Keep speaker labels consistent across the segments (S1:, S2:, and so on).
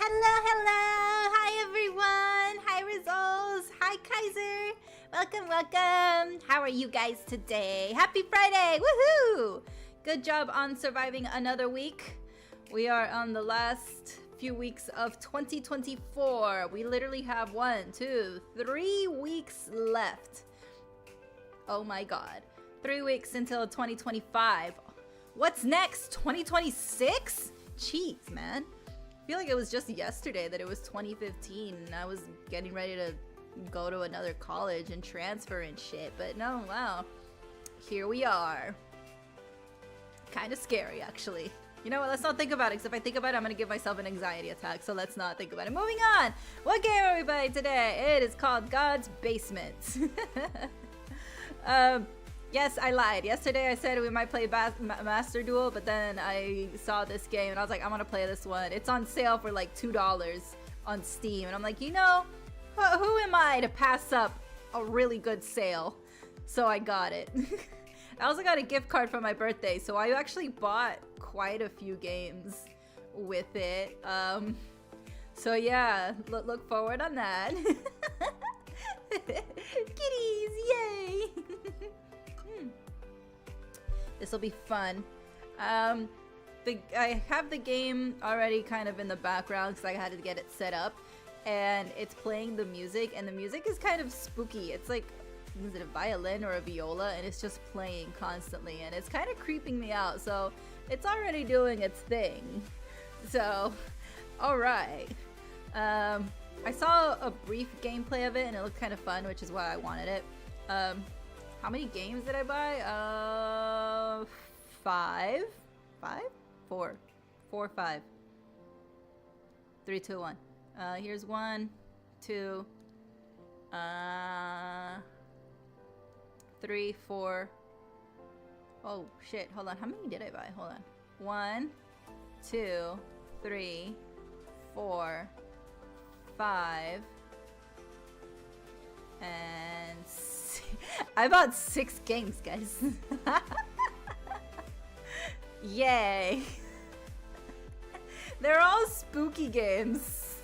S1: Hello! Hi everyone! Hi Results! Hi Kaiser! Welcome! How are you guys today? Happy Friday! Woohoo! Good job on surviving another week. We are on the last few weeks of 2024. We literally have 1, 2, 3 weeks left. Oh my god. 3 weeks until 2025. What's next? 2026? Jeez, man. I feel like it was just yesterday that it was 2015 and I was getting ready to go to another college and transfer and shit. But no, wow. Here we are. Kind of scary, actually. You know what? Let's not think about it, because if I think about it, I'm going to give myself an anxiety attack. So let's not think about it. Moving on. What game are we playing today? It is called God's Basement. Yes, I lied. Yesterday I said we might play Master Duel, but then I saw this game and I was like, I'm gonna play this one. It's on sale for like $2 on Steam. And I'm like, you know, who am I to pass up a really good sale? So I got it. I also got a gift card for my birthday, so I actually bought quite a few games with it. So yeah, look forward on that. Kitties, yay! This will be fun. I have the game already kind of in the background because I had to get it set up, and it's playing the music, and the music is kind of spooky. It's like, is it a violin or a viola, and it's just playing constantly, and it's kind of creeping me out. So it's already doing its thing. So, all right. I saw a brief gameplay of it, and it looked kind of fun, which is why I wanted it. How many games did I buy? 5? 5? 4. 4, 5. 3, 2, 1. Here's 1, 2, 3, 4. Oh shit, hold on. How many did I buy? Hold on. 1, 2, 3, 4, 5, and 6. I bought 6 games, guys. Yay. They're all spooky games.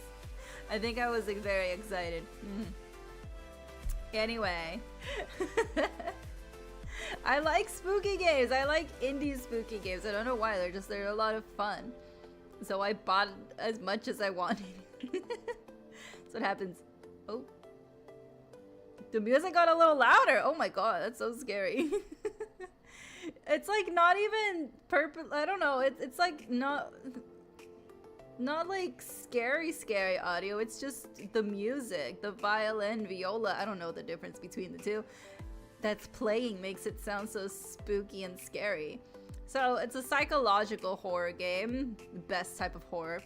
S1: I think I was very excited. Anyway. I like spooky games. I like indie spooky games. I don't know why. They're a lot of fun. So I bought as much as I wanted. That's what happens. Oh. The music got a little louder. Oh my god, that's so scary. It's like not even I don't know. It's like not like scary audio. It's just the music, the violin, viola. I don't know the difference between the two. That's playing makes it sound so spooky and scary. So it's a psychological horror game, the best type of horror.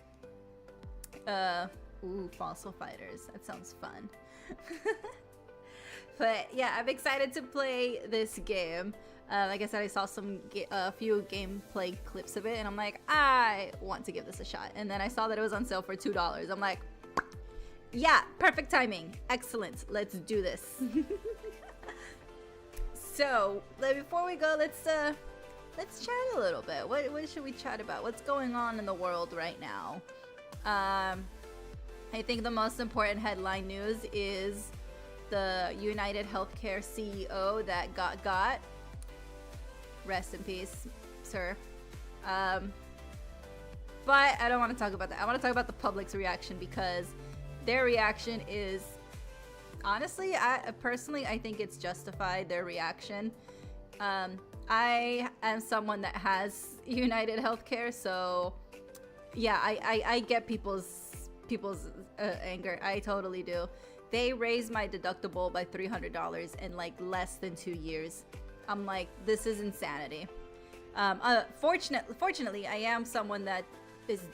S1: Ooh, Fossil Fighters. That sounds fun. But yeah, I'm excited to play this game. Like I said, I saw a few gameplay clips of it, and I'm like, I want to give this a shot. And then I saw that it was on sale for $2. I'm like, yeah, perfect timing. Excellent. Let's do this. So, before we go, let's chat a little bit. What should we chat about? What's going on in the world right now? I think the most important headline news is the United Healthcare CEO that got. Rest in peace, sir. But I don't want to talk about that. I want to talk about the public's reaction, because their reaction is, honestly, I think it's justified, their reaction. I am someone that has United Healthcare, so yeah, I get people's anger. I totally do. They raised my deductible by $300 in like less than 2 years. I'm like, this is insanity. Fortunately, I am someone that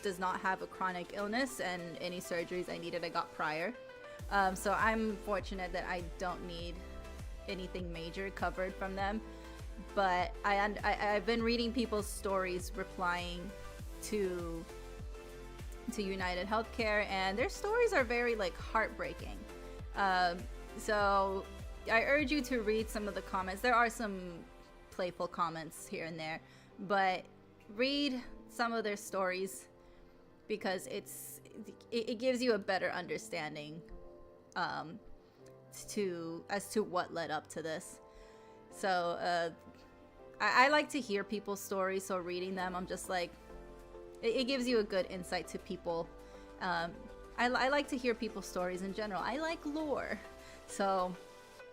S1: does not have a chronic illness, and any surgeries I needed I got prior. So I'm fortunate that I don't need anything major covered from them. But I've been reading people's stories replying to United Healthcare, and their stories are very like heartbreaking. So I urge you to read some of the comments. There are some playful comments here and there, but read some of their stories, because it gives you a better understanding as to what led up to this. So I like to hear people's stories, so reading them, I'm just like, it gives you a good insight to people. I like to hear people's stories in general. I like lore, so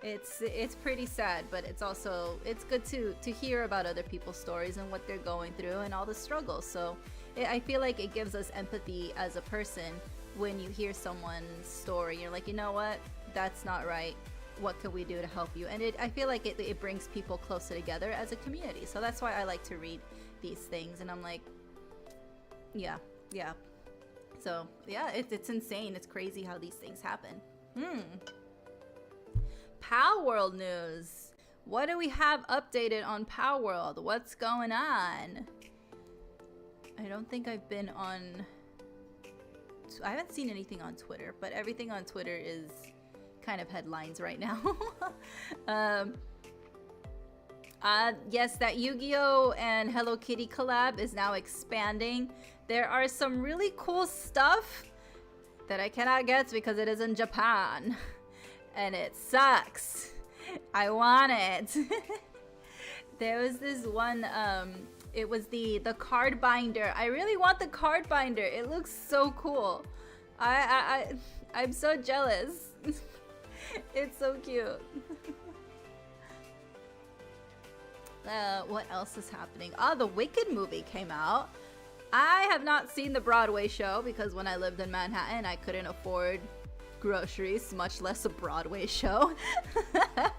S1: it's pretty sad, but it's good to hear about other people's stories and what they're going through and all the struggles. So I feel like it gives us empathy as a person when you hear someone's story. You're like, you know what, that's not right. What can we do to help you? And I feel like it brings people closer together as a community. So that's why I like to read these things, and I'm like, yeah. So yeah, it's insane. It's crazy how these things happen. Pow World news. What do we have updated on Pow World? What's going on? I don't think I've been on... I haven't seen anything on Twitter, but everything on Twitter is kind of headlines right now. Yes, that Yu-Gi-Oh! And Hello Kitty collab is now expanding. There are some really cool stuff that I cannot get because it is in Japan. And it sucks. I want it. There was this one, it was the card binder. I really want the card binder. It looks so cool. I'm so jealous. It's so cute. What else is happening? Oh, the Wicked movie came out. I have not seen the Broadway show because when I lived in Manhattan, I couldn't afford groceries, much less a Broadway show. But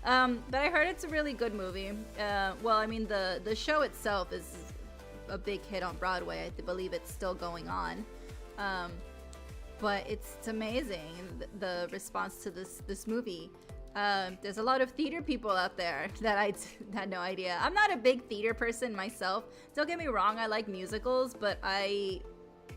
S1: I heard it's a really good movie. Well, I mean, the show itself is a big hit on Broadway. I believe it's still going on. But it's amazing, the response to this movie. There's a lot of theater people out there that I had no idea. I'm not a big theater person myself. Don't get me wrong, I like musicals, but I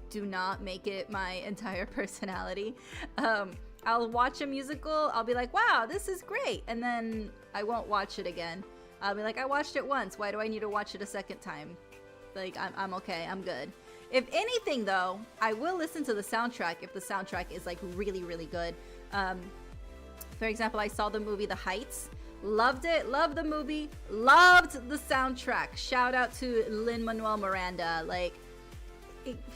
S1: do not make it my entire personality. I'll watch a musical, I'll be like, wow, this is great, and then I won't watch it again. I'll be like, I watched it once, why do I need to watch it a second time? Like, I'm okay, I'm good. If anything, though, I will listen to the soundtrack if the soundtrack is like really, really good. For example, I saw the movie The Heights. Loved it, loved the movie, loved the soundtrack. Shout out to Lin-Manuel Miranda. Like,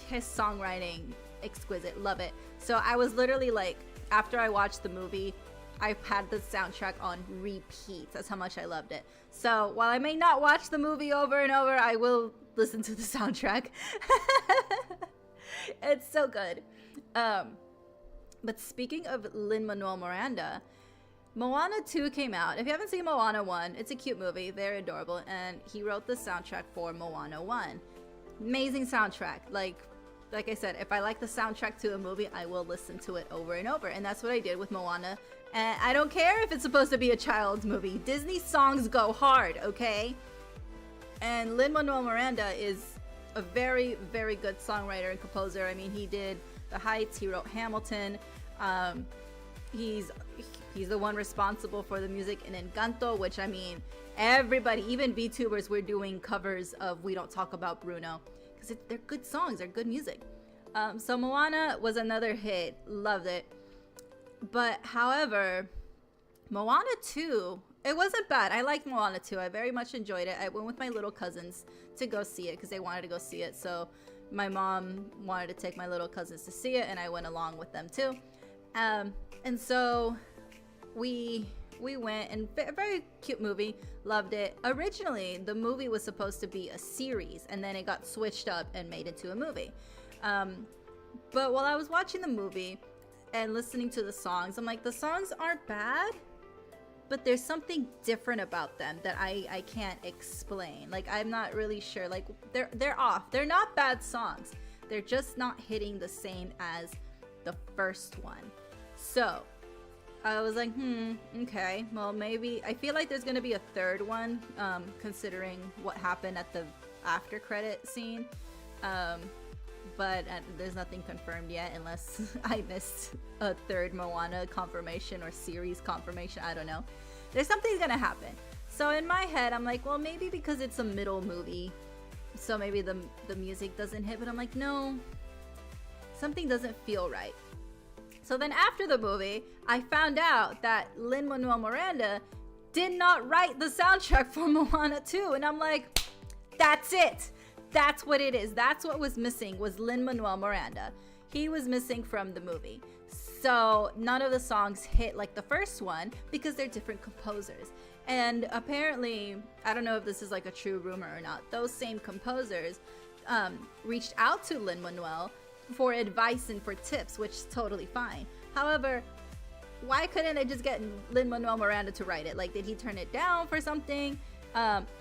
S1: his songwriting, exquisite, love it. So I was literally like, after I watched the movie, I've had the soundtrack on repeat. That's how much I loved it. So while I may not watch the movie over and over, I will listen to the soundtrack. It's so good. But speaking of Lin-Manuel Miranda, Moana 2 came out. If you haven't seen Moana 1, it's a cute movie, very adorable, and he wrote the soundtrack for Moana 1. Amazing soundtrack. Like I said, if I like the soundtrack to a movie, I will listen to it over and over, and that's what I did with Moana. And I don't care if it's supposed to be a child's movie. Disney songs go hard, okay? And Lin-Manuel Miranda is a very, very good songwriter and composer. I mean, he did The Heights, he wrote Hamilton. He's the one responsible for the music in Encanto, which, I mean, everybody, even VTubers, were doing covers of We Don't Talk About Bruno, because they're good songs, they're good music. So Moana was another hit, loved it. But however, Moana 2, it wasn't bad. I liked Moana 2. I very much enjoyed it. I went with my little cousins to go see it because they wanted to go see it. So my mom wanted to take my little cousins to see it, and I went along with them too. And so we went, and a very cute movie, loved it. Originally, the movie was supposed to be a series, and then it got switched up and made into a movie. But while I was watching the movie and listening to the songs, I'm like, the songs aren't bad, but there's something different about them that I can't explain. Like, I'm not really sure. Like, they're off. They're not bad songs. They're just not hitting the same as the first one. So I was like, okay, well, maybe I feel like there's gonna be a third one, considering what happened at the after credit scene. But there's nothing confirmed yet, unless I missed a third Moana confirmation or series confirmation. I don't know. There's something's gonna happen. So in my head, I'm like, well, maybe because it's a middle movie, so maybe the music doesn't hit. But I'm like, no, something doesn't feel right. So then after the movie, I found out that Lin-Manuel Miranda did not write the soundtrack for Moana 2. And I'm like, that's it. That's what it is. That's what was missing, was Lin-Manuel Miranda. He was missing from the movie. So none of the songs hit like the first one because they're different composers. And apparently, I don't know if this is like a true rumor or not, those same composers reached out to Lin-Manuel for advice and for tips, which is totally fine. However, why couldn't they just get Lin-Manuel Miranda to write it? Like, did he turn it down for something?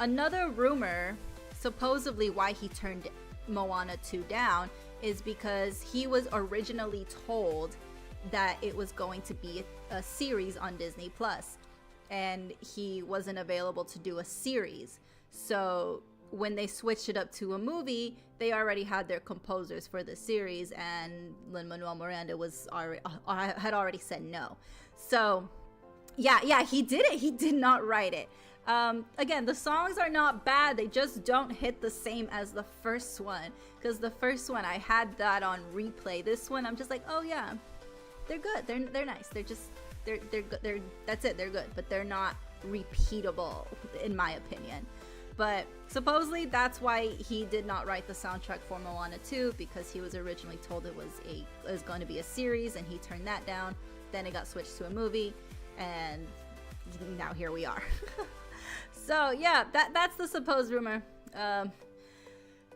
S1: Another rumor, supposedly why he turned Moana 2 down, is because he was originally told that it was going to be a series on Disney Plus, and he wasn't available to do a series. So when they switched it up to a movie, they already had their composers for the series, and Lin-Manuel Miranda had already said no. So yeah, he did it. He did not write it. Again, the songs are not bad. They just don't hit the same as the first one, because the first one, I had that on replay. This one, I'm just like, oh yeah, they're good. They're nice. They're good. That's it. They're good, but they're not repeatable in my opinion. But supposedly that's why he did not write the soundtrack for Moana 2, because he was originally told it was going to be a series, and he turned that down. Then it got switched to a movie, and now here we are. So yeah, that's the supposed rumor.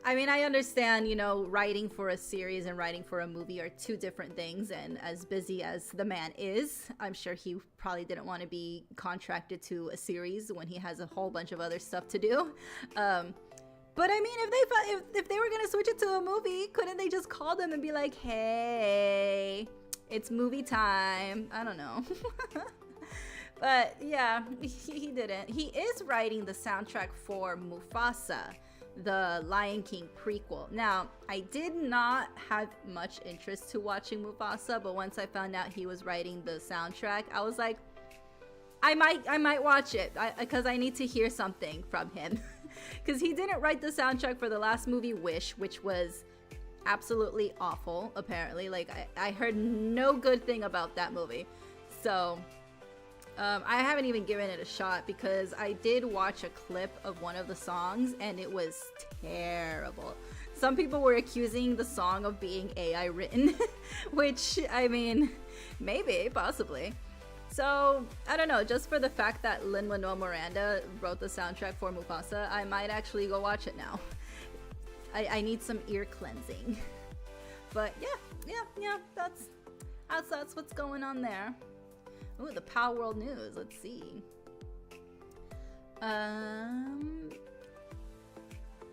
S1: I mean, I understand, you know, writing for a series and writing for a movie are two different things, and as busy as the man is, I'm sure he probably didn't want to be contracted to a series when he has a whole bunch of other stuff to do. But I mean, if they were gonna switch it to a movie, couldn't they just call them and be like, hey, it's movie time? I don't know. But yeah, he didn't. He is writing the soundtrack for Mufasa, the Lion King prequel. Now, I did not have much interest to watching Mufasa, but once I found out he was writing the soundtrack, I was like, I might watch it, because I need to hear something from him. Because he didn't write the soundtrack for the last movie, Wish, which was absolutely awful, apparently. Like, I heard no good thing about that movie. So I haven't even given it a shot, because I did watch a clip of one of the songs and it was terrible. Some people were accusing the song of being AI written, which, I mean, maybe, possibly. So, I don't know, just for the fact that Lin-Manuel Miranda wrote the soundtrack for Mufasa, I might actually go watch it now. I need some ear cleansing. But yeah, that's what's going on there. Ooh, the Pow World News. Let's see.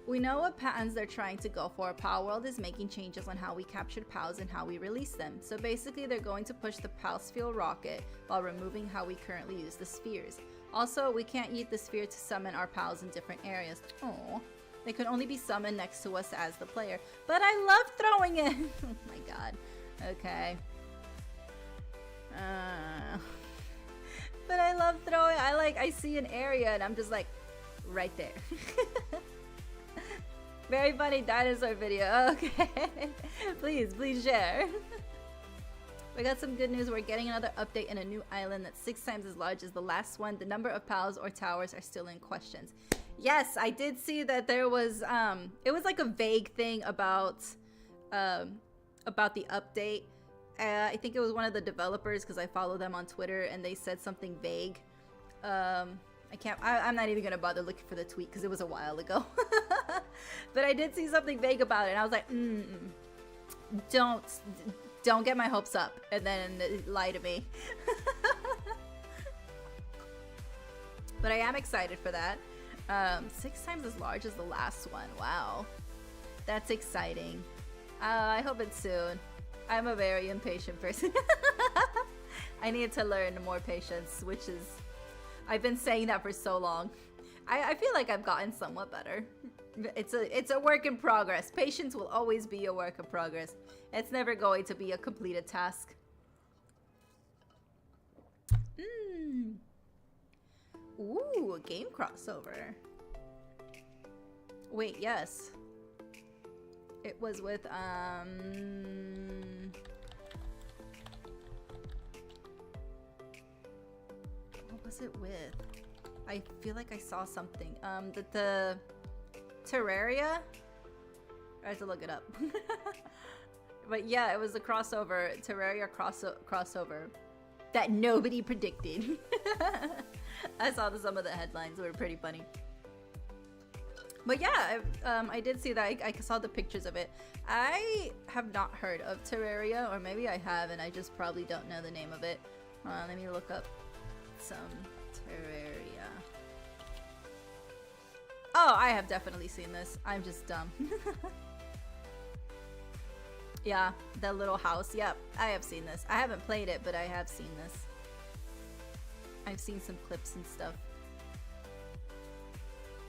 S1: We know what patents they're trying to go for. Pow World is making changes on how we captured POWs and how we release them. So basically, they're going to push the POW sphere rocket while removing how we currently use the spheres. Also, we can't use the sphere to summon our POWs in different areas. Oh, they can only be summoned next to us as the player. But I love throwing it. Oh my god. Okay. But I love throwing. I see an area and I'm just like, right there. Very funny dinosaur video. Okay. Please share. We got some good news. We're getting another update in a new island that's 6 times as large as the last one. The number of POWs or towers are still in questions. Yes, I did see that there was it was like a vague thing about the update. I think it was one of the developers, because I follow them on Twitter, and they said something vague. I'm not even gonna bother looking for the tweet because it was a while ago. But I did see something vague about it, and I was like, don't get my hopes up and then lie to me. But I am excited for that. 6 times as large as the last one. Wow, that's exciting. I hope it's soon. I'm a very impatient person. I need to learn more patience, which is, I've been saying that for so long. I feel like I've gotten somewhat better. It's a work in progress. Patience will always be a work in progress. It's never going to be a completed task. Ooh, a game crossover. Wait, yes. It was with was it with? I feel like I saw something. The Terraria? I have to look it up. But yeah, it was a crossover, Terraria crossover that nobody predicted. I saw some of the headlines, they were pretty funny. But yeah, I did see that. I saw the pictures of it. I have not heard of Terraria, or maybe I have and I just probably don't know the name of it. Let me look up some Terraria. Oh, I have definitely seen this. I'm just dumb. Yeah, that little house. Yep, I have seen this. I haven't played it, but I have seen this. I've seen some clips and stuff.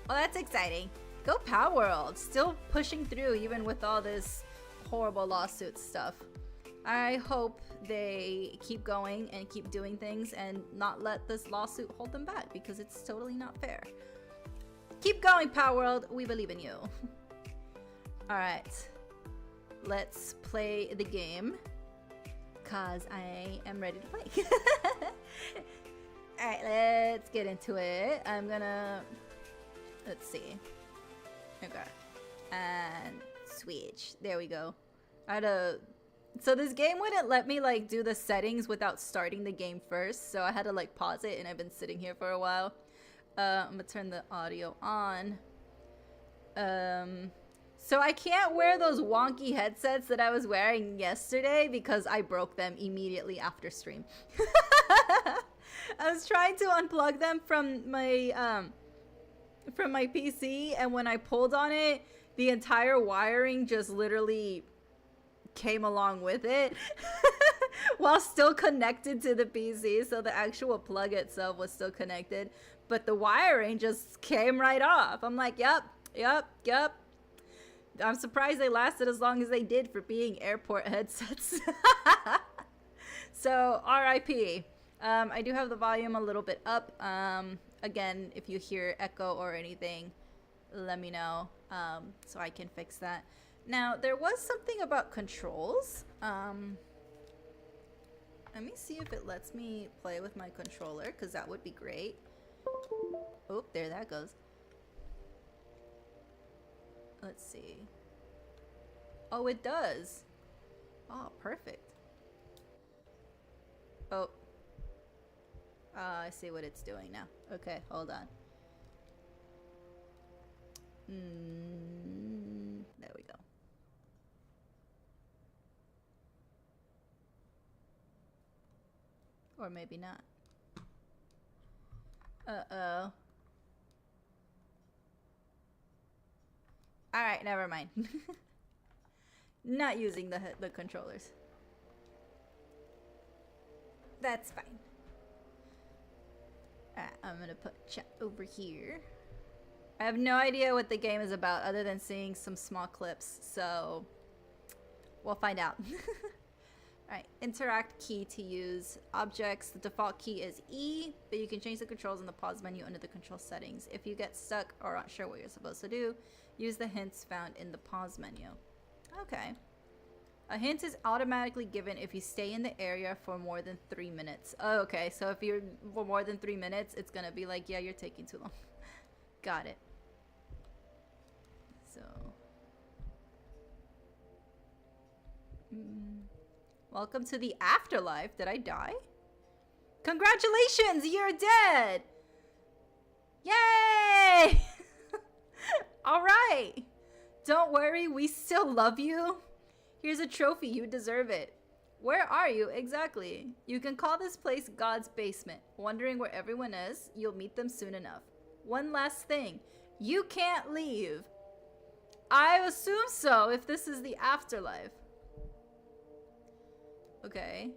S1: Well, that's exciting. Go Power World. Still pushing through even with all this horrible lawsuit stuff. I hope they keep going and keep doing things and not let this lawsuit hold them back, because it's totally not fair. Keep going, Power World. We believe in you. Alright. Let's play the game, cause I am ready to play. Alright, let's get into it. I'm gonna... Let's see. Okay. And switch. There we go. I had a... So this game wouldn't let me like do the settings without starting the game first, so I had to like pause it, and I've been sitting here for a while. I'm gonna turn the audio on. So I can't wear those wonky headsets that I was wearing yesterday because I broke them immediately after stream. I was trying to unplug them from my PC, and when I pulled on it, the entire wiring just literally came along with it while still connected to the PC, so the actual plug itself was still connected, but the wiring just came right off. I'm like, yep. I'm surprised they lasted as long as they did for being airport headsets. So RIP. I do have the volume a little bit up. Again, if you hear echo or anything, let me know so I can fix that. Now, there was something about controls. Let me see if it lets me play with my controller, because that would be great. Oh, there that goes. Let's see. Oh, it does. Oh, perfect. Oh. I see what it's doing now. Okay, hold on. There we go. Or maybe not. Uh-oh. Alright, never mind. Not using the controllers. That's fine. Alright, I'm gonna put chat over here. I have no idea what the game is about other than seeing some small clips, so we'll find out. Alright, interact key to use objects. The default key is E, but you can change the controls in the pause menu under the control settings. If you get stuck or aren't sure what you're supposed to do, use the hints found in the pause menu. Okay. A hint is automatically given if you stay in the area for more than 3 minutes. Oh, okay, so if you're for more than 3 minutes, it's gonna be like, yeah, you're taking too long. Got it. So. Welcome to the afterlife. Did I die? Congratulations, you're dead! Yay! Alright. Don't worry, we still love you. Here's a trophy, you deserve it. Where are you exactly? You can call this place God's basement. Wondering where everyone is? You'll meet them soon enough. One last thing. You can't leave. I assume so, if this is the afterlife. Okay.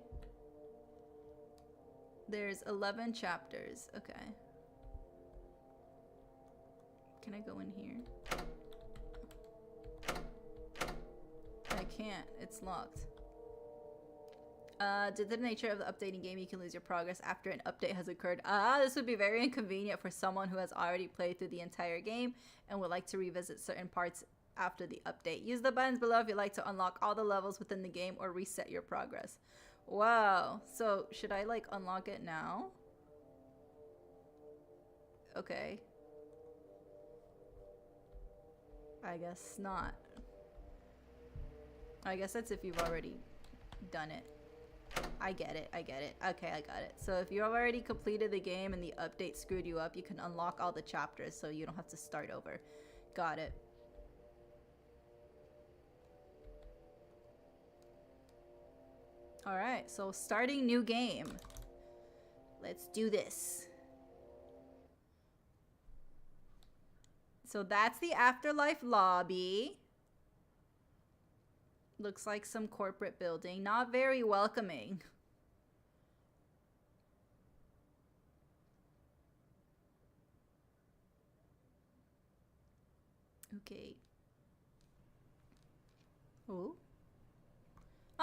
S1: There's 11 chapters. Okay. Can I go in here? I can't. It's locked. Due to the nature of the updating game, you can lose your progress after an update has occurred. This would be very inconvenient for someone who has already played through the entire game and would like to revisit certain parts after the update. Use the buttons below if you'd like to unlock all the levels within the game or reset your progress. Wow. So, should I, like, unlock it now? Okay. I guess not. I guess that's if you've already done it. I get it. I get it. Okay, I got it. So if you've already completed the game and the update screwed you up, you can unlock all the chapters so you don't have to start over. Got it. Alright, so starting new game. Let's do this. So that's the afterlife lobby. Looks like some corporate building. Not very welcoming. Okay. Oh.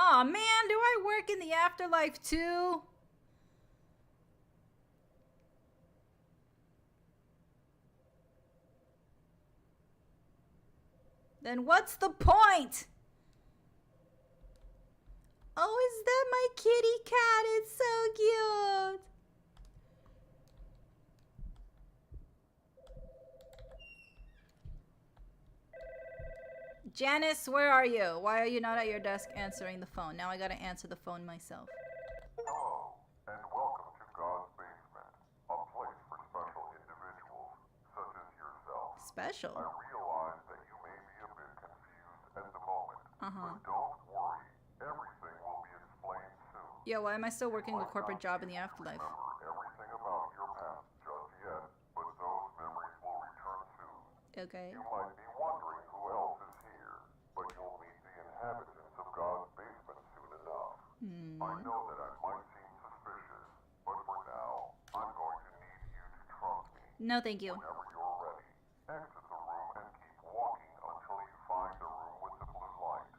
S1: Aw, man, do I work in the afterlife too? Then what's the point? Oh, is that my kitty cat? It's so cute. Janice, where are you? Why are you not at your desk answering the phone? Now I gotta answer the phone myself.
S2: Hello, and welcome to God's Basement, a place for special individuals, such as yourself.
S1: Special?
S2: I realize that you may be a bit confused at the moment, but don't worry, everything will be explained soon.
S1: Yeah, why am I still working a corporate job in the afterlife?
S2: Remember everything about your past just yet, but those memories will return soon.
S1: Okay.
S2: You might be wondering who else is here, but you'll meet the inhabitants of God's basement soon enough. I know that I might seem suspicious, but for now, I'm going to need you to trust me.
S1: No, thank you.
S2: Whenever you're ready, exit the room and keep walking until you find the room with the blue light.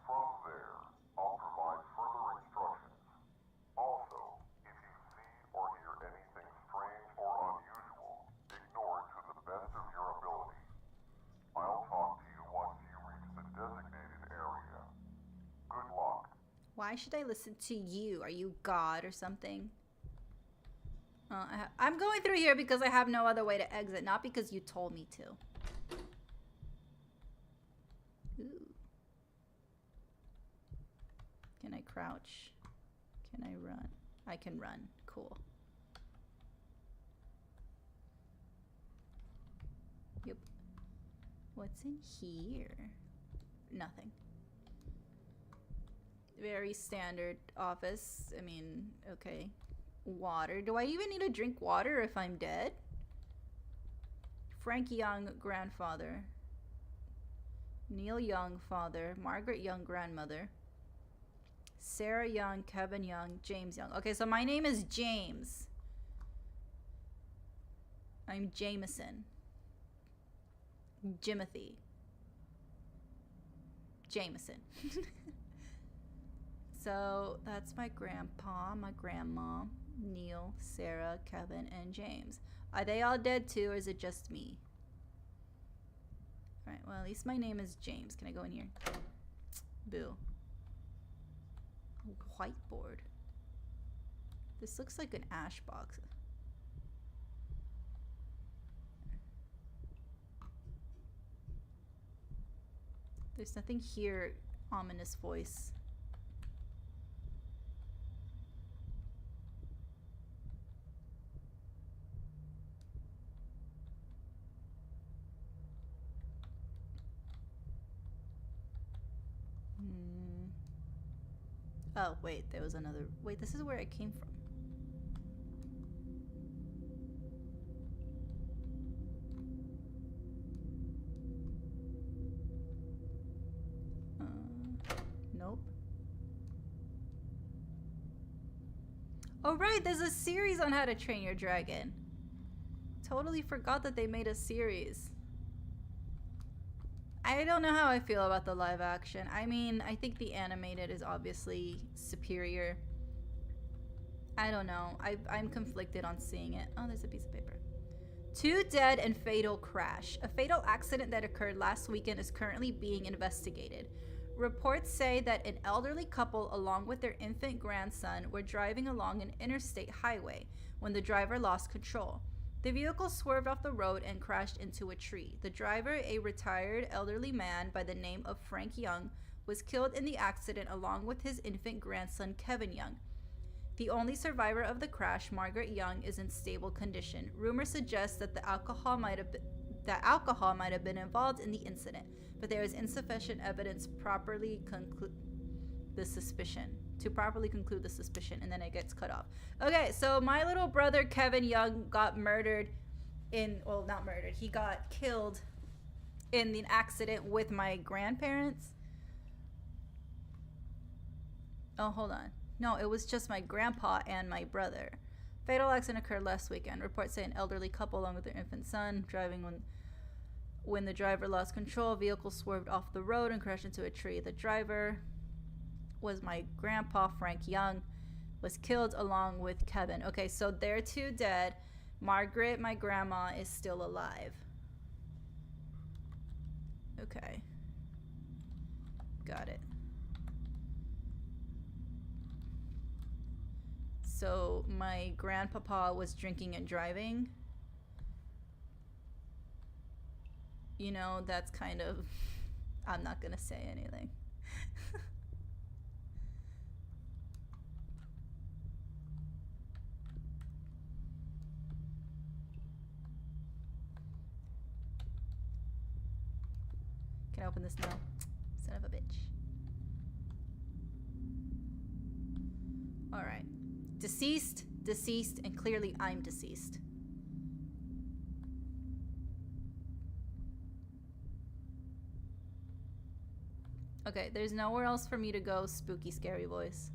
S2: From there, I'll provide further instructions. Also, if you see or hear anything strange or unusual, ignore it to the best of your ability. I'll talk to you once you reach the designated area. Good luck.
S1: Why should I listen to you? Are you God or something? I'm going through here because I have no other way to exit, not because you told me to. Ooh. Can I crouch? Can I run? I can run. Cool. Yep. What's in here? Nothing. Very standard office. I mean, okay. Water. Do I even need to drink water if I'm dead? Frank Young, grandfather. Neil Young, father. Margaret Young, grandmother. Sarah Young, Kevin Young, James Young. Okay, so my name is James. I'm Jameson. Jimothy. Jameson. So that's my grandpa, my grandma, Neil, Sarah, Kevin, and James. Are they all dead too, or is it just me? Alright, well, at least my name is James. Can I go in here? Boo. A whiteboard. This looks like an ash box. There's nothing here. Ominous voice. Oh, wait, there was another. Wait, this is where I came from. Nope. Oh, right, there's a series on How to Train Your Dragon. Totally forgot that they made a series. I don't know how I feel about the live action. I mean, I think the animated is obviously superior. I don't know. I'm conflicted on seeing it. Oh, there's a piece of paper. 2 dead and fatal crash. A fatal accident that occurred last weekend is currently being investigated. Reports say that an elderly couple along with their infant grandson were driving along an interstate highway when the driver lost control. The vehicle swerved off the road and crashed into a tree. The driver, a retired elderly man by the name of Frank Young, was killed in the accident along with his infant grandson, Kevin Young. The only survivor of the crash, Margaret Young, is in stable condition. Rumors suggest that alcohol might have been involved in the incident, but there is insufficient evidence to properly conclude the suspicion. And then it gets cut off. Okay, so my little brother Kevin Young got murdered not murdered. He got killed in the accident with my grandparents. Oh, hold on. No, it was just my grandpa and my brother. Fatal accident occurred last weekend. Reports say an elderly couple along with their infant son driving when the driver lost control. Vehicle swerved off the road and crashed into a tree. The driver was my grandpa, Frank Young, was killed along with Kevin. Okay, so they're two dead. Margaret, my grandma, is still alive. Okay. Got it. So my grandpapa was drinking and driving. You know, that's kind of... I'm not gonna say anything. Can I open this now? Son of a bitch. Alright. Deceased, and clearly I'm deceased. Okay, there's nowhere else for me to go, spooky, scary voice.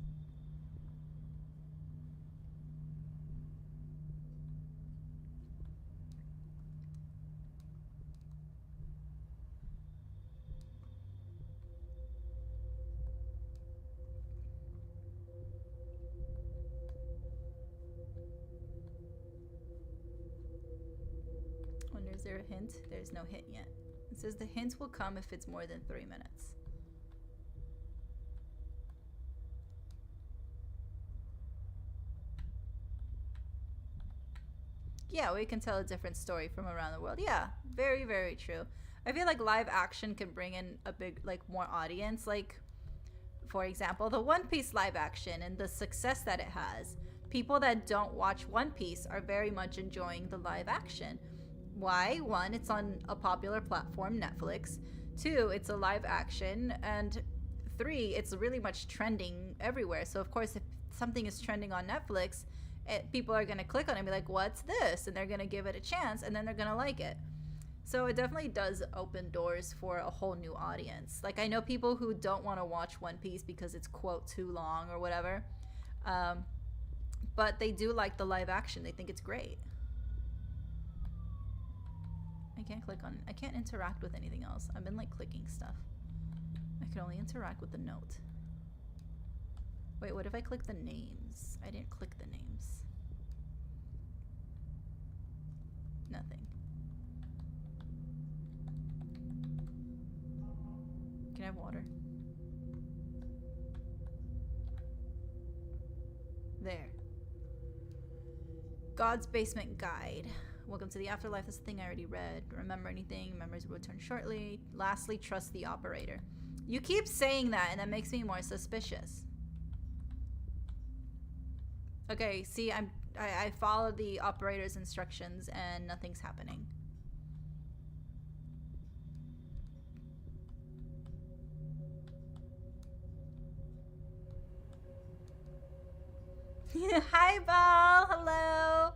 S1: Is there a hint? There's no hint yet. It says the hint will come if it's more than 3 minutes. Yeah, we can tell a different story from around the world. Yeah, very, very true. I feel like live action can bring in a big, more audience. Like, for example, the One Piece live action and the success that it has. People that don't watch One Piece are very much enjoying the live action. Why? One, it's on a popular platform, Netflix. Two, it's a live action. And three, it's really much trending everywhere. So, of course, if something is trending on Netflix, people are going to click on it and be like, what's this? And they're going to give it a chance, and then they're going to like it. So it definitely does open doors for a whole new audience. Like, I know people who don't want to watch One Piece because it's, quote, too long or whatever. But they do like the live action. They think it's great. I can't interact with anything else. I've been clicking stuff. I can only interact with the note. Wait, what if I click the names? I didn't click the names. Nothing. Can I have water? There. God's Basement Guide. Welcome to the afterlife. That's the thing I already read. Remember anything? Memories will return shortly. Lastly, trust the operator. You keep saying that, and that makes me more suspicious. Okay, see, I followed the operator's instructions, and nothing's happening. Hi, Ball. Hello.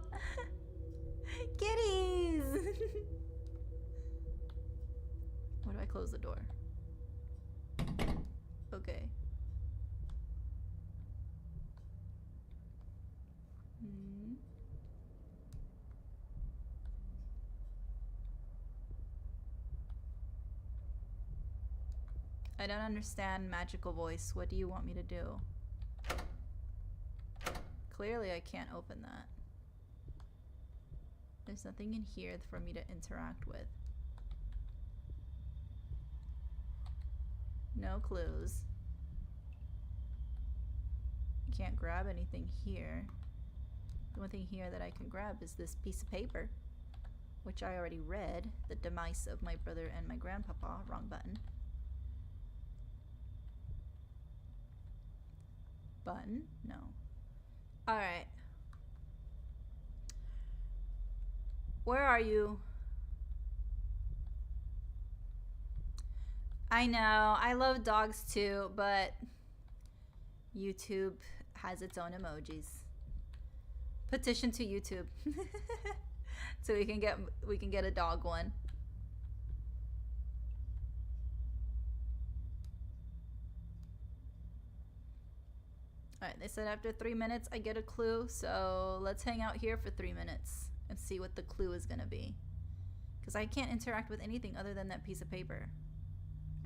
S1: Kitties. Where do I close the door? Okay. I don't understand magical voice. What do you want me to do? Clearly I can't open that. There's nothing in here for me to interact with. No clues. Can't grab anything here. The only thing here that I can grab is this piece of paper, which I already read. The demise of my brother and my grandpapa. Wrong button. Button? No. Alright. Where are you? I know, I love dogs too, but YouTube has its own emojis. Petition to YouTube. So we can get a dog one. Alright, they said after 3 minutes I get a clue, so let's hang out here for 3 minutes and see what the clue is gonna be. Because I can't interact with anything other than that piece of paper.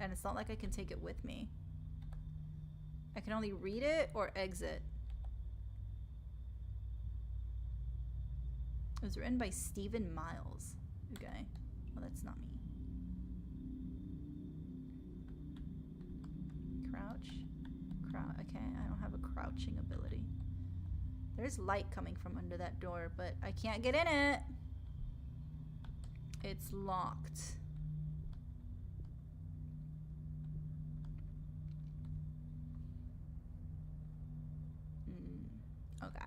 S1: And it's not like I can take it with me. I can only read it or exit. It was written by Stephen Miles. Okay. Well, that's not me. Crouch. Okay, I don't have a crouching ability. There's light coming from under that door, but I can't get in it. It's locked. Okay.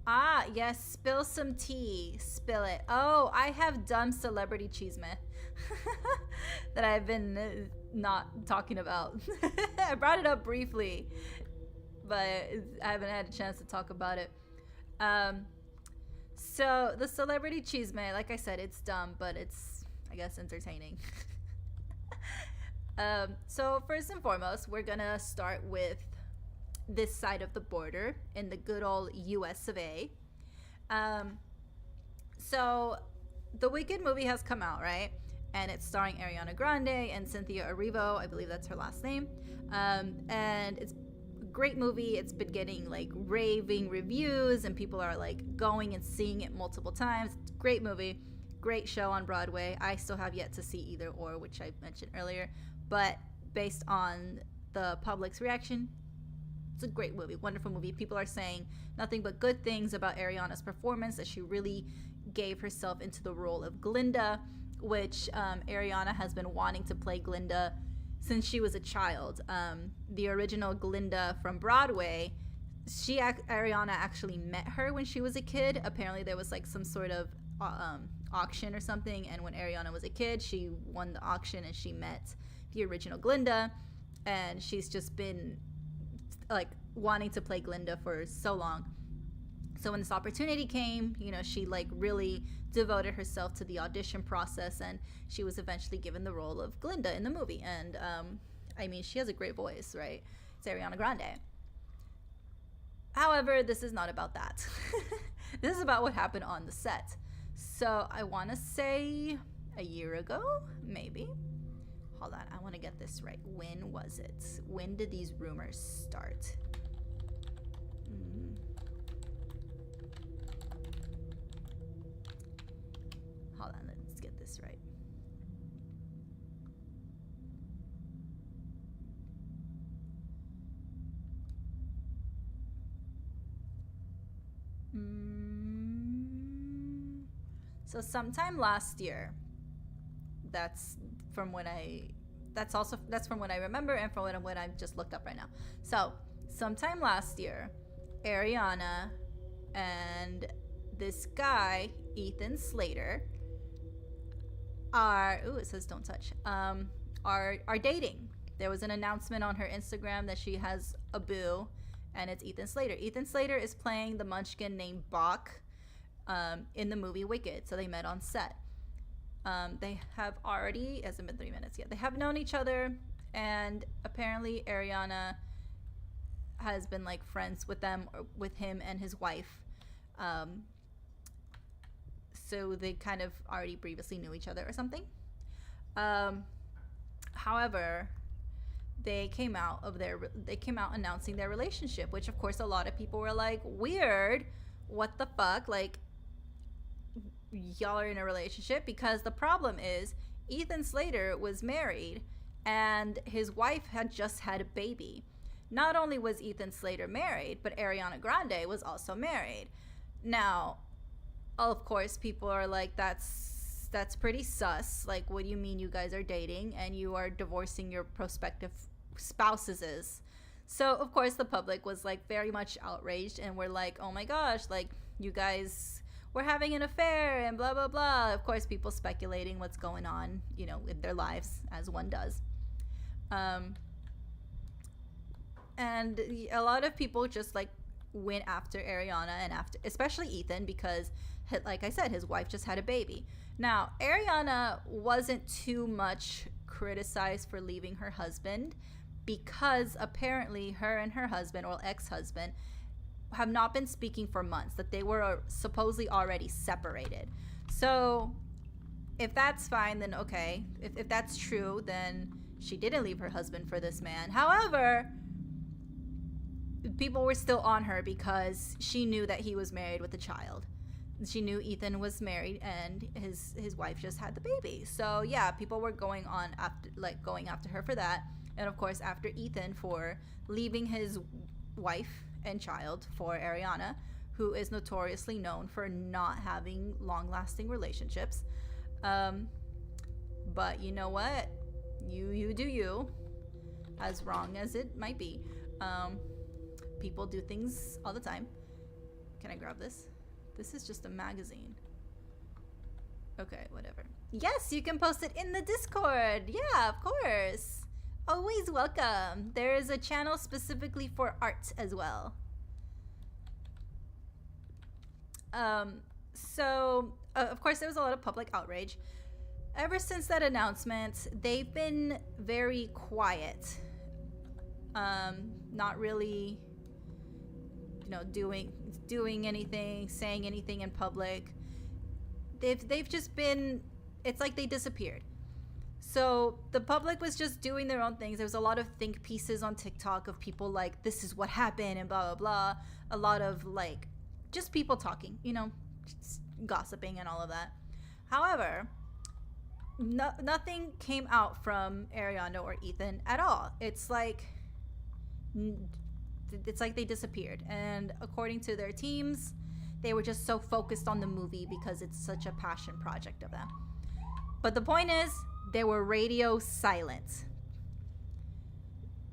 S1: Ah, yes, spill some tea. Spill it. Oh, I have dumb celebrity cheesemeh that I've been not talking about. I brought it up briefly, but I haven't had a chance to talk about it. So the celebrity cheesemeh, like I said, it's dumb, but it's, I guess, entertaining. So first and foremost, we're gonna start with this side of the border in the good old US of A. So the Wicked movie has come out, right? And it's starring Ariana Grande and Cynthia Erivo, I believe that's her last name. And it's a great movie. It's been getting like raving reviews and people are like going and seeing it multiple times. It's a great movie, great show on Broadway. I still have yet to see either or, which I mentioned earlier, but based on the public's reaction, it's a great movie, wonderful movie. People are saying nothing but good things about Ariana's performance, that she really gave herself into the role of Glinda, which Ariana has been wanting to play Glinda since she was a child. The original Glinda from Broadway, Ariana actually met her when she was a kid. Apparently there was like some sort of auction or something, and when Ariana was a kid, she won the auction and she met the original Glinda, and she's just been like wanting to play Glinda for so long. So when this opportunity came, you know, she like really devoted herself to the audition process, and she was eventually given the role of Glinda in the movie. And I mean, she has a great voice, right? It's Ariana Grande. However, this is not about that. This is about what happened on the set. So I want to say a year ago, maybe. Hold on, I want to get this right. When was it? When did these rumors start? Hold on, let's get this right. So sometime last year, that's from when I remember and from what I've just looked up right now. So sometime last year, Ariana and this guy, Ethan Slater, it says don't touch, are dating. There was an announcement on her Instagram that she has a boo, and it's Ethan Slater. Ethan Slater is playing the munchkin named Bach in the movie Wicked. So they met on set. They have already, it hasn't been 3 minutes yet, they have known each other, and apparently Ariana has been like friends with them, or with him and his wife. So they kind of already previously knew each other or something. However, they came out announcing their relationship, which of course a lot of people were like, weird, what the fuck, like y'all are in a relationship? Because the problem is Ethan Slater was married and his wife had just had a baby. not only was Ethan Slater married, but Ariana Grande was also married. Now, of course, people are like, that's pretty sus. Like, what do you mean you guys are dating and you are divorcing your prospective spouses? So, of course, the public was like very much outraged and were like, oh my gosh, like, you guys were having an affair and blah, blah, blah. Of course, people speculating what's going on, with their lives, as one does. And a lot of people just like went after Ariana and especially Ethan, because, like I said, his wife just had a baby. Now, Ariana wasn't too much criticized for leaving her husband, because apparently her and her husband, or ex-husband, have not been speaking for months, that they were supposedly already separated. So if that's fine, then okay. If that's true, then she didn't leave her husband for this man. However, people were still on her because she knew that he was married with a child. She knew Ethan was married and his wife just had the baby. So yeah, people were going after her for that. And of course, after Ethan for leaving his wife and child for Ariana, who is notoriously known for not having long-lasting relationships. But you know what? You do you. As wrong as it might be. People do things all the time. Can I grab this? This is just a magazine. Okay, whatever. Yes, you can post it in the Discord. Yeah, of course. Always welcome. There is a channel specifically for art as well. So, of course, there was a lot of public outrage. Ever since that announcement, they've been very quiet. Not really, doing anything, saying anything in public. They've just been, it's like they disappeared. So the public was just doing their own things. There was a lot of think pieces on TikTok of people like, this is what happened and blah, blah, blah. A lot of like, just people talking, just gossiping and all of that. However, nothing came out from Ariana or Ethan at all. It's like they disappeared. And according to their teams, they were just so focused on the movie because it's such a passion project of them. But the point is, they were radio silent.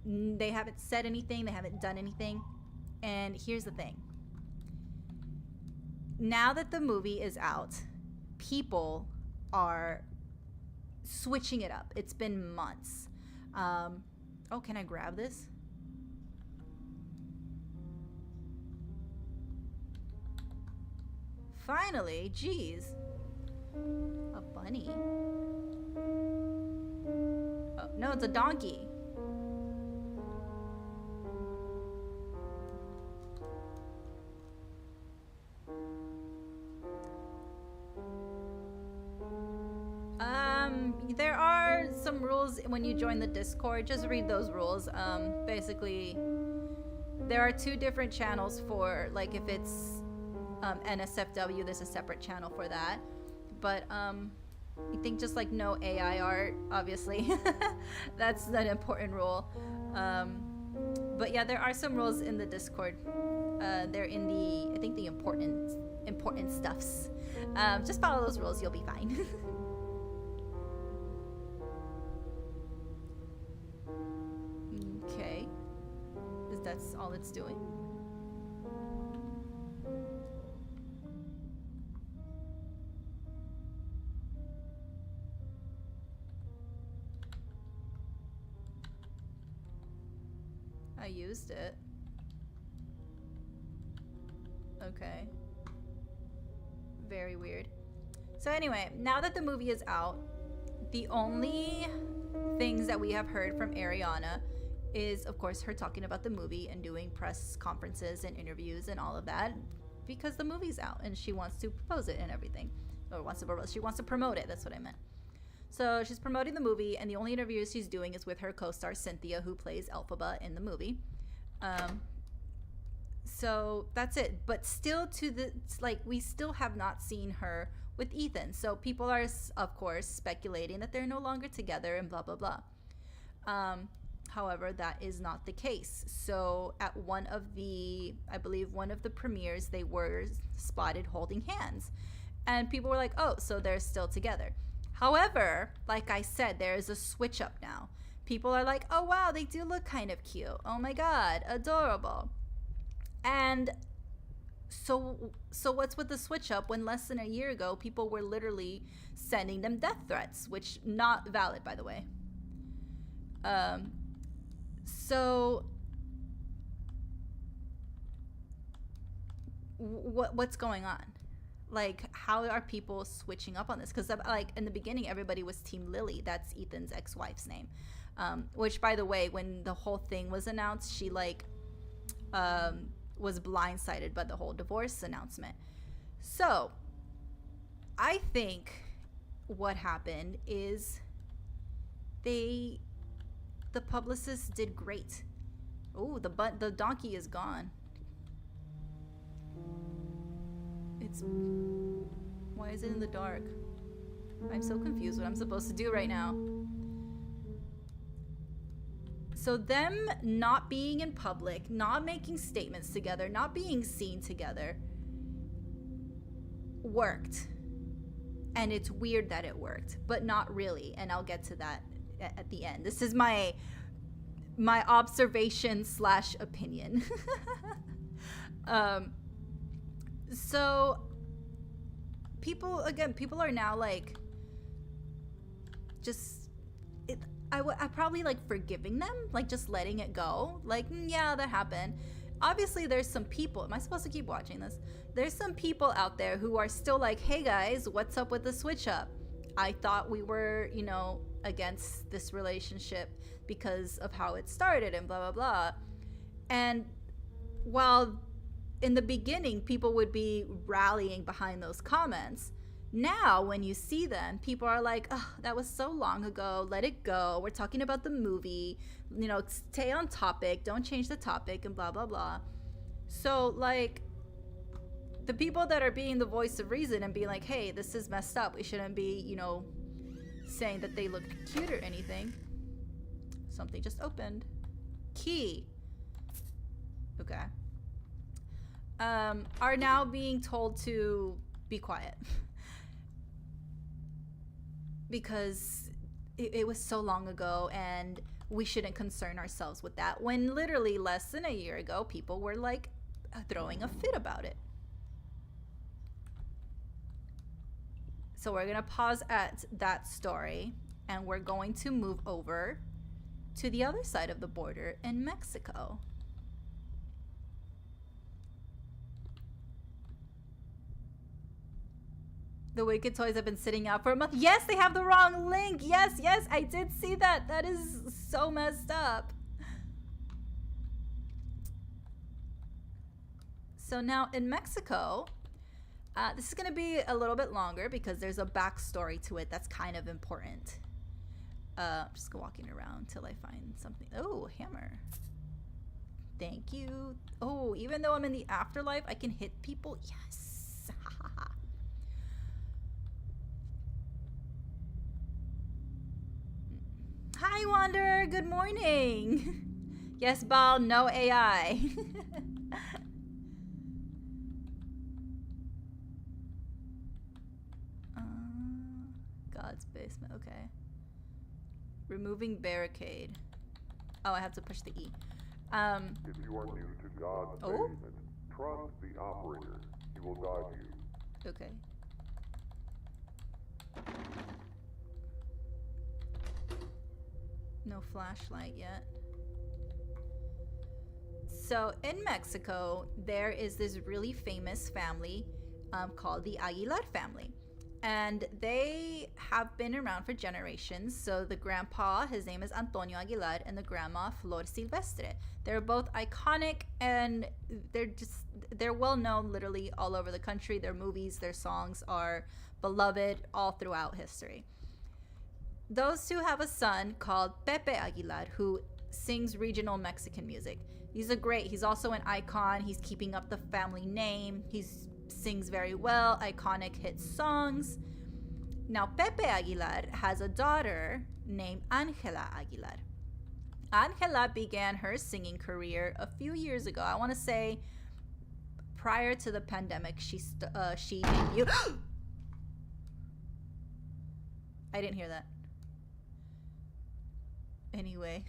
S1: They haven't said anything. They haven't done anything. And here's the thing. Now that the movie is out, people are switching it up. It's been months. Oh, can I grab this? Finally, geez. A bunny. Oh, no, it's a donkey. There are some rules when you join the Discord. Just read those rules. Basically, there are two different channels for, like, if it's NSFW, there's a separate channel for that. But I think just like no AI art, obviously. That's an important rule. But yeah, there are some rules in the Discord. They're in the, I think, the important stuffs. Just follow those rules, you'll be fine. Okay. That's all it's doing. I used it. Okay. Very weird. So anyway, now that the movie is out, the only things that we have heard from Ariana is, of course, her talking about the movie and doing press conferences and interviews and all of that, because the movie's out and she wants to propose it and everything. Or she wants to promote it, that's what I meant. So she's promoting the movie, and the only interviews she's doing is with her co-star Cynthia, who plays Elphaba in the movie. So that's it. But still, we still have not seen her with Ethan. So people are, of course, speculating that they're no longer together and blah, blah, blah. However, that is not the case. So at I believe one of the premieres, they were spotted holding hands. And people were like, oh, so they're still together. However, like I said, there is a switch up now. People are like, oh, wow, they do look kind of cute. Oh my God, adorable. And so what's with the switch up when less than a year ago, people were literally sending them death threats, which not valid, by the way. So what's going on? Like, how are people switching up on this? Because like in the beginning, everybody was Team Lily. That's Ethan's ex-wife's name. Which, by the way, when the whole thing was announced, she like was blindsided by the whole divorce announcement. So I think what happened is the publicists did great. Oh, the donkey is gone. Why is it in the dark? I'm so confused what I'm supposed to do right now. So them not being in public, not making statements together, not being seen together worked. And it's weird that it worked, but not really. And I'll get to that at the end. This is my observation / opinion. So people are now like just I probably like forgiving them, like just letting it go, like yeah, that happened. Obviously there's some people, am I supposed to keep watching this? There's some people out there who are still like, hey guys, what's up with the switch up? I thought we were, against this relationship because of how it started and blah blah blah. And while in the beginning people would be rallying behind those comments, now when you see them, people are like, oh, that was so long ago, let it go, we're talking about the movie, stay on topic, don't change the topic, and blah blah blah. So like the people that are being the voice of reason and being like, hey, this is messed up, we shouldn't be saying that they look cute or anything. Something just opened. Key. Okay. Are now being told to be quiet. Because it was so long ago and we shouldn't concern ourselves with that, when literally less than a year ago people were like throwing a fit about it. So we're gonna pause at that story and we're going to move over to the other side of the border in Mexico. The Wicked toys have been sitting out for a month. Yes, they have the wrong link. Yes, I did see that. That is so messed up. So now in Mexico, this is going to be a little bit longer because there's a backstory to it that's kind of important. I'm just walking around till I find something. Oh, hammer. Thank you. Oh, even though I'm in the afterlife, I can hit people. Yes. Hi, Wander. Good morning. Yes, Bal, no AI. God's basement. Okay. Removing barricade. Oh, I have to push the E.
S2: If you are new to God's basement, trust the operator. He will guide you.
S1: Okay. No flashlight yet. So in Mexico, there is this really famous family called the Aguilar family. And they have been around for generations. So the grandpa, his name is Antonio Aguilar, and the grandma, Flor Silvestre. They're both iconic and they're well known literally all over the country. Their movies, their songs are beloved all throughout history. Those two have a son called Pepe Aguilar who sings regional Mexican music. He's great. He's also an icon. He's keeping up the family name. He sings very well, iconic hit songs. Now, Pepe Aguilar has a daughter named Angela Aguilar. Angela began her singing career a few years ago. I want to say prior to the pandemic, she debuted. I didn't hear that. Anyway,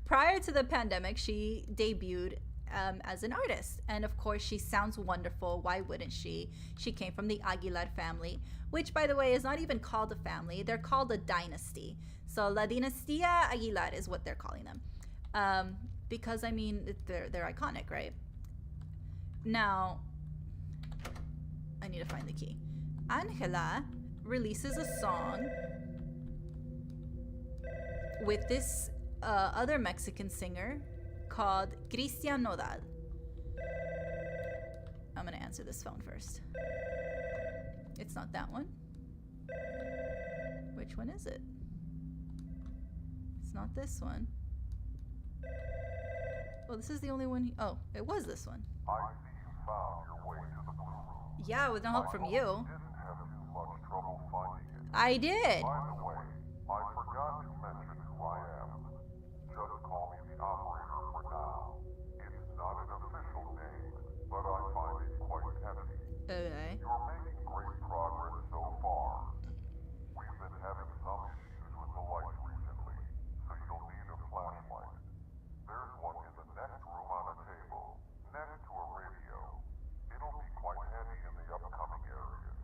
S1: prior to the pandemic, she debuted as an artist. And of course, she sounds wonderful. Why wouldn't she? She came from the Aguilar family, which, by the way, is not even called a family. They're called a dynasty. So La Dinastía Aguilar is what they're calling them. Because, I mean, they're iconic, right? Now, I need to find the key. Angela releases a song with this other Mexican singer called Cristian Nodal. I'm gonna answer this phone first. It's not that one. Which one is it? It's not this one. Oh, this is the only one. Oh, it was this one.
S2: I see you found your way to the blue room.
S1: Yeah, with no help from you.
S2: Didn't have too much trouble finding it.
S1: I did.
S2: By the way, I forgot to mention who I am. Just call me the operator for now. It's not an official name, but I find it quite hefty.
S1: Okay.
S2: You're making great progress so far. We've been having some issues with the lights recently, so you'll need a flashlight. There's one in the next room on a table, next to a radio. It'll be quite handy in the upcoming areas.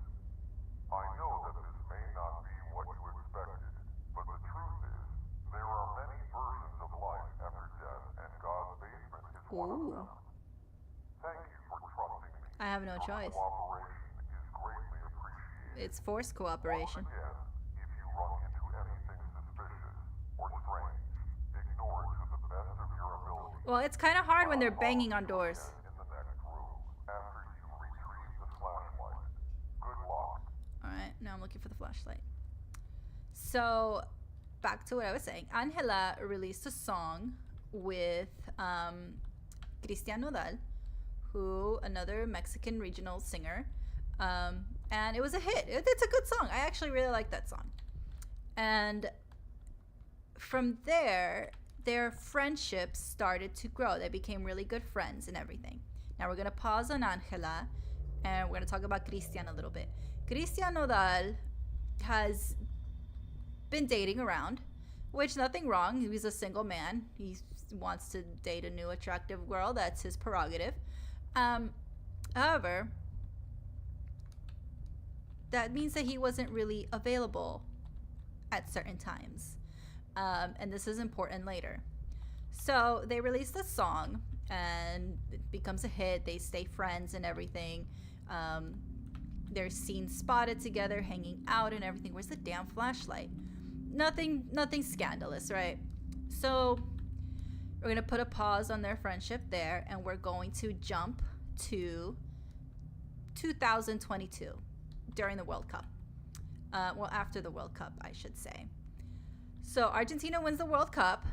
S2: I know that this may not be what you expected, but the truth is, there are many versions of life after death, and God's basement is one of them. Thank you for trusting me.
S1: I have no
S2: Your
S1: choice.
S2: cooperation is greatly appreciated.
S1: It's forced cooperation.
S2: Once again, if you run into anything suspicious or strange, ignore it to the best of your ability.
S1: Well, it's kind of hard when they're banging on doors.
S2: In the next room, after you retrieve the flashlight. Good luck.
S1: All right, now I'm looking for the flashlight. So, back to what I was saying. Angela released a song with Cristian Nodal, who another Mexican regional singer, and it was a hit. It's a good song. I actually really like that song. And from there, their friendship started to grow. They became really good friends and everything. Now we're gonna pause on Angela, and we're gonna talk about Cristian a little bit. Cristian Nodal has been dating around, which nothing wrong. He's a single man. He wants to date a new attractive girl. That's his prerogative. However, that means that he wasn't really available at certain times. And this is important later. So they released a song and it becomes a hit. They stay friends and everything. They're seen spotted together, hanging out and everything. Where's the damn flashlight? Nothing scandalous, right? So we're gonna put a pause on their friendship there, and we're going to jump to 2022 during the World Cup. Well, after the World Cup, I should say. So Argentina wins the World Cup,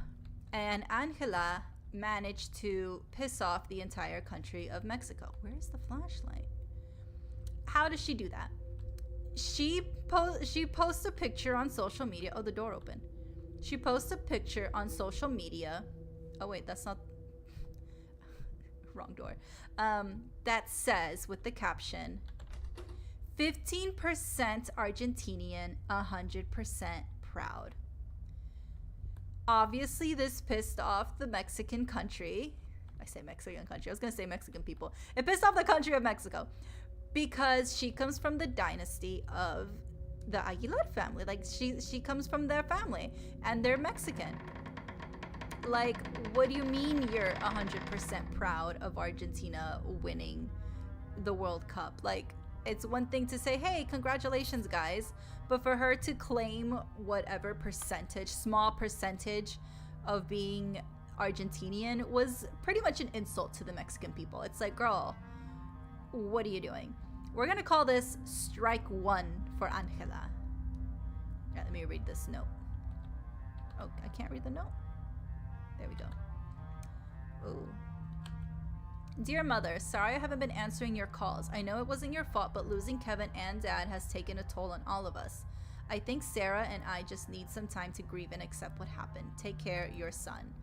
S1: and Angela managed to piss off the entire country of Mexico. Where's the flashlight? How does she do that? She posts a picture on social media. Oh, the door opened. She posts a picture on social media. Oh wait, that's not wrong door. That says with the caption, 15% Argentinian, 100% proud. Obviously, this pissed off the Mexican country. I say Mexican country. I was going to say Mexican people. It pissed off the country of Mexico because she comes from the dynasty of the Aguilar family. Like, she comes from their family, and they're Mexican. Like, what do you mean you're 100% proud of Argentina winning the World Cup? Like, it's one thing to say, hey, congratulations, guys. But for her to claim whatever percentage, small percentage of being Argentinian was pretty much an insult to the Mexican people. It's like, girl, what are you doing? We're going to call this strike one for Angela. Yeah, let me read this note. Oh, I can't read the note. There we go. Ooh. Dear Mother, sorry I haven't been answering your calls. I know it wasn't your fault, but losing Kevin and Dad has taken a toll on all of us. I think Sarah and I just need some time to grieve and accept what happened. Take care, your son.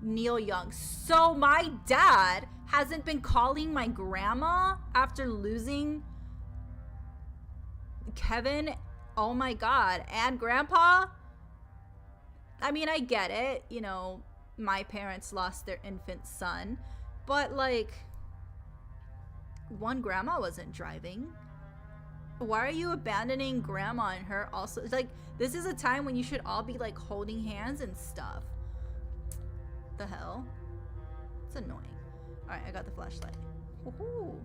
S1: Neil Young. So my dad hasn't been calling my grandma after losing Kevin. Oh my God. And grandpa? I mean, I get it. You know, my parents lost their infant son. But like, one grandma wasn't driving. Why are you abandoning grandma and her also? Like, this is a time when you should all be like holding hands and stuff. The hell? It's annoying. Alright, I got the flashlight. Woohoo.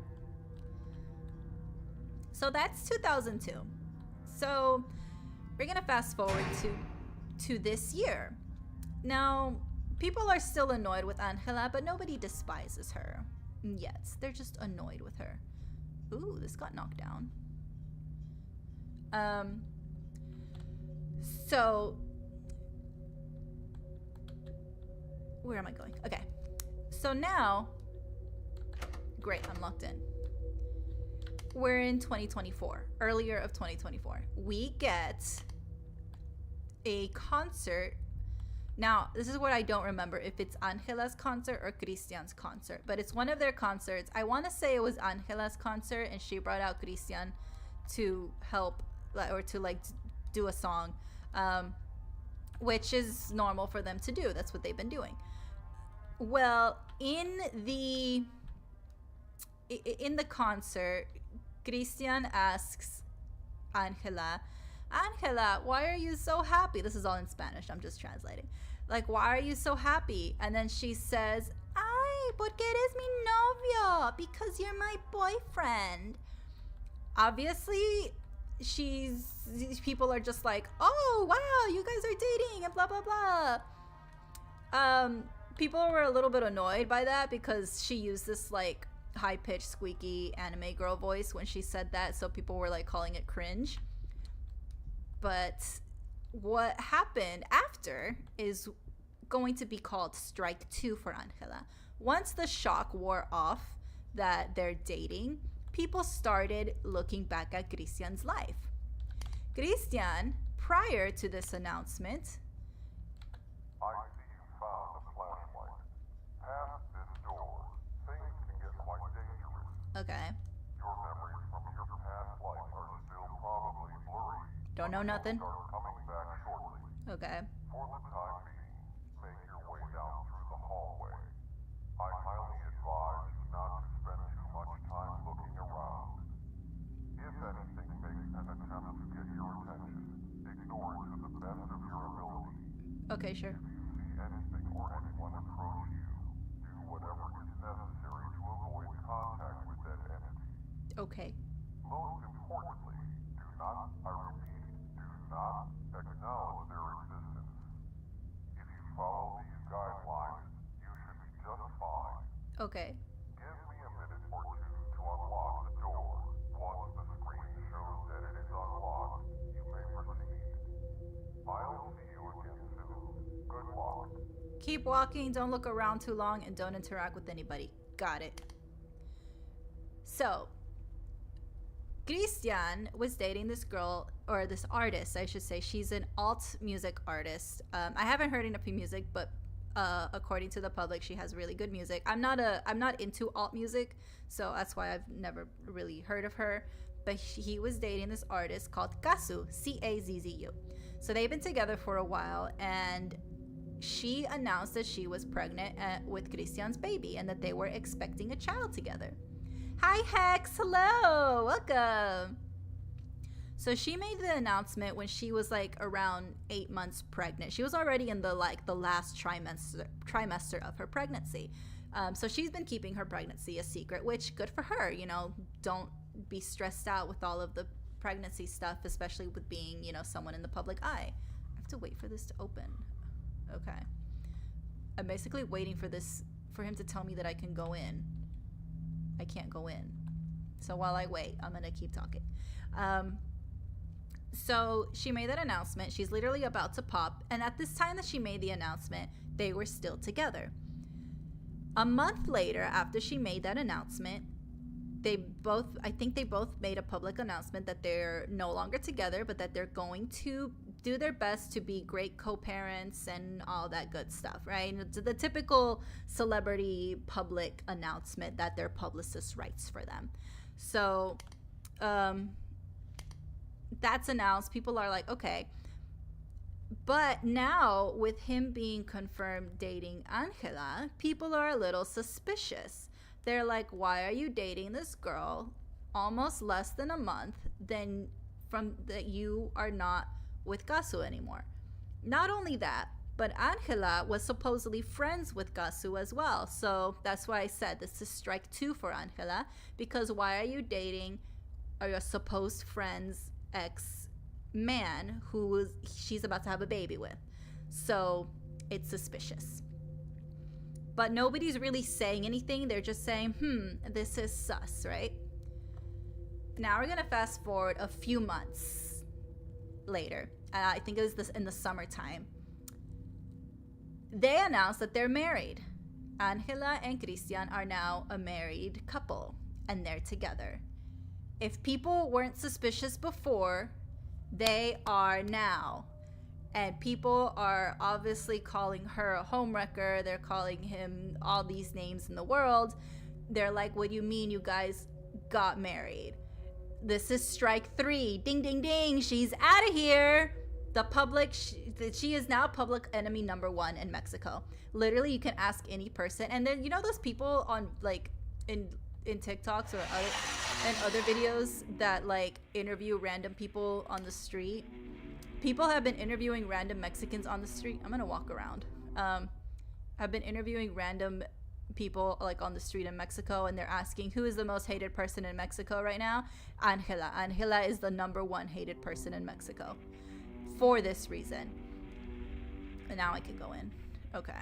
S1: So that's 2002. So we're gonna fast forward to this year. Now, people are still annoyed with Angela, but nobody despises her. Yes, they're just annoyed with her. Ooh, this got knocked down. So where am I going? Okay. So now, great, I'm locked in. We're in 2024, earlier of 2024. We get a concert. Now, this is what I don't remember, if it's Angela's concert or Christian's concert, but it's one of their concerts. I want to say it was Angela's concert, and she brought out Christian to help, or to like do a song, which is normal for them to do. That's what they've been doing. Well, in the concert, Christian asks Angela, why are you so happy? This is all in Spanish, I'm just translating. Like, why are you so happy? And then she says, ay, porque eres mi novio, because you're my boyfriend. Obviously, people are just like, oh, wow, you guys are dating, and blah, blah, blah. People were a little bit annoyed by that because she used this, like, high-pitched, squeaky anime girl voice when she said that, so people were, like, calling it cringe. But what happened after is going to be called Strike 2 for Angela. Once the shock wore off that they're dating, people started looking back at Christian's life. Christian, prior to this announcement,
S2: I see you found a flashlight. Past this door, things can get quite dangerous.
S1: okay,
S2: Your memories from your past life are still probably blurry.
S1: don't know nothing.
S2: Start coming back shortly.
S1: Okay,
S2: For the time being, make your way down through the hallway. I highly advise you not to spend too much time looking around. If anything makes an attempt to get your attention, ignore it to the best of your ability.
S1: okay, sure.
S2: If you see anything or anyone approach you, do whatever is necessary to avoid contact with that entity.
S1: Okay,
S2: Most importantly, do not, I repeat, do not acknowledge their existence. If you follow these guidelines, you should be just fine.
S1: okay.
S2: Give me a minute or two to unlock the door. Once the screen shows that it is unlocked, you may proceed. I'll see you again soon. Good luck.
S1: Keep walking, don't look around too long, and don't interact with anybody. Got it. So, Christian was dating this girl, or this artist, I should say. She's an alt music artist. I haven't heard enough music, but according to the public, she has really good music. I'm not into alt music, so that's why I've never really heard of her. But he was dating this artist called Cazzu, C-A-Z-Z-U. So they've been together for a while, and she announced that she was pregnant with Christian's baby and that they were expecting a child together. Hi Hex, hello, welcome. So she made the announcement when she was like around 8 months pregnant. She was already in the last trimester of her pregnancy. So she's been keeping her pregnancy a secret, which good for her. You know, don't be stressed out with all of the pregnancy stuff, especially with being, you know, someone in the public eye. I have to wait for this to open. Okay. I'm basically waiting for him to tell me that I can go in. I can't go in. So while I wait, I'm gonna keep talking. So she made that announcement. She's literally about to pop. And at this time that she made the announcement, they were still together. A month later, after she made that announcement, I think they both made a public announcement that they're no longer together, but that they're going to do their best to be great co-parents and all that good stuff, right? It's the typical celebrity public announcement that their publicist writes for them. So that's announced. People are like, okay. But now, with him being confirmed dating Angela, people are a little suspicious. They're like, why are you dating this girl almost less than a month then from that you are not with Gasu anymore? Not only that, but Angela was supposedly friends with Gasu as well. So that's why I said this is strike 2 for Angela, because why are you dating your supposed friend's ex-man who she's about to have a baby with? So it's suspicious. But nobody's really saying anything. They're just saying, this is sus, right? Now we're gonna fast forward a few months later. I think it was in the summertime. They announced that they're married. Angela and Christian are now a married couple, and they're together. If people weren't suspicious before, they are now. And people are obviously calling her a homewrecker. They're calling him all these names in the world. They're like, what do you mean you guys got married? This is strike 3. Ding, ding, ding. She's out of here. The public, she is now public enemy number 1 in Mexico. Literally, you can ask any person. And then, you know those people on, like, in TikToks or other videos that, like, interview random people on the street? People have been interviewing random Mexicans on the street. I'm gonna walk around. I've been interviewing random people like on the street in Mexico, and they're asking who is the most hated person in Mexico right now. Angela. Angela is the number 1 hated person in Mexico for this reason. And now I can go in. Okay.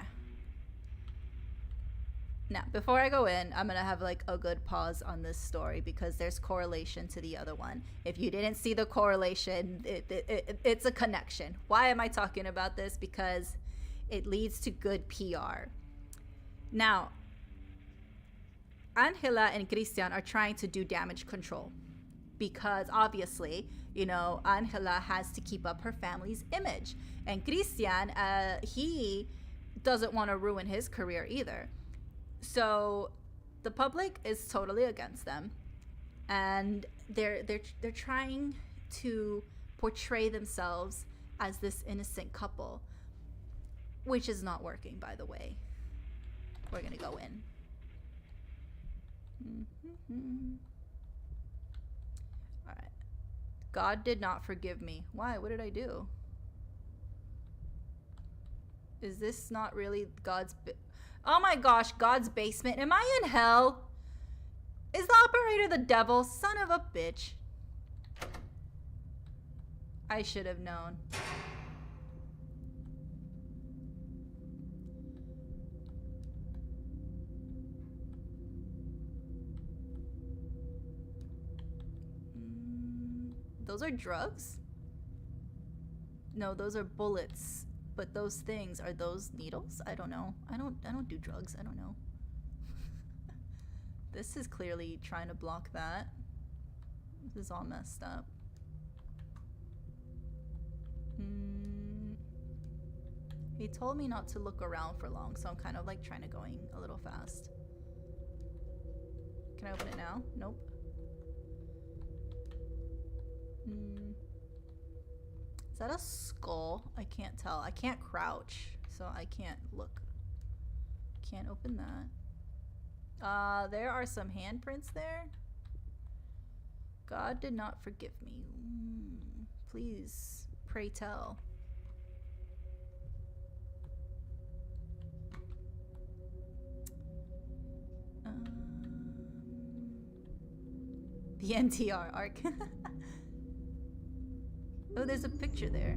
S1: Now, before I go in, I'm going to have like a good pause on this story because there's correlation to the other one. If you didn't see the correlation, it's a connection. Why am I talking about this? Because it leads to good PR. Now, Angela and Christian are trying to do damage control because obviously, you know, Angela has to keep up her family's image. And Christian, he doesn't want to ruin his career either. So the public is totally against them, and they're trying to portray themselves as this innocent couple, which is not working, by the way. We're gonna go in. All right. God did not forgive me. Why? What did I do? Is this not really God's... Oh my gosh, God's basement. Am I in hell? Is the operator the devil? Son of a bitch. I should have known. Those are drugs? No, those are bullets. But those things, are those needles? I don't know. I don't do drugs. I don't know. This is clearly trying to block that. This is all messed up. He told me not to look around for long, so I'm kind of like trying to going a little fast. Can I open it now? Nope. Is that a skull? I can't tell. I can't crouch, so I can't look. Can't open that. There are some handprints there. God did not forgive me. Please, pray tell. The NTR arc. Oh, there's a picture there.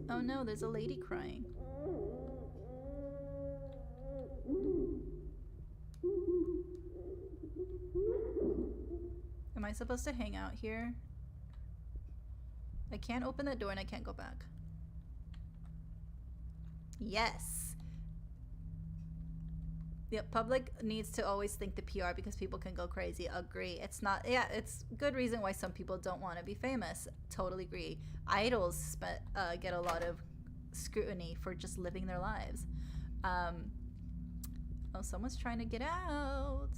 S1: Oh no, there's a lady crying. Am I supposed to hang out here? I can't open that door and I can't go back. Yes. The public needs to always think the PR because people can go crazy. Agree. It's not, yeah, it's good reason why some people don't want to be famous. Totally agree. Idols get a lot of scrutiny for just living their lives. Oh, someone's trying to get out.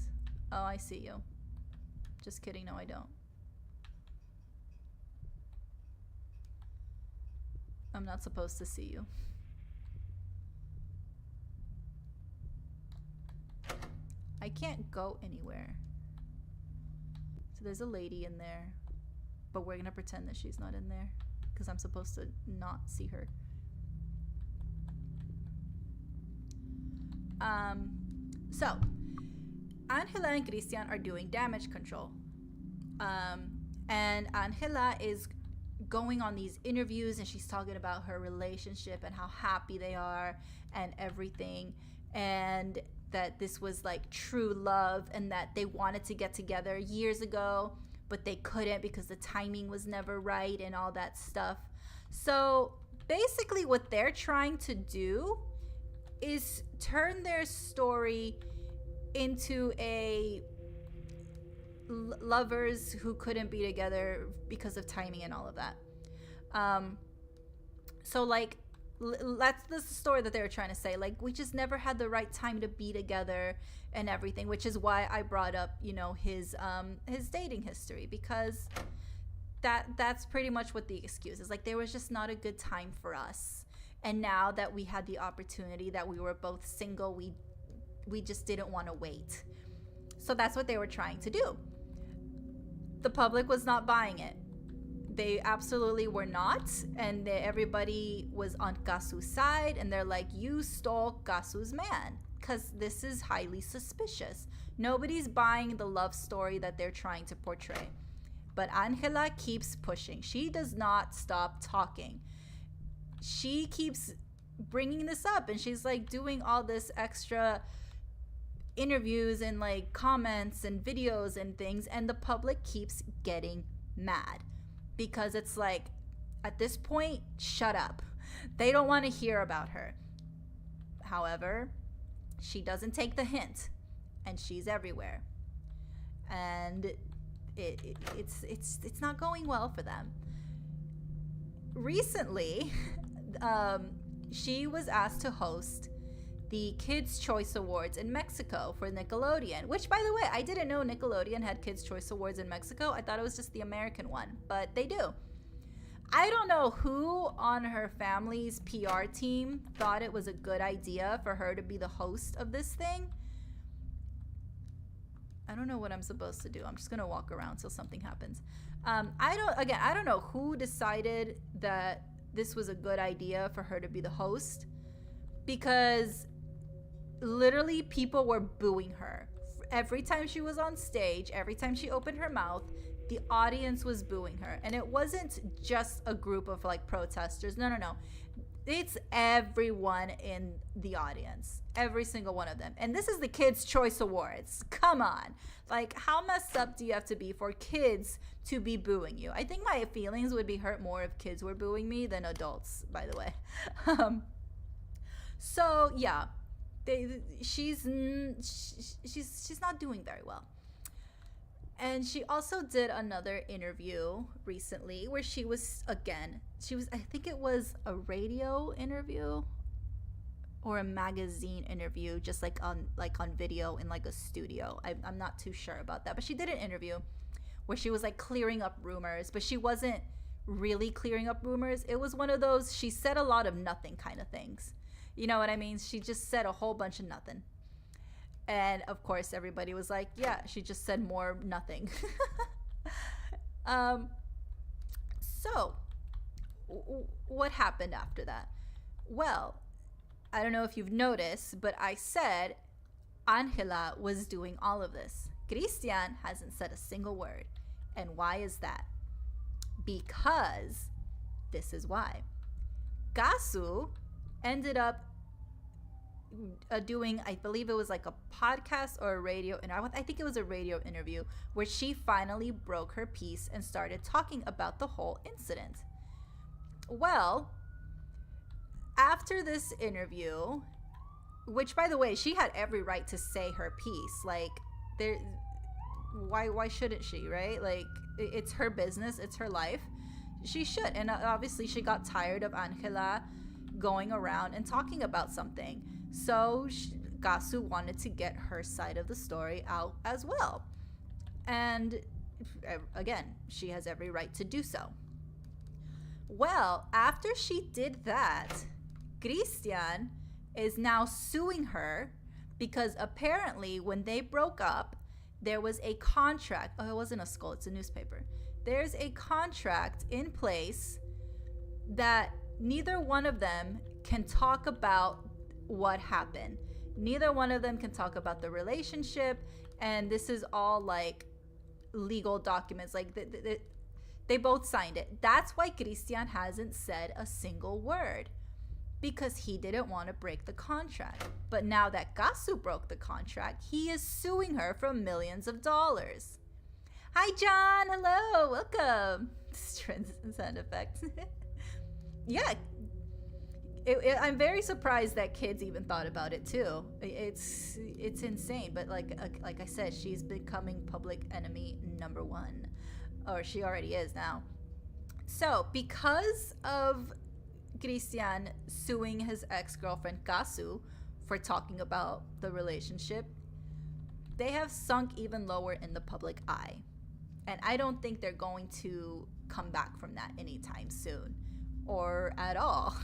S1: Oh, I see you. Just kidding. No, I don't. I'm not supposed to see you. I can't go anywhere. So there's a lady in there, but we're gonna pretend that she's not in there because I'm supposed to not see her. So Angela and Christian are doing damage control. And Angela is going on these interviews and she's talking about her relationship and how happy they are and everything, and that this was like true love and that they wanted to get together years ago, but they couldn't because the timing was never right and all that stuff. So basically what they're trying to do is turn their story into a lovers who couldn't be together because of timing and all of that. So like that's the story that they were trying to say. Like, we just never had the right time to be together and everything, which is why I brought up, you know, his dating history, because that's pretty much what the excuse is. Like, there was just not a good time for us, and now that we had the opportunity, that we were both single, we just didn't want to wait. So that's what they were trying to do. The public was not buying it. They absolutely were not, and everybody was on Kasu's side, and they're like, you stole Kasu's man, because this is highly suspicious. Nobody's buying the love story that they're trying to portray. But Angela keeps pushing. She does not stop talking. She keeps bringing this up, and she's like doing all this extra interviews and like comments and videos and things, and the public keeps getting mad. Because it's like, at this point, shut up. They don't want to hear about her. However, she doesn't take the hint, and she's everywhere. And it's not going well for them. Recently, she was asked to host the Kids' Choice Awards in Mexico for Nickelodeon, which, by the way, I didn't know Nickelodeon had Kids' Choice Awards in Mexico. I thought it was just the American one, but they do. I don't know who on her family's PR team thought it was a good idea for her to be the host of this thing. I don't know what I'm supposed to do. I'm just gonna walk around till something happens. I don't know who decided that this was a good idea for her to be the host, because literally people were booing her. Every time she was on stage, every time she opened her mouth, the audience was booing her. And it wasn't just a group of like protesters. No. It's everyone in the audience. Every single one of them. And this is the Kids' Choice Awards. Come on. Like, how messed up do you have to be for kids to be booing you? I think my feelings would be hurt more if kids were booing me than adults, by the way. So yeah. She's not doing very well. And she also did another interview recently where she was I think it was a radio interview or a magazine interview, just like on video in like a studio. I'm not too sure about that, but she did an interview where she was like clearing up rumors, but she wasn't really clearing up rumors. It was one of those, she said a lot of nothing kind of things. You know what I mean? She just said a whole bunch of nothing. And of course, everybody was like, yeah, she just said more nothing. So, what happened after that? Well, I don't know if you've noticed, but I said Angela was doing all of this. Christian hasn't said a single word. And why is that? Because this is why. Kasu ended up doing, I believe it was like a podcast or a radio, and I think it was a radio interview where she finally broke her piece and started talking about the whole incident. Well, after this interview, which by the way, she had every right to say her piece. Like, there, why shouldn't she, right? Like, it's her business, it's her life. She should. And obviously she got tired of Angela going around and talking about something. So Gasu wanted to get her side of the story out as well. And again, she has every right to do so. Well, after she did that, Christian is now suing her because apparently when they broke up, there was a contract. Oh, it wasn't a skull, it's a newspaper. There's a contract in place that neither one of them can talk about what happened. Neither one of them can talk about the relationship, and this is all like legal documents. Like they both signed it. That's why Christian hasn't said a single word, because he didn't want to break the contract. But now that Gasu broke the contract, he is suing her for millions of dollars. Hi, John. Hello. Welcome. Sound effects. Yeah. I'm very surprised that kids even thought about it too. It's insane. But like I said, she's becoming public enemy number one, or she already is now. So because of Christian suing his ex-girlfriend Gasu for talking about the relationship, they have sunk even lower in the public eye. And I don't think they're going to come back from that anytime soon, or at all.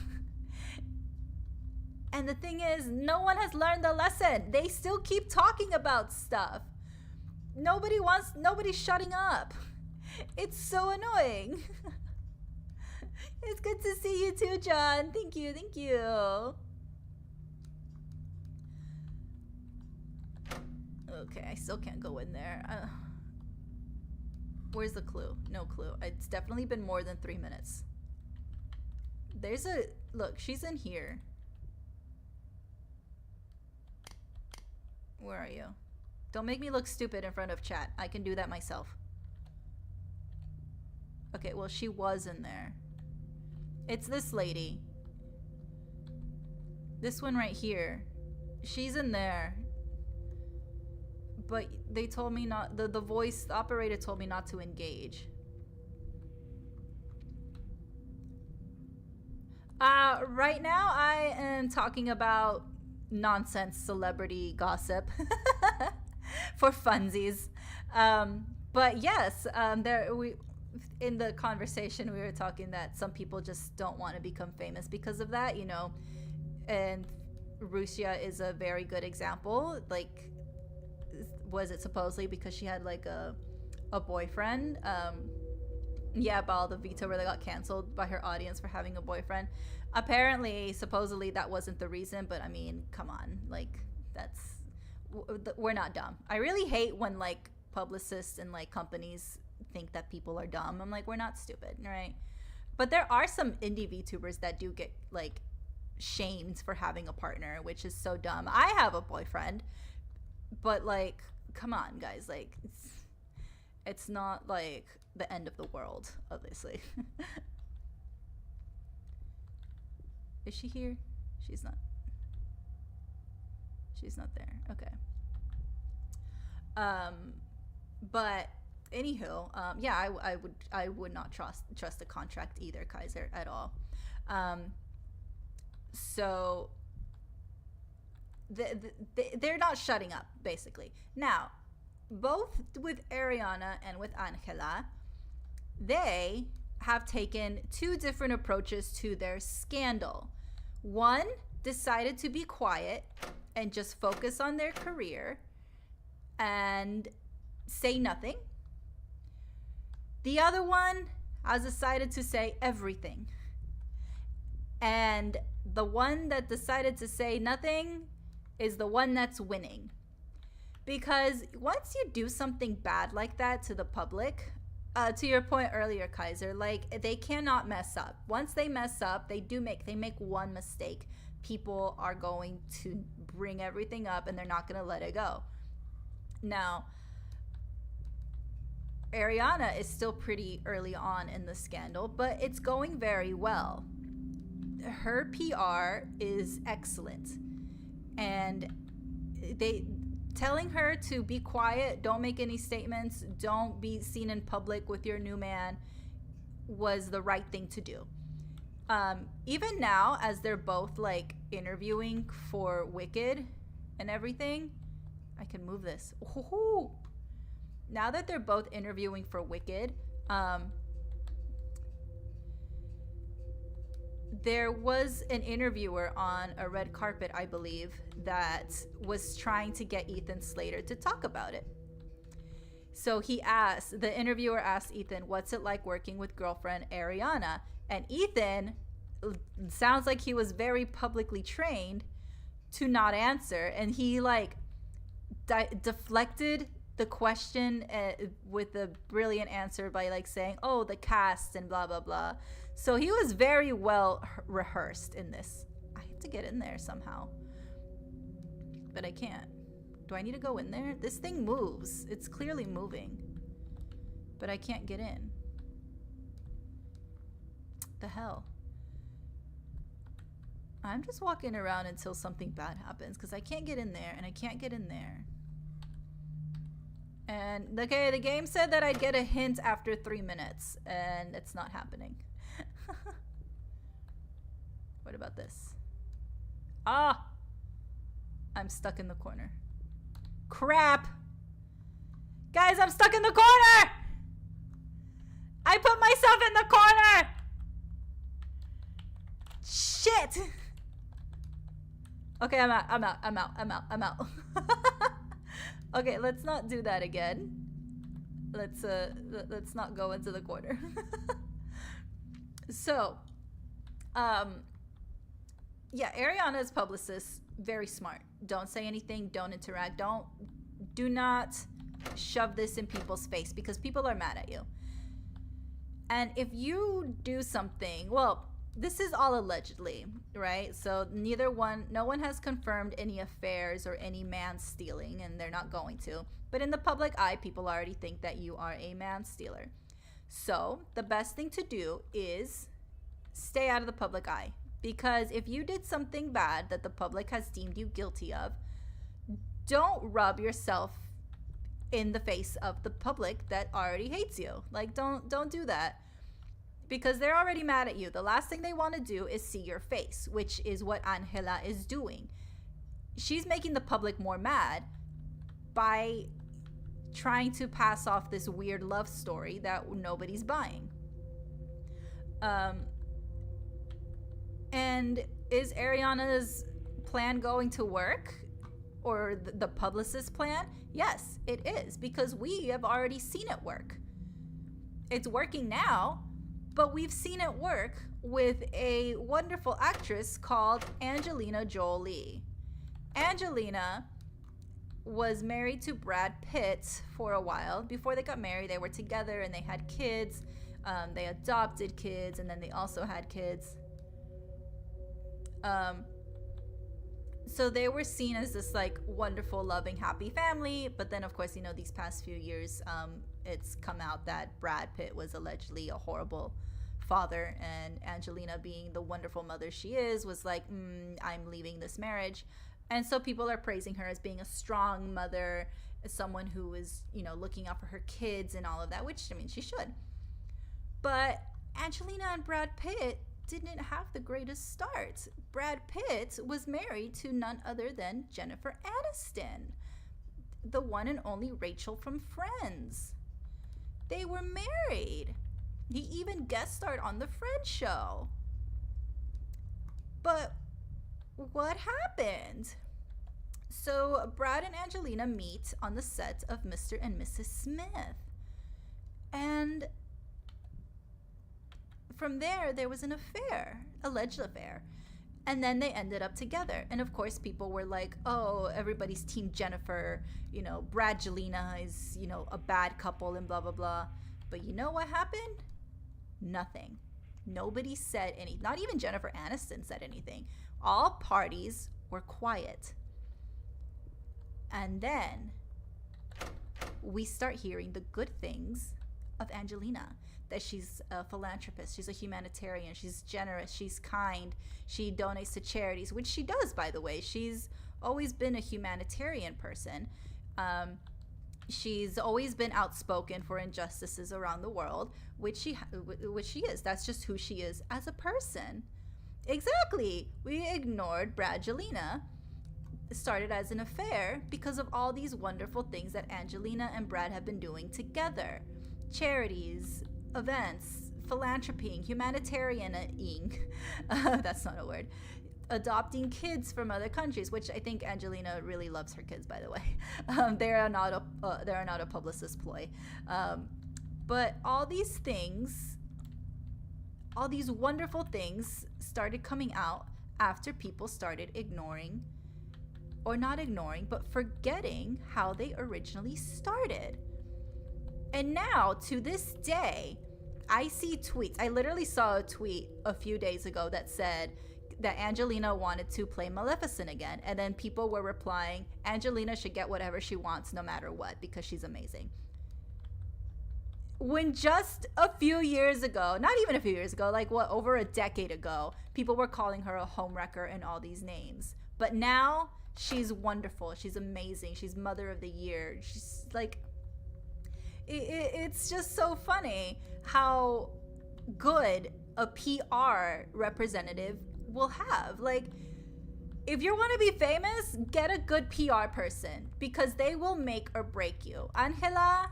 S1: And the thing is, no one has learned the lesson. They still keep talking about stuff. Nobody's shutting up. It's so annoying. It's good to see you too, John. Thank you. Okay, I still can't go in there. Where's the clue? No clue. It's definitely been more than 3 minutes. Look, she's in here. Where are you? Don't make me look stupid in front of chat. I can do that myself. Okay, well, she was in there. It's this lady. This one right here. She's in there. But they told me not, the voice operator told me not to engage. Right now I am talking about nonsense celebrity gossip for funsies. But yes, in the conversation we were talking that some people just don't want to become famous because of that, you know, and Russia is a very good example. Like, was it supposedly because she had like a boyfriend? Yeah, about all the veto where they got canceled by her audience for having a boyfriend. Apparently, supposedly that wasn't the reason, but I mean, come on, like, we're not dumb. I really hate when like publicists and like companies think that people are dumb. I'm like, we're not stupid, right? But there are some indie VTubers that do get like shamed for having a partner, which is so dumb. I have a boyfriend, but like, come on, guys, like, it's not like the end of the world, obviously. Is she here? She's not. She's not there. Okay. But anywho, yeah, I would not trust the contract either, Kaiser, at all. So they're not shutting up, basically. Now, both with Ariana and with Angela, they have taken two different approaches to their scandal. One decided to be quiet and just focus on their career and say nothing. The other one has decided to say everything. And the one that decided to say nothing is the one that's winning. Because once you do something bad like that to the public, to your point earlier, Kaiser, like, they cannot mess up. Once they mess up, they make one mistake, people are going to bring everything up and they're not going to let it go. Now, Ariana is still pretty early on in the scandal, but it's going very well. her PR is excellent, and they telling her to be quiet, don't make any statements, don't be seen in public with your new man was the right thing to do. Even now, as they're both like interviewing for Wicked and everything, I can move this. Ooh. Now that they're both interviewing for Wicked, there was an interviewer on a red carpet, I believe, that was trying to get Ethan Slater to talk about it. So the interviewer asked Ethan, what's it like working with girlfriend Ariana? And Ethan sounds like he was very publicly trained to not answer. And he like deflected the question with a brilliant answer by like saying, oh, the cast and blah, blah, blah. So he was very well rehearsed in this. I have to get in there somehow, but I can't. Do I need to go in there? This thing moves. It's clearly moving, but I can't get in. The hell? I'm just walking around until something bad happens because I can't get in there and I can't get in there. And okay, the game said that I'd get a hint after 3 minutes, and it's not happening. What about this? Ah! I'm stuck in the corner. Crap! Guys, I'm stuck in the corner! I put myself in the corner! Shit! Okay, I'm out. Okay, let's not do that again. Let's not go into the corner. So, yeah, Ariana's publicist, very smart. Don't say anything, don't interact, do not shove this in people's face because people are mad at you. And if you do something, well, this is all allegedly, right? So no one has confirmed any affairs or any man stealing, and they're not going to. But in the public eye, people already think that you are a man stealer. So the best thing to do is stay out of the public eye. Because if you did something bad that the public has deemed you guilty of, don't rub yourself in the face of the public that already hates you. Like, don't do that. Because they're already mad at you. The last thing they want to do is see your face, which is what Angela is doing. She's making the public more mad by trying to pass off this weird love story that nobody's buying. And is Ariana's plan going to work? Or the publicist's plan? Yes, it is, because we have already seen it work. It's working now, but we've seen it work with a wonderful actress called Angelina Jolie. Angelina was married to Brad Pitt for a while. Before they got married, they were together and they had kids. They adopted kids, and then they also had kids. So they were seen as this like wonderful, loving, happy family. But then, of course, you know, these past few years, it's come out that Brad Pitt was allegedly a horrible father, and Angelina, being the wonderful mother she is, was like, I'm leaving this marriage. And so people are praising her as being a strong mother, as someone who is, you know, looking out for her kids and all of that, which, I mean, she should. But Angelina and Brad Pitt didn't have the greatest start. Brad Pitt was married to none other than Jennifer Aniston, the one and only Rachel from Friends. They were married. He even guest starred on the Friends show. But what happened? So Brad and Angelina meet on the set of Mr. and Mrs. Smith. And from there was an affair, alleged affair. And then they ended up together. And of course, people were like, oh, everybody's team Jennifer, you know, Bradgelina is, you know, a bad couple and blah, blah, blah. But you know what happened? Nothing. Nobody said anything. Not even Jennifer Aniston said anything. All parties were quiet. And then we start hearing the good things of Angelina. that she's a philanthropist, she's a humanitarian, she's generous, she's kind, she donates to charities, which she does, by the way. She's always been a humanitarian person. She's always been outspoken for injustices around the world, which she is. That's just who she is as a person. Exactly. We ignored Bradgelina. It started as an affair because of all these wonderful things that Angelina and Brad have been doing together. Charities, events, philanthropying, humanitarianing. That's not a word. Adopting kids from other countries, which I think Angelina really loves her kids, by the way. They are not a publicist ploy. But all these things, all these wonderful things started coming out after people started ignoring, or not ignoring, but forgetting how they originally started. And now, to this day, I see tweets. I literally saw a tweet a few days ago that said that Angelina wanted to play Maleficent again. And then people were replying, Angelina should get whatever she wants no matter what because she's amazing. When just a few years ago, not even a few years ago, like what, over a decade ago, people were calling her a homewrecker and all these names. But now, she's wonderful. She's amazing. She's Mother of the Year. She's like... It's just so funny how good a PR representative will have. Like, if you want to be famous, get a good PR person because they will make or break you. Angela,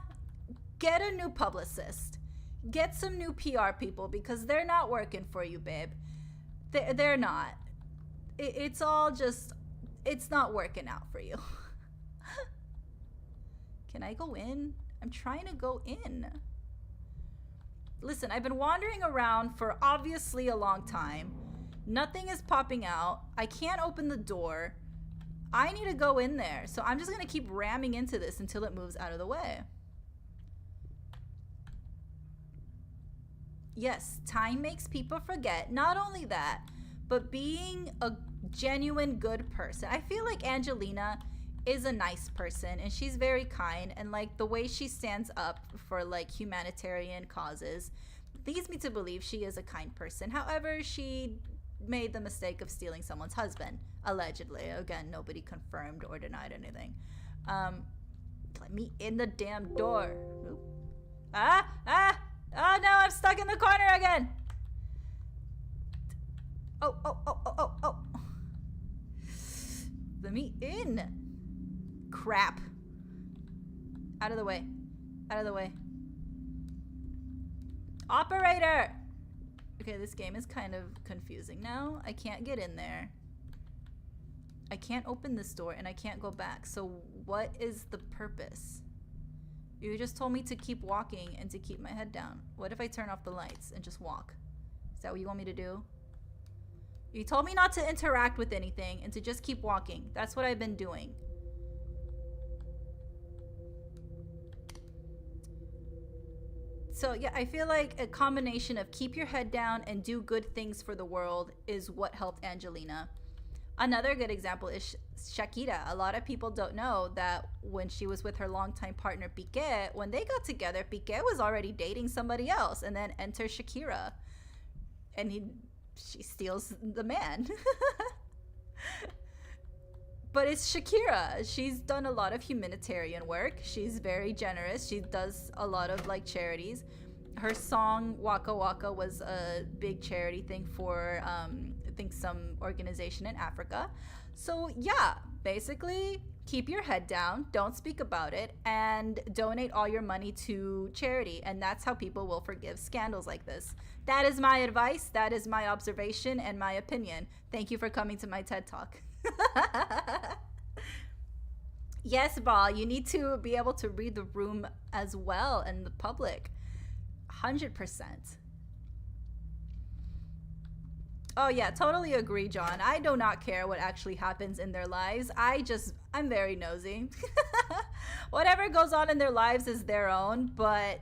S1: get a new publicist. Get some new PR people because they're not working for you, babe. They're not. It's all just, it's not working out for you. Can I go in? I'm trying to go in. Listen, I've been wandering around for obviously a long time. Nothing is popping out. I can't open the door. I need to go in there. So I'm just going to keep ramming into this until it moves out of the way. Yes, time makes people forget. Not only that, but being a genuine good person. I feel like Angelina is a nice person and she's very kind, and like the way she stands up for like humanitarian causes leads me to believe she is a kind person. However, she made the mistake of stealing someone's husband, allegedly. Again, nobody confirmed or denied anything. Let me in the damn door. Oop. Oh no, I'm stuck in the corner again. Oh. Let me in. Crap. Out of the way. Out of the way. Operator! Okay, this game is kind of confusing now. I can't get in there. I can't open this door and I can't go back. So what is the purpose? You just told me to keep walking and to keep my head down. What if I turn off the lights and just walk? Is that what you want me to do? You told me not to interact with anything and to just keep walking. That's what I've been doing. So yeah, I feel like a combination of keep your head down and do good things for the world is what helped Angelina. Another good example is Shakira. A lot of people don't know that when she was with her longtime partner Piqué, when they got together, Piqué was already dating somebody else, and then enters Shakira, and she steals the man. But it's Shakira. She's done a lot of humanitarian work. She's very generous. She does a lot of like charities. Her song Waka Waka was a big charity thing for I think some organization in Africa. So yeah, basically keep your head down, don't speak about it, and donate all your money to charity. And that's how people will forgive scandals like this. That is my advice. That is my observation and my opinion. Thank you for coming to my TED Talk. Yes, Ball, you need to be able to read the room as well and the public. 100%. Oh yeah, totally agree, John. I do not care what actually happens in their lives. I'm very nosy. Whatever goes on in their lives is their own, but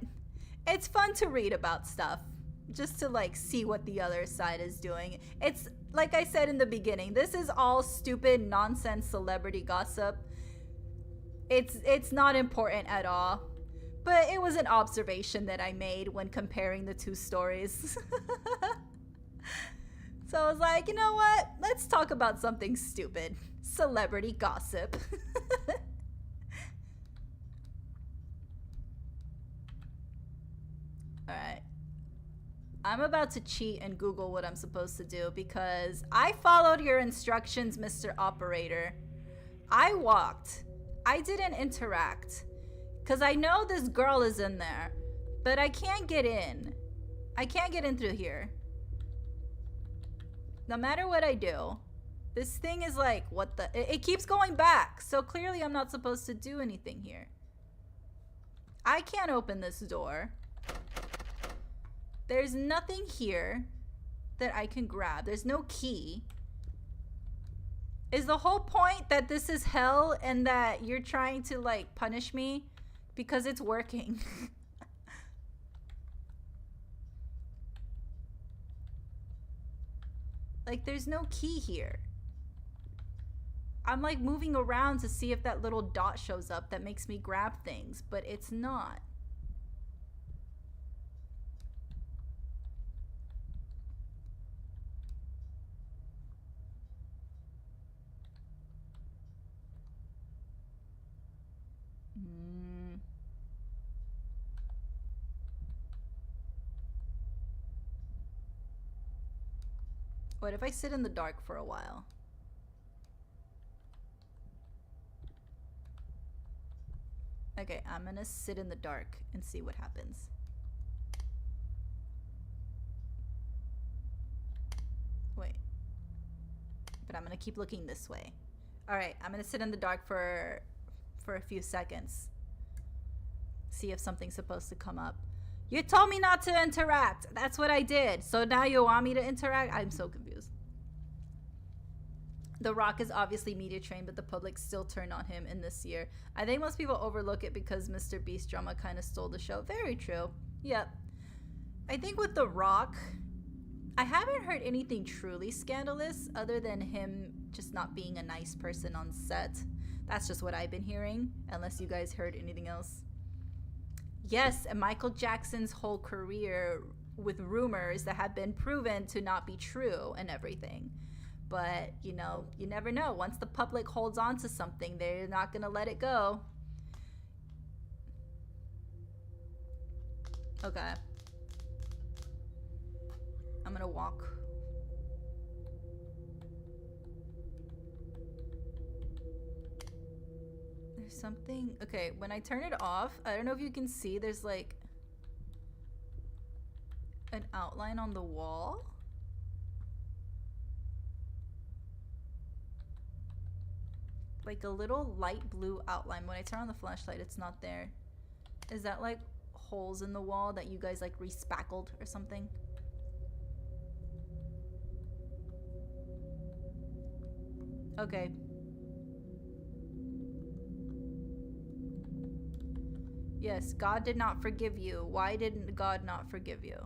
S1: it's fun to read about stuff. Just to like see what the other side is doing. It's like I said in the beginning, this is all stupid nonsense celebrity gossip. It's not important at all. But it was an observation that I made when comparing the two stories. So I was like, you know what? Let's talk about something stupid. Celebrity gossip. Alright. I'm about to cheat and Google what I'm supposed to do because I followed your instructions, Mr. Operator. I walked. I didn't interact. Because I know this girl is in there. But I can't get in. I can't get in through here. No matter what I do, this thing is like, what the? It keeps going back. So clearly I'm not supposed to do anything here. I can't open this door. There's nothing here that I can grab. There's no key. Is the whole point that this is hell and that you're trying to like punish me? Because it's working. Like, there's no key here. I'm like moving around to see if that little dot shows up that makes me grab things, but it's not. What if I sit in the dark for a while? Okay, I'm gonna sit in the dark and see what happens. Wait. But I'm gonna keep looking this way. Alright, I'm gonna sit in the dark for a few seconds. See if something's supposed to come up. You told me not to interact. That's what I did. So now you want me to interact? I'm so confused. The Rock is obviously media trained, but the public still turned on him in this year. I think most people overlook it because Mr. Beast drama kind of stole the show. Very true. Yep. I think with The Rock, I haven't heard anything truly scandalous other than him just not being a nice person on set. That's just what I've been hearing, unless you guys heard anything else. Yes, and Michael Jackson's whole career with rumors that have been proven to not be true and everything. But, you know, you never know. Once the public holds on to something, they're not going to let it go. Okay. I'm going to walk. There's something. Okay, when I turn it off, I don't know if you can see, there's like an outline on the wall. Like a little light blue outline. When I turn on the flashlight, it's not there. Is that like holes in the wall that you guys like respackled or something? Okay. Yes, God did not forgive you. Why didn't God not forgive you?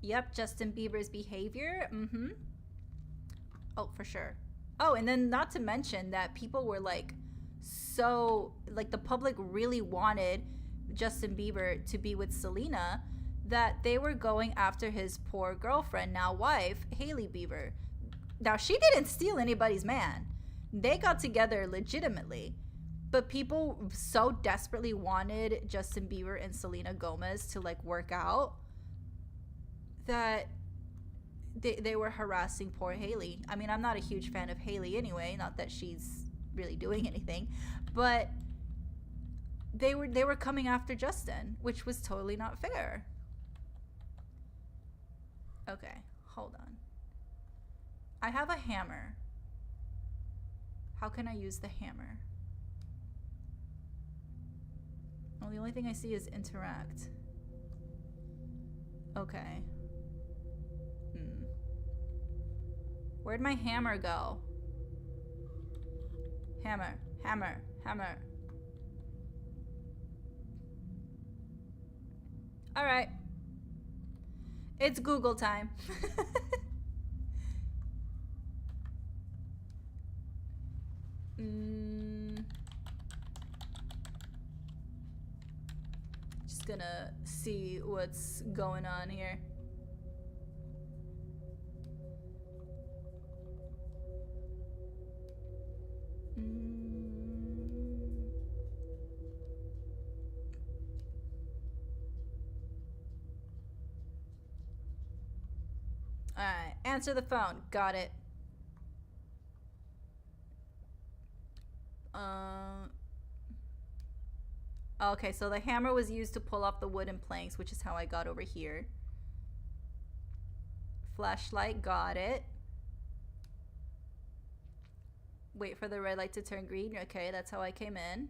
S1: Yep, Justin Bieber's behavior. Mm-hmm. Oh, for sure. Oh, and then not to mention that people were like, so, like the public really wanted Justin Bieber to be with Selena that they were going after his poor girlfriend, now wife, Hailey Bieber. Now, she didn't steal anybody's man. They got together legitimately. But people so desperately wanted Justin Bieber and Selena Gomez to like work out that they were harassing poor Hailey. I mean, I'm not a huge fan of Hailey anyway, not that she's really doing anything, but they were coming after Justin, which was totally not fair. Okay, hold on. I have a hammer. How can I use the hammer? Well, the only thing I see is interact. Okay. Where'd my hammer go? Hammer, hammer, hammer. All right. It's Google time. Just gonna see what's going on here. Alright, answer the phone. Got it. Okay, so the hammer was used to pull off the wooden planks, which is how I got over here. Flashlight, got it. Wait for the red light to turn green. Okay, that's how I came in.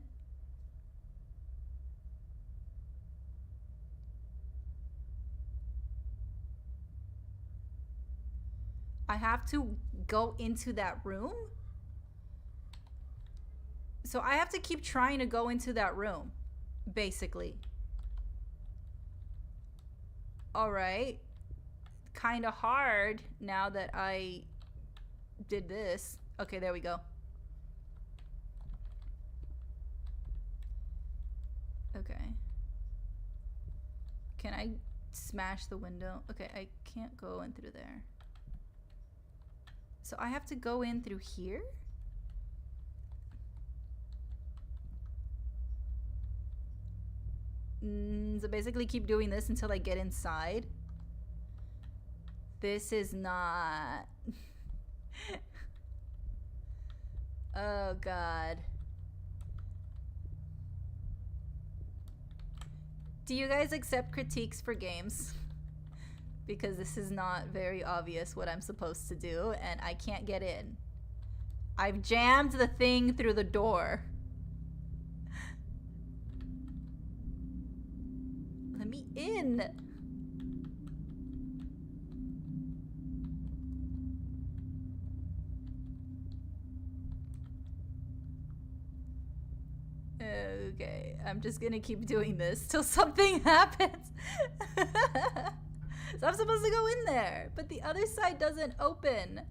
S1: I have to go into that room? So I have to keep trying to go into that room, basically. Alright. Kind of hard now that I did this. Okay, there we go. Okay. Can I smash the window? Okay, I can't go in through there. So I have to go in through here? So basically keep doing this until I get inside. This is not... Oh god. Do you guys accept critiques for games? Because this is not very obvious what I'm supposed to do, and I can't get in. I've jammed the thing through the door. Let me in. Okay, I'm just gonna keep doing this till something happens. So I'm supposed to go in there, but the other side doesn't open.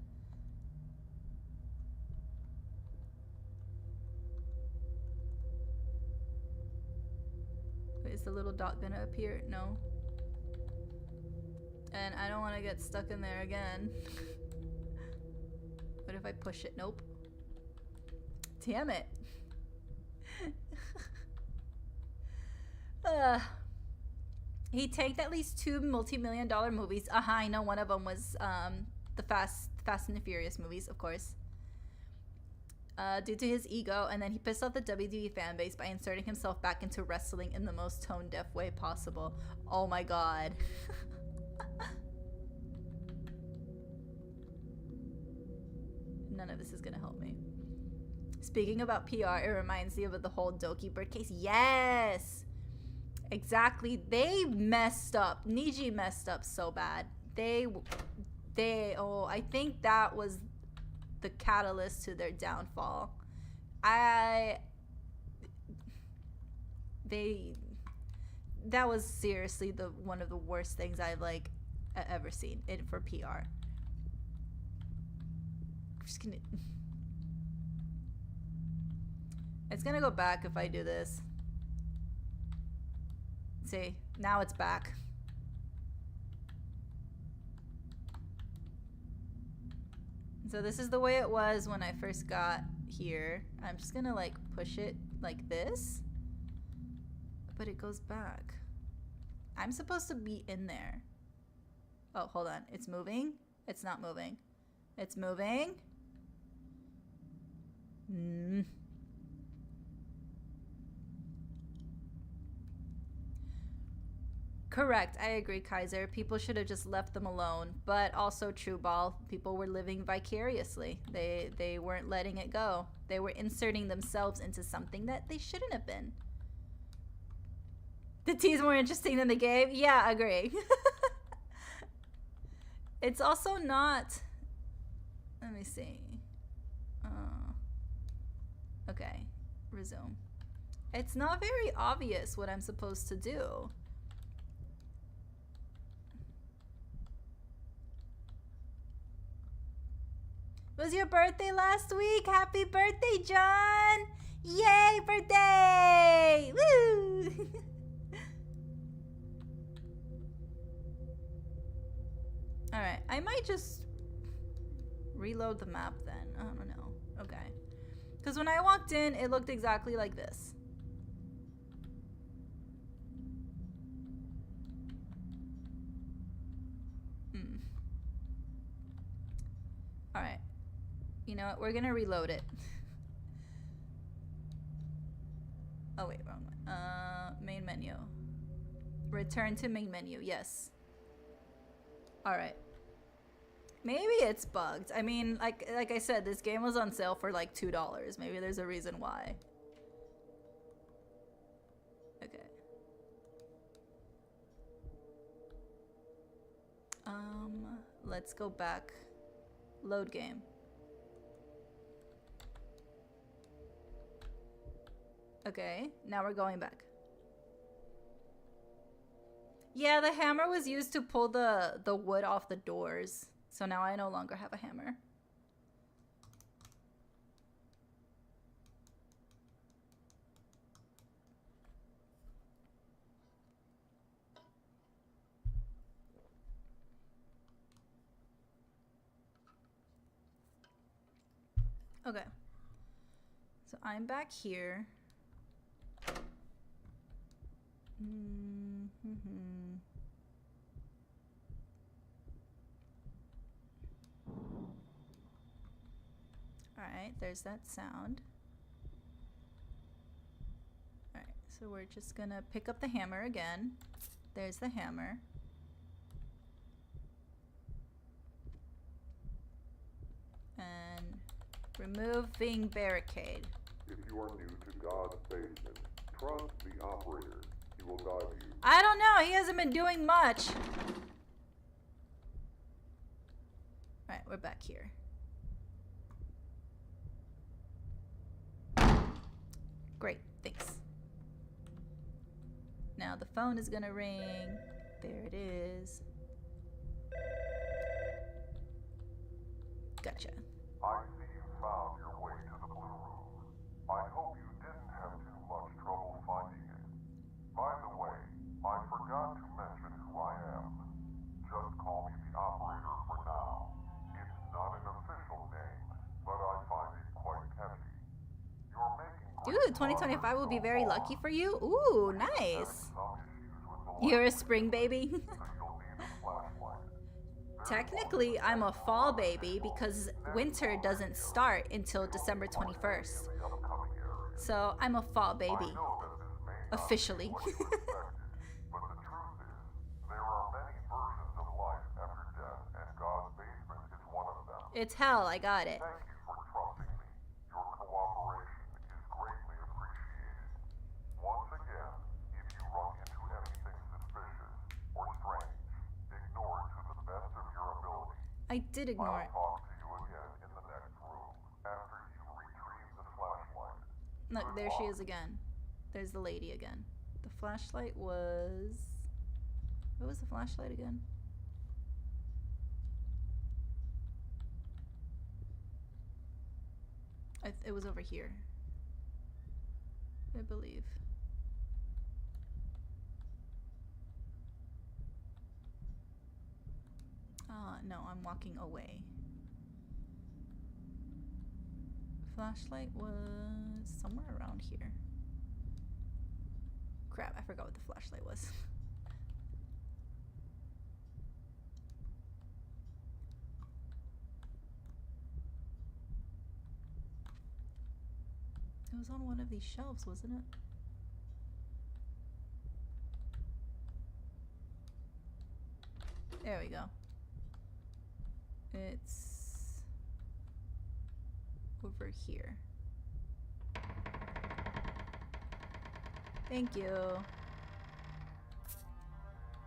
S1: Wait, is the little dot gonna appear? No. And I don't want to get stuck in there again. What if I push it? Nope. Damn it. He tanked at least 2 multi-million-dollar movies. I know one of them was the Fast and the Furious movies, of course. Due to his ego, and then he pissed off the WWE fan base by inserting himself back into wrestling in the most tone-deaf way possible. Oh my god. None of this is gonna help me. Speaking about PR, it reminds me of the whole Doki Bird case. Yes! Exactly. They messed up. Niji messed up so bad. Oh, I think that was the catalyst to their downfall. That was seriously one of the worst things I've ever seen for PR. I'm just gonna... It's gonna go back if I do this. See, now it's back. So this is the way it was when I first got here. I'm just gonna push it like this, but it goes back. I'm supposed to be in there. Oh, hold on. It's moving? It's not moving. It's moving? Correct, I agree, Kaiser. People should have just left them alone. But also, true ball, people were living vicariously. They weren't letting it go. They were inserting themselves into something that they shouldn't have been. The tea's more interesting than the game? Yeah, agree. It's also not... Let me see. Okay, resume. It's not very obvious what I'm supposed to do. Was your birthday last week? Happy birthday, John! Yay, birthday! Woo! Alright, I might just reload the map then. I don't know. Okay. Because when I walked in, it looked exactly like this. Alright. You know what? We're gonna reload it. Oh, wait, wrong one. Main menu. Return to main menu. Yes. Alright. Maybe it's bugged. I mean, like I said, this game was on sale for like $2. Maybe there's a reason why. Okay. Let's go back. Load game. Okay, now we're going back. Yeah, the hammer was used to pull the wood off the doors. So now I no longer have a hammer. Okay. So I'm back here. Alright, there's that sound. Alright, so we're just gonna pick up the hammer again. There's the hammer. And removing barricade.
S2: If you are new to God's basement, trust the operator. He will guide you.
S1: I don't know. He hasn't been doing much. Alright, we're back here. Great, thanks. Now the phone is gonna ring. There it is. Gotcha.
S2: I see you found your way to the blue room. I hope you didn't have too much trouble finding it. By the way, I forgot to mention who I am. Just call me the operator for now. It's not an official name, but I find it quite catchy. You're making
S1: Dude, 2025 will be very lucky for you. Ooh, nice. You're a spring baby. Technically, I'm a fall baby because winter doesn't start until December 21st. So I'm a fall baby. Officially.
S2: But the truth is, there are many versions of life after death, and God's basement is one of them.
S1: It's hell, I got it.
S2: Thank you for trusting me. Your cooperation is greatly appreciated. Once again, if you run into anything suspicious or strange, ignore it to the best of your ability.
S1: I did ignore it.
S2: I'll talk to you again in the next room after you retrieve the flashlight.
S1: Look, there she is again. There's the lady again. The flashlight was... What was the flashlight again? It was over here, I believe. No, I'm walking away. Flashlight was somewhere around here. Crap, I forgot what the flashlight was. It was on one of these shelves, wasn't it? There we go. It's over here. Thank you.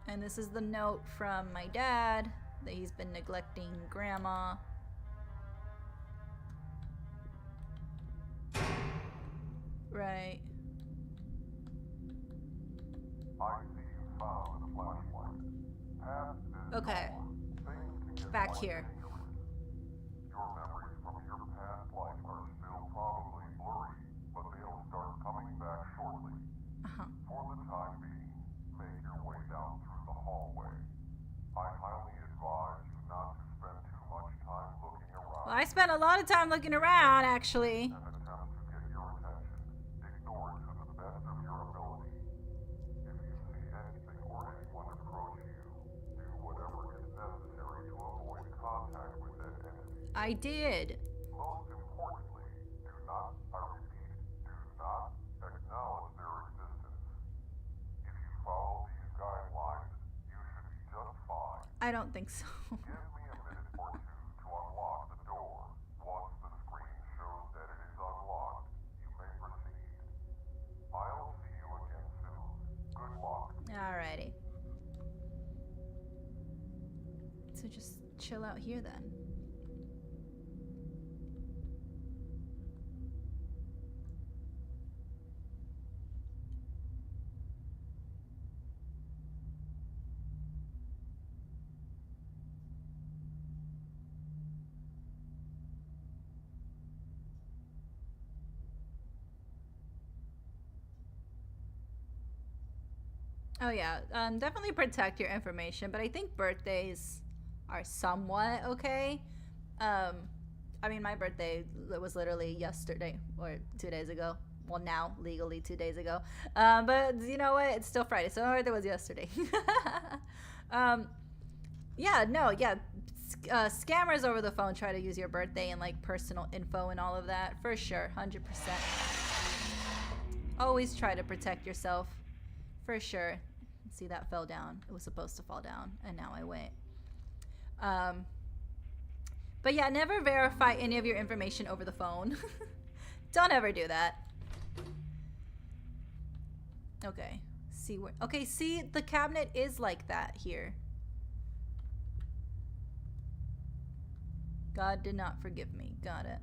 S1: And this is the note from my dad that he's been neglecting Grandma. Right.
S2: I see you found the flashlight. Past this
S1: Okay.
S2: door, things can get
S1: Back
S2: quite
S1: here.
S2: dangerous. Your memories from
S1: I spent a lot of time looking around, actually.
S2: An attempt to get your attention. Ignore it to the best of your ability. If you see anything or anyone approach you, do whatever is necessary to avoid contact with that entity.
S1: I did.
S2: Most importantly, do not, I repeat, do not acknowledge their existence. If you follow these guidelines, you should be just fine.
S1: I don't think so.
S2: Give me a minute or two to unlock the door. Once the screen shows that it is unlocked, you may proceed. I'll see you again soon. Good luck.
S1: Alrighty. So just chill out here then. Oh yeah, definitely protect your information, but I think birthdays are somewhat okay. I mean, my birthday was literally yesterday or 2 days ago. Well, now legally 2 days ago. But you know what? It's still Friday, so my birthday was yesterday. Yeah, no, yeah. Scammers over the phone try to use your birthday and like personal info and all of that for sure, 100%. Always try to protect yourself. For sure. See, that fell down. It was supposed to fall down, and now I went. But yeah, never verify any of your information over the phone. Don't ever do that. Okay. See where? Okay, see, the cabinet is like that here. God did not forgive me. Got it.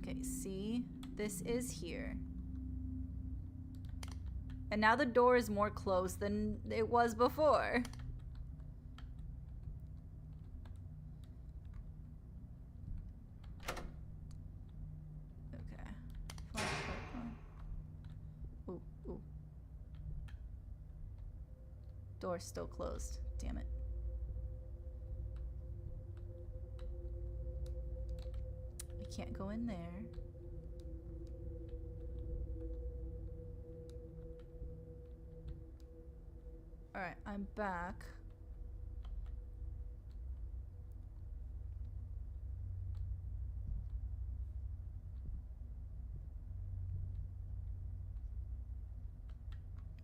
S1: Okay, see? This is here. And now the door is more closed than it was before. Okay. Ooh, ooh. Door's still closed. Damn it. I can't go in there. Alright, I'm back.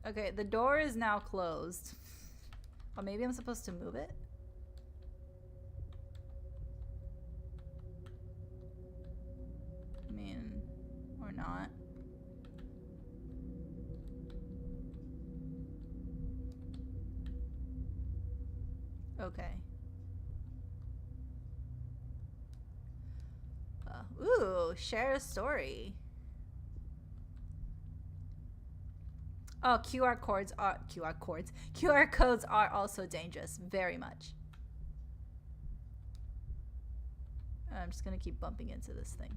S1: Okay, the door is now closed. Or maybe I'm supposed to move it? I mean, or not. Okay. Ooh, share a story. Oh, QR codes are also dangerous, very much. I'm just gonna keep bumping into this thing.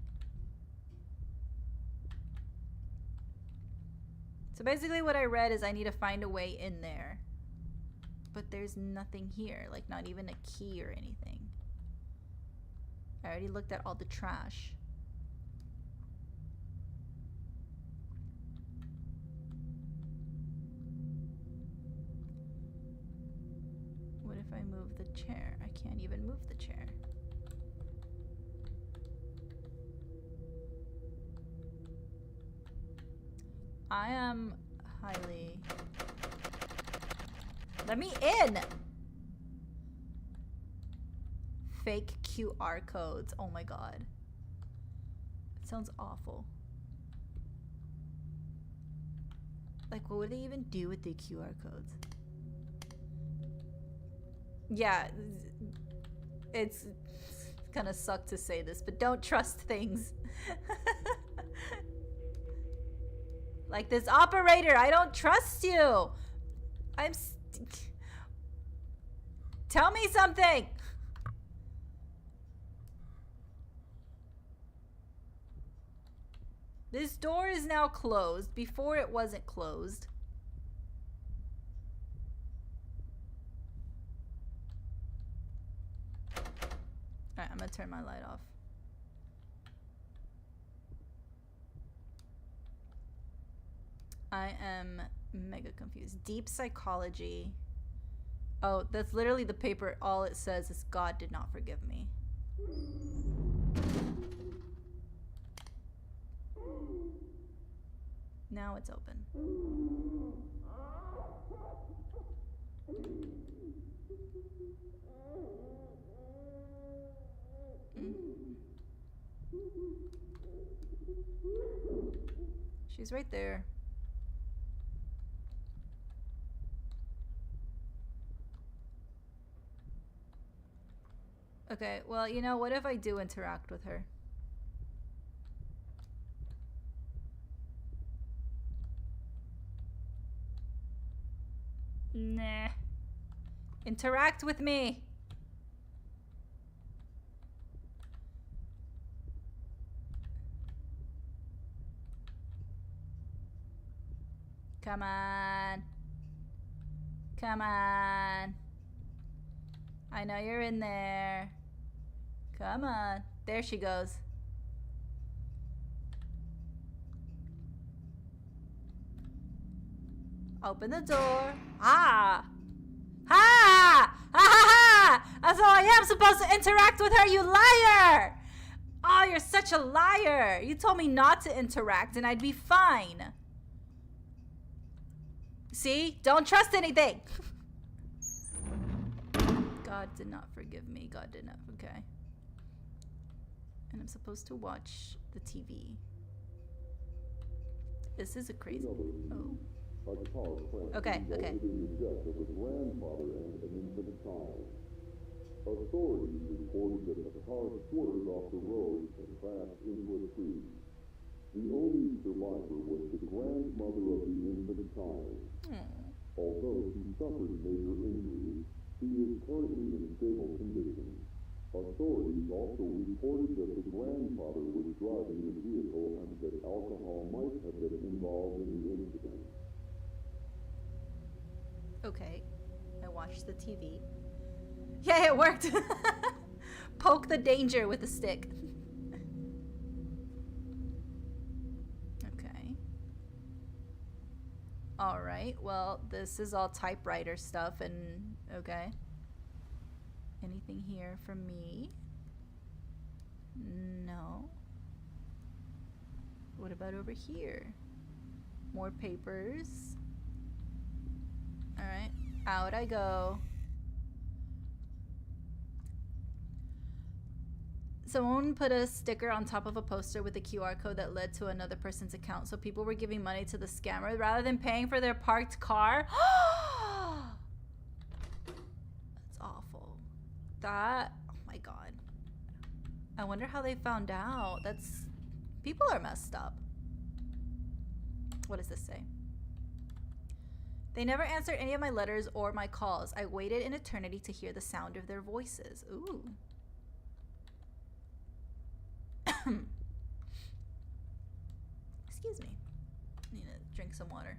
S1: So basically what I read is I need to find a way in there. But there's nothing here, like not even a key or anything. I already looked at all the trash. What if I move the chair? I can't even move the chair. I am highly... Let me in! Fake QR codes. Oh my god. It sounds awful. Like, what would they even do with the QR codes? Yeah, it's gonna suck to say this, but don't trust things. Like this operator, I don't trust you. Tell me something. This door is now closed. Before it wasn't closed. gonna turn my light off. I am mega confused. Deep psychology. Oh, that's literally the paper. All it says is God did not forgive me. Now it's open. She's right there. Okay, well, you know, what if I do interact with her? Nah. Interact with me. Come on. Come on. I know you're in there. Come on. There she goes. Open the door. Ah! Ha! Ha ha ha! That's all I am supposed to interact with her, you liar! Oh, you're such a liar. You told me not to interact and I'd be fine. See? Don't trust anything. God did not forgive me. God did not. Okay. And I'm supposed to watch the TV. This is a crazy. Oh. Okay, okay.
S2: Authorities reported that the car swerved off the road and crashed into a tree. The only survivor was the grandmother of the infant child. Although she suffered major injuries, she is currently in stable condition. Authorities also reported that the grandfather was driving the vehicle and that alcohol might have been involved in the incident.
S1: Okay, I watched the TV. Yeah, it worked. Poke the danger with a stick. Okay. All right, well, this is all typewriter stuff and okay. Anything here from me? No. What about over here? More papers. All right, out I go. Someone put a sticker on top of a poster with a QR code that led to another person's account. So people were giving money to the scammer rather than paying for their parked car. That's awful. That, oh my God. I wonder how they found out. That's, people are messed up. What does this say? They never answered any of my letters or my calls. I waited an eternity to hear the sound of their voices. Ooh. Excuse me. I need to drink some water.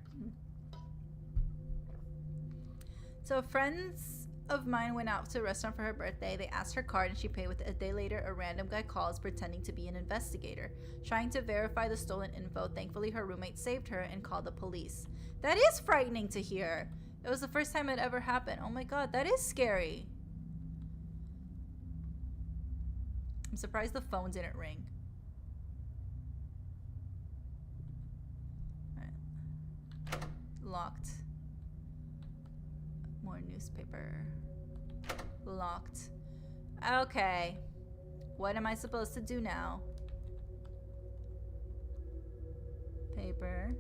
S1: So friends of mine went out to a restaurant for her birthday. They asked her card and she paid with it. A day later, a random guy calls pretending to be an investigator, trying to verify the stolen info. Thankfully, her roommate saved her and called the police. That is frightening to hear. It was the first time it ever happened. Oh my God, that is scary. I'm surprised the phone didn't ring. Alright. Locked. More newspaper. Locked. Okay. What am I supposed to do now? Paper.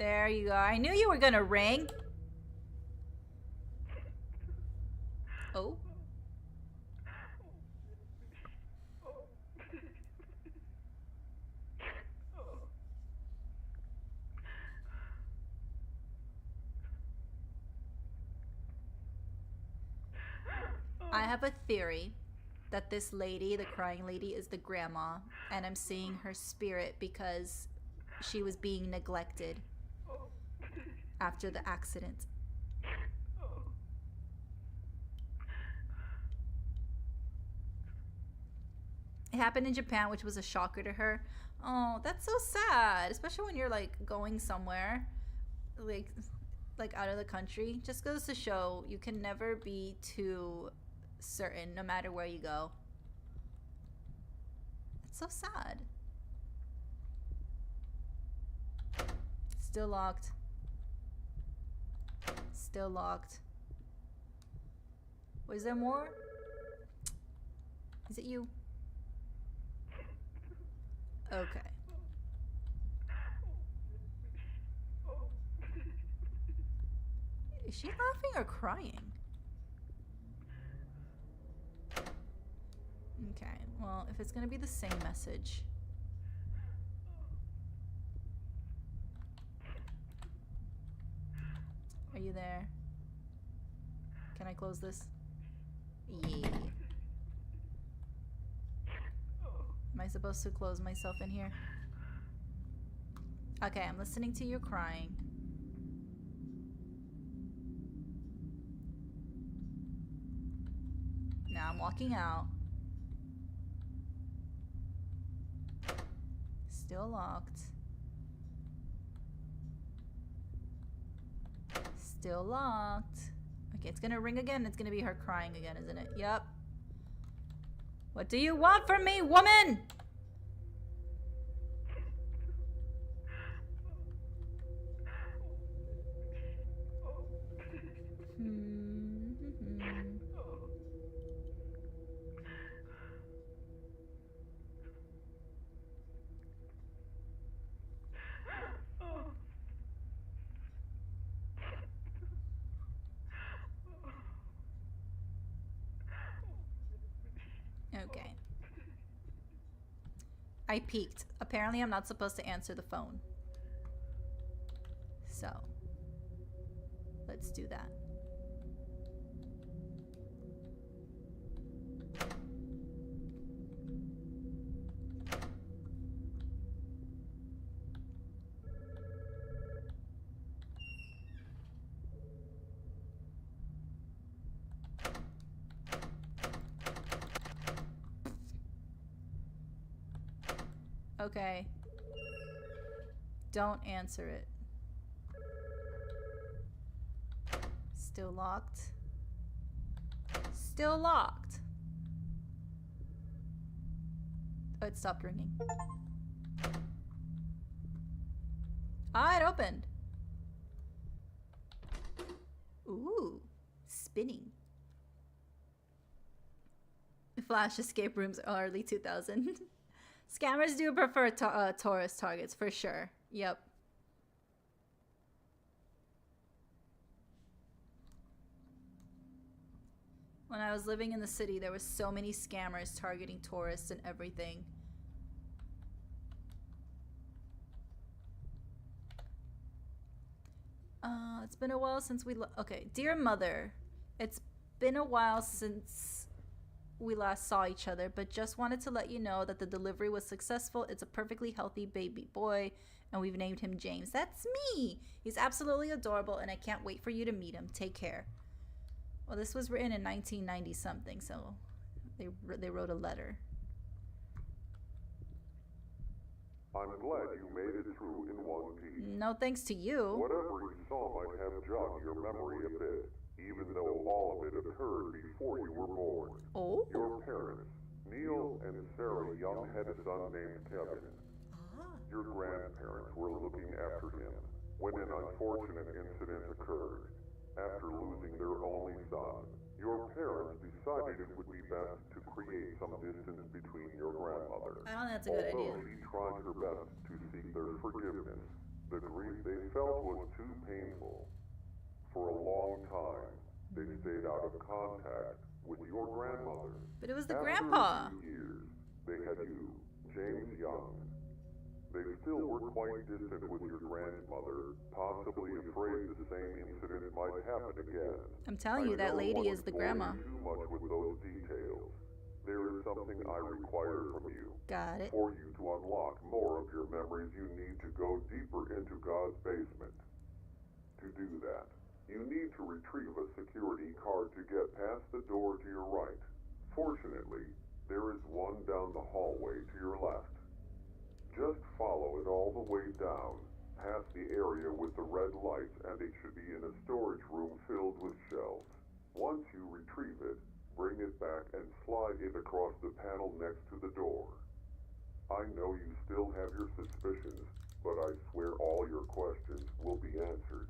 S1: There you go. I knew you were gonna ring. Oh. I have a theory that this lady, the crying lady, is the grandma, and I'm seeing her spirit because she was being neglected after the accident. It happened in Japan, which was a shocker to her. Oh, that's so sad, especially when you're like going somewhere, like out of the country. Just goes to show you can never be too certain, no matter where you go. It's so sad. Still locked. Still locked. Was there more? Is it you? Okay. Is she laughing or crying? Okay, well, if it's gonna be the same message. Are you there? Can I close this? Yeah. Am I supposed to close myself in here? Okay, I'm listening to you crying. Now I'm walking out. Still locked. Still locked. Okay, it's gonna ring again. It's gonna be her crying again, isn't it? Yep. What do you want from me, woman? Okay. I peeked. Apparently I'm not supposed to answer the phone. So, let's do that. Okay. Don't answer it. Still locked. Still locked. Oh, it stopped ringing. Ah, it opened. Ooh, spinning. Flash escape rooms early 2000. Scammers do prefer tourist targets, for sure. Yep. When I was living in the city, there were so many scammers targeting tourists and everything. It's been a while since we... Okay, dear mother, it's been a while since we last saw each other, but just wanted to let you know that the delivery was successful. It's a perfectly healthy baby boy, and we've named him James. That's me! He's absolutely adorable, and I can't wait for you to meet him. Take care. Well, this was written in 1990 something, so they wrote a letter.
S2: I'm glad you made it through in one piece.
S1: No thanks to you.
S2: Whatever you saw might have jogged your memory a bit, even though all of it occurred before you were born.
S1: Oh?
S2: Your parents, Neil and Sarah Young, had a son named Kevin. Your grandparents were looking after him when an unfortunate incident occurred. After losing their only son, your parents decided it would be best to create some distance between your grandmother.
S1: I don't think that's a good idea.
S2: Although she tried her best to seek their forgiveness, the grief they felt was too painful. For a long time, they stayed out of contact with your grandmother.
S1: But it was the
S2: After
S1: grandpa.
S2: a few years, they had you, James Young. They still were quite distant with your grandmother, possibly afraid the same incident might happen again.
S1: I'm telling you, that lady is the grandma.
S2: Too much with those details. There is something I require from you.
S1: Got it.
S2: For you to unlock more of your memories, you need to go deeper into God's basement. To do that, you need to retrieve a security card to get past the door to your right. Fortunately, there is one down down the hallway to your left. Just follow it all the way down, past the area with the red lights, and it should be in a storage room filled with shelves. Once you retrieve it, bring it back and slide it across the panel next to the door. I know you still have your suspicions, but I swear all your questions will be answered.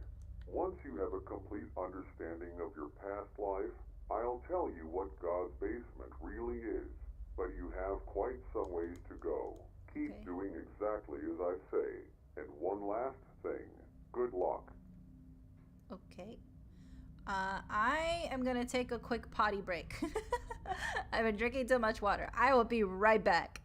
S2: Once you have a complete understanding of your past life, I'll tell you what God's basement really is, but you have quite some ways to go. Keep doing exactly as I say. And one last thing, good luck.
S1: Okay. I am gonna take a quick potty break. I've been drinking too much water. I will be right back.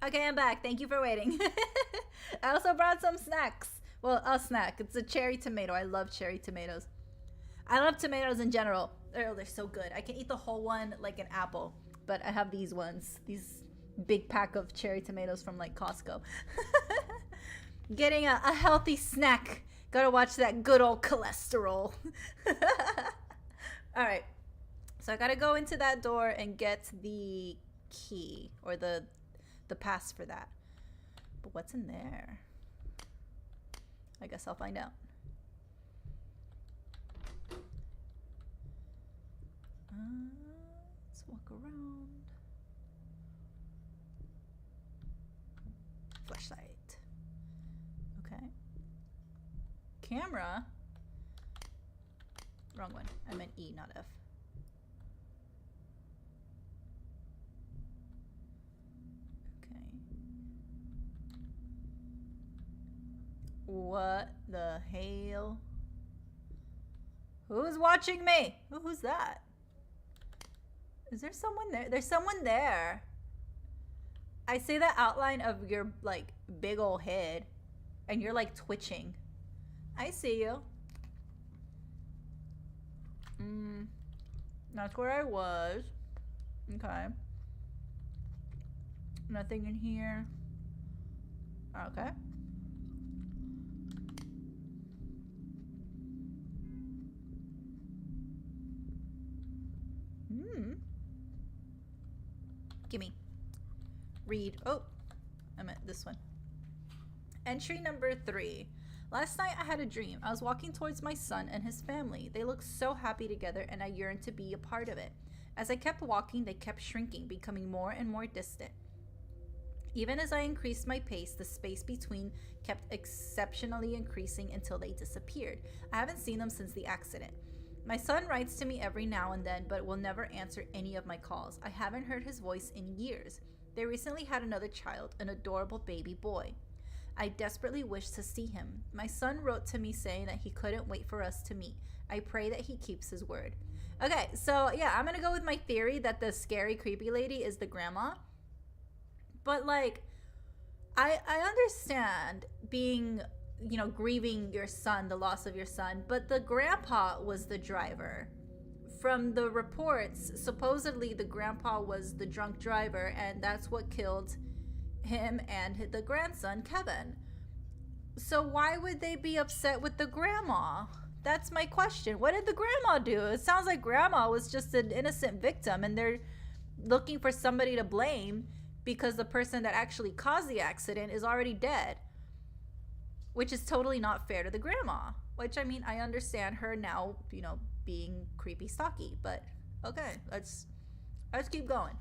S1: Okay, I'm back. Thank you for waiting. I also brought some snacks. Well, a snack. It's a cherry tomato. I love cherry tomatoes. I love tomatoes in general. Oh, they're so good. I can eat the whole one like an apple. But I have these ones. These big pack of cherry tomatoes from like Costco. Getting a healthy snack. Gotta watch that good old cholesterol. Alright. So I gotta go into that door and get the key. Or the pass for that. But what's in there? I guess I'll find out. Let's walk around. Flashlight. Okay. Camera. Wrong one. I meant E, not F. What the hell? Who's watching me? Who's that? Is there someone there? There's someone there. I see the outline of your like big old head and you're like twitching. I see you. That's where I was. Okay. Nothing in here. Okay. Gimme. Read. Oh, I meant this one. Entry number 3. Last night I had a dream. I was walking towards my son and his family. They looked so happy together and I yearned to be a part of it. As I kept walking, they kept shrinking, becoming more and more distant. Even as I increased my pace, the space between kept exceptionally increasing until they disappeared. I haven't seen them since the accident. My son writes to me every now and then, but will never answer any of my calls. I haven't heard his voice in years. They recently had another child, an adorable baby boy. I desperately wish to see him. My son wrote to me saying that he couldn't wait for us to meet. I pray that he keeps his word. Okay, so yeah, I'm gonna go with my theory that the scary, creepy lady is the grandma. But like, I understand being you know, grieving your son, the loss of your son, but the grandpa was the driver. From the reports, supposedly the grandpa was the drunk driver, and that's what killed him and the grandson, Kevin. So why would they be upset with the grandma? That's my question. What did the grandma do? It sounds like grandma was just an innocent victim, and they're looking for somebody to blame because the person that actually caused the accident is already dead, which is totally not fair to the grandma. Which, I mean, I understand her now, you know, being creepy stocky, but okay, let's keep going.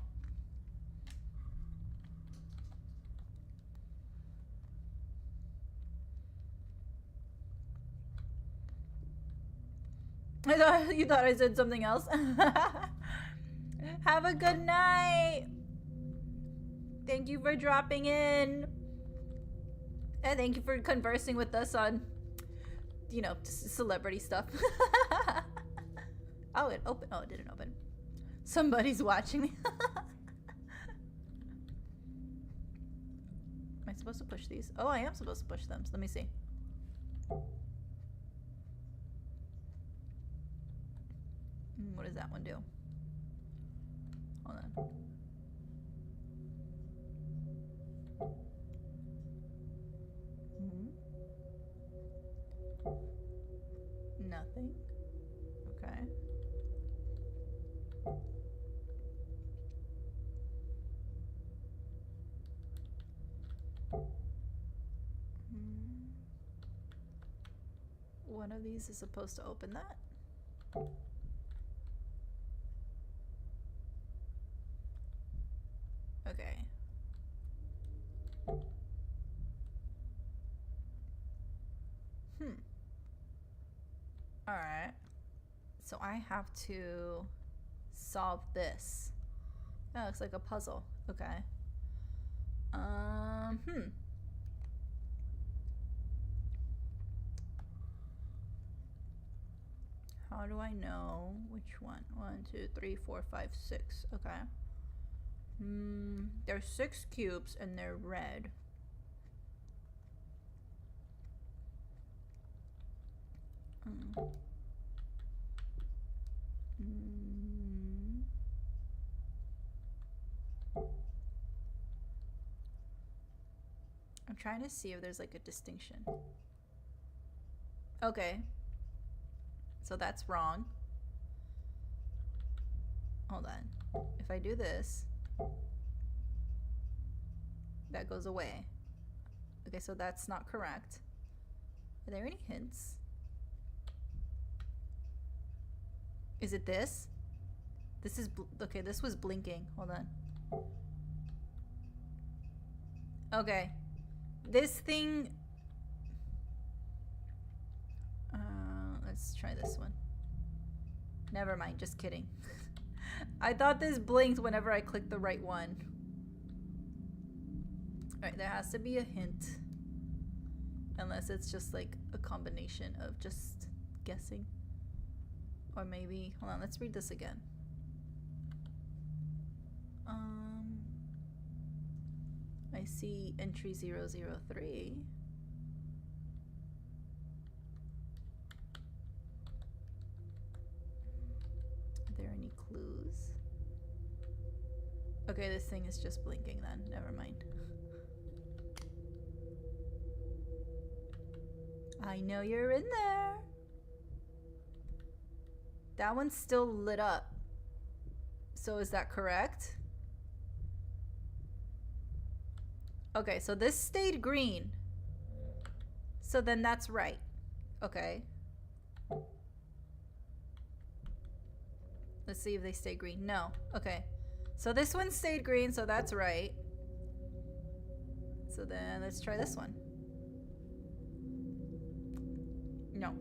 S1: You thought I said something else. Have a good night. Thank you for dropping in. And thank you for conversing with us on, you know, celebrity stuff. Oh, it opened. Oh, it didn't open. Somebody's watching me. Am I supposed to push these? Oh, I am supposed to push them. So let me see. What does that one do? Hold on. Nothing. Okay. One of these is supposed to open that. Okay. Alright. So I have to solve this. That looks like a puzzle. Okay. How do I know which one? 1, 2, 3, 4, 5, 6. Okay. There's 6 cubes and they're red. I'm trying to see if there's like a distinction. Okay. So that's wrong. Hold on. If I do this, that goes away. Okay, so that's not correct. Are there any hints? Is it this? This is okay, this was blinking. Hold on. Okay. This thing... let's try this one. Never mind, just kidding. I thought this blinked whenever I clicked the right one. Alright, there has to be a hint. Unless it's just like a combination of just guessing. Or maybe... Hold on, let's read this again. I see entry 003. Are there any clues? Okay, this thing is just blinking then. Never mind. I know you're in there. That one's still lit up. So is that correct? Okay, so this stayed green. So then that's right. Okay. Let's see if they stay green. No. Okay. So this one stayed green, so that's right. So then let's try this one. No.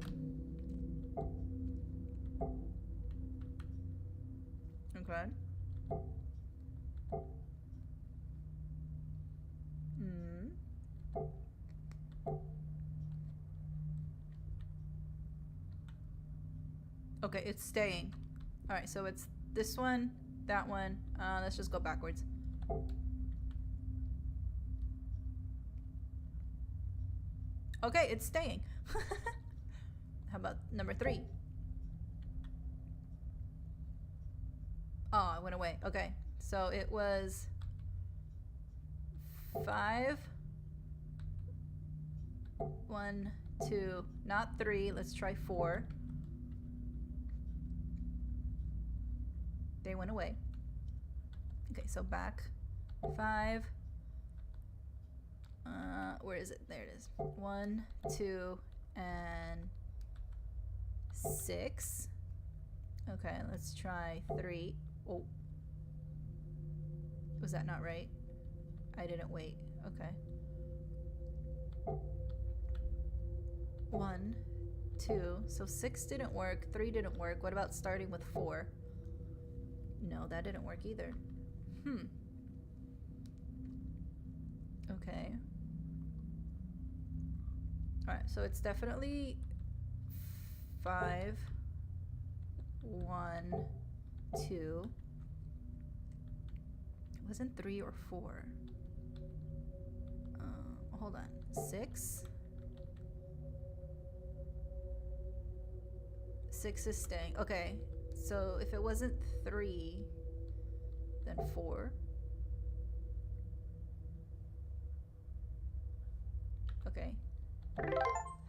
S1: Okay. Okay, it's staying. Alright, so it's this one, that one. Let's just go backwards. Okay, it's staying. How about number 3? Oh, it went away. Okay, so it was 5. 1, 2, not 3. Let's try 4. They went away. Okay, so back 5. Where is it? There it is. 1, 2, and 6. Okay, let's try 3. Oh. Was that not right? I didn't wait. Okay. 1, 2. So 6 didn't work. 3 didn't work. What about starting with 4? No, that didn't work either. Okay. Alright, so it's definitely 5, 1, 2. It wasn't 3 or 4. Hold on. 6. 6 is staying. Okay, so if it wasn't 3, then 4. Okay.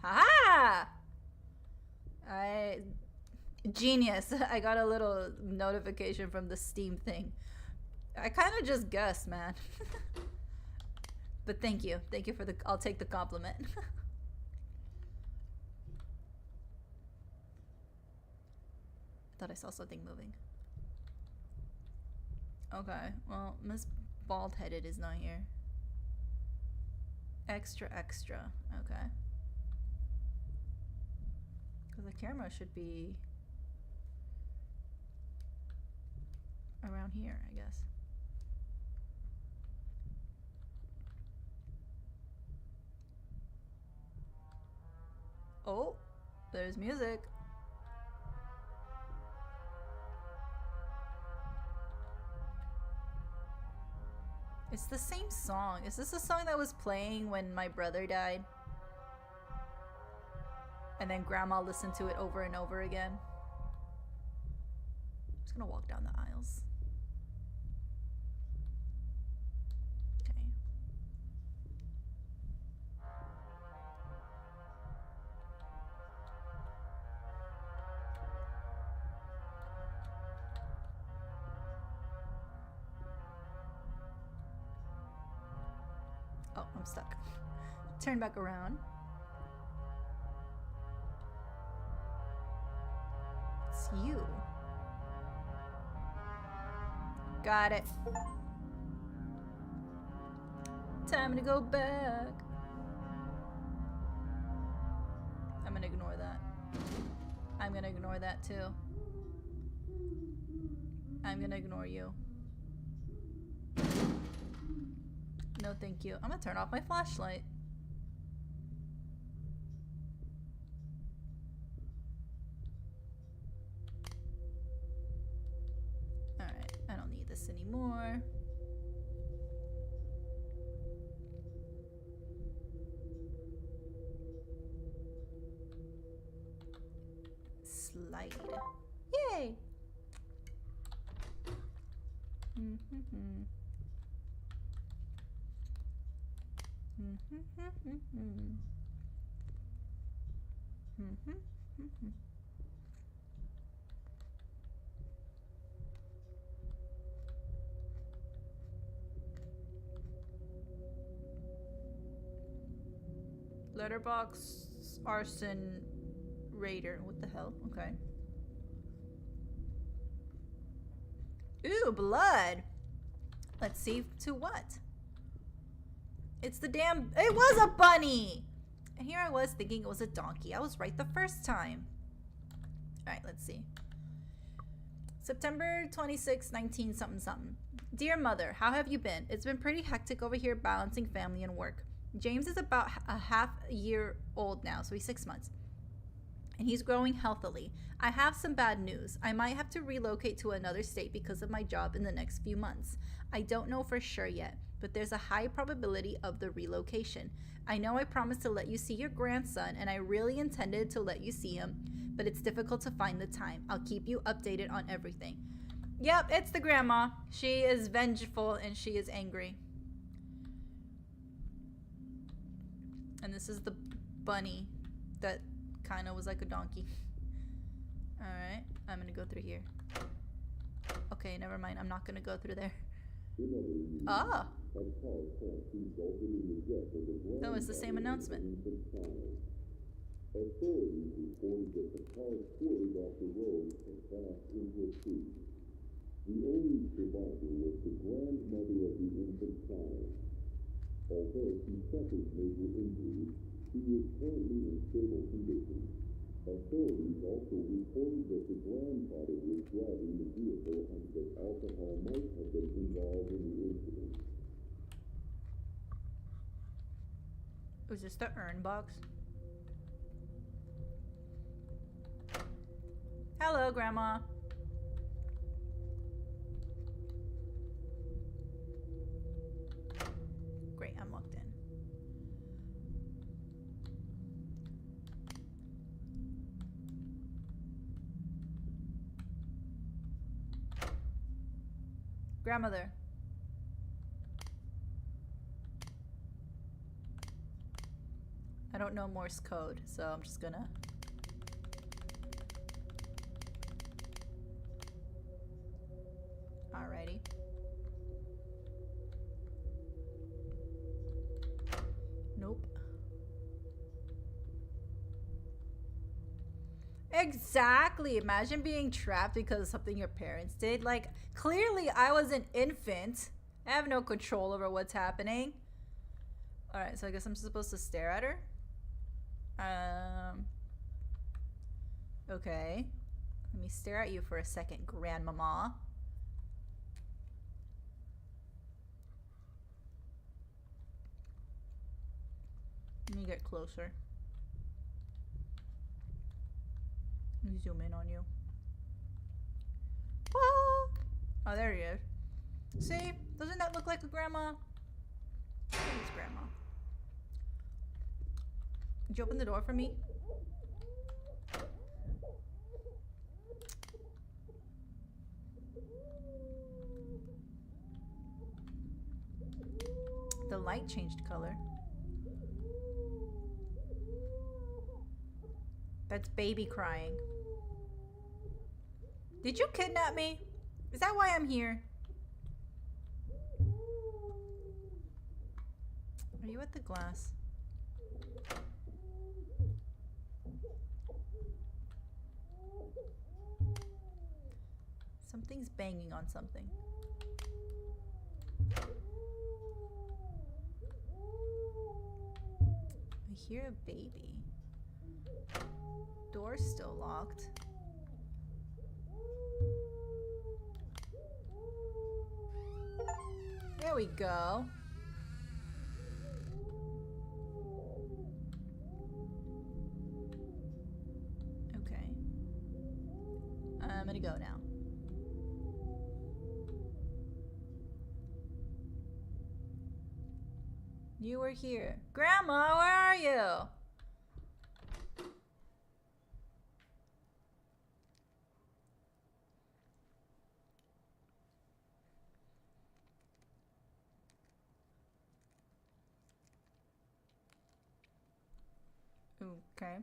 S1: Haha! Genius. I got a little notification from the Steam thing. I kind of just guessed, man. But thank you. Thank you for the... I'll take the compliment. Thought I saw something moving. Okay, well, Miss Bald-Headed is not here. Extra, extra. Okay. Because the camera should be around here, I guess. Oh, there's music. It's the same song. Is this the song that was playing when my brother died? And then grandma listened to it over and over again? I'm just gonna walk down the aisles. Okay. Oh, I'm stuck. Turn back around. It's you. Got it. Time to go back. I'm gonna ignore that. I'm gonna ignore that too. I'm gonna ignore you. No, thank you. I'm gonna turn off my flashlight. Alright, I don't need this anymore. Slide. Yay! Letterbox arson raider. What the hell? Okay. Ooh, blood. Let's see to what? It's the damn... It was a bunny! And here I was thinking it was a donkey. I was right the first time. Alright, let's see. September 26, 19 something something. Dear mother, how have you been? It's been pretty hectic over here balancing family and work. James is about a half a year old now, so he's 6 months. And he's growing healthily. I have some bad news. I might have to relocate to another state because of my job in the next few months. I don't know for sure yet, but there's a high probability of the relocation. I know I promised to let you see your grandson, and I really intended to let you see him, but it's difficult to find the time. I'll keep you updated on everything. Yep, it's the grandma. She is vengeful and she is angry. And this is the bunny that kind of was like a donkey. Alright, I'm gonna go through here. Okay, never mind. I'm not gonna go through there. Ah! No, it's the same announcement.
S3: Authorities reported that the car swerved off the road and crashed into a tree. The only survivor was the grandmother of the infant child. Although she suffered major injuries, she is currently in stable condition. Authorities also reported that the grandfather was driving the vehicle and that alcohol might have been involved in the incident.
S1: Was this the urn box? Hello, Grandma. Great, I'm locked in. Grandmother. I don't know Morse code, so I'm just gonna... Alrighty. Nope. Exactly. Imagine being trapped because of something your parents did. Like, clearly I was an infant. I have no control over what's happening. Alright, so I guess I'm supposed to stare at her. Okay. Let me stare at you for a second, Grandmama. Let me get closer. Let me zoom in on you. Ah! Oh, there he is. See? Doesn't that look like a grandma? I think it's grandma. Did you open the door for me? The light changed color. That's baby crying. Did you kidnap me? Is that why I'm here? Are you at the glass? Something's banging on something. I hear a baby. Door's still locked. There we go. Okay. I'm gonna go now. You were here. Grandma, where are you? Okay.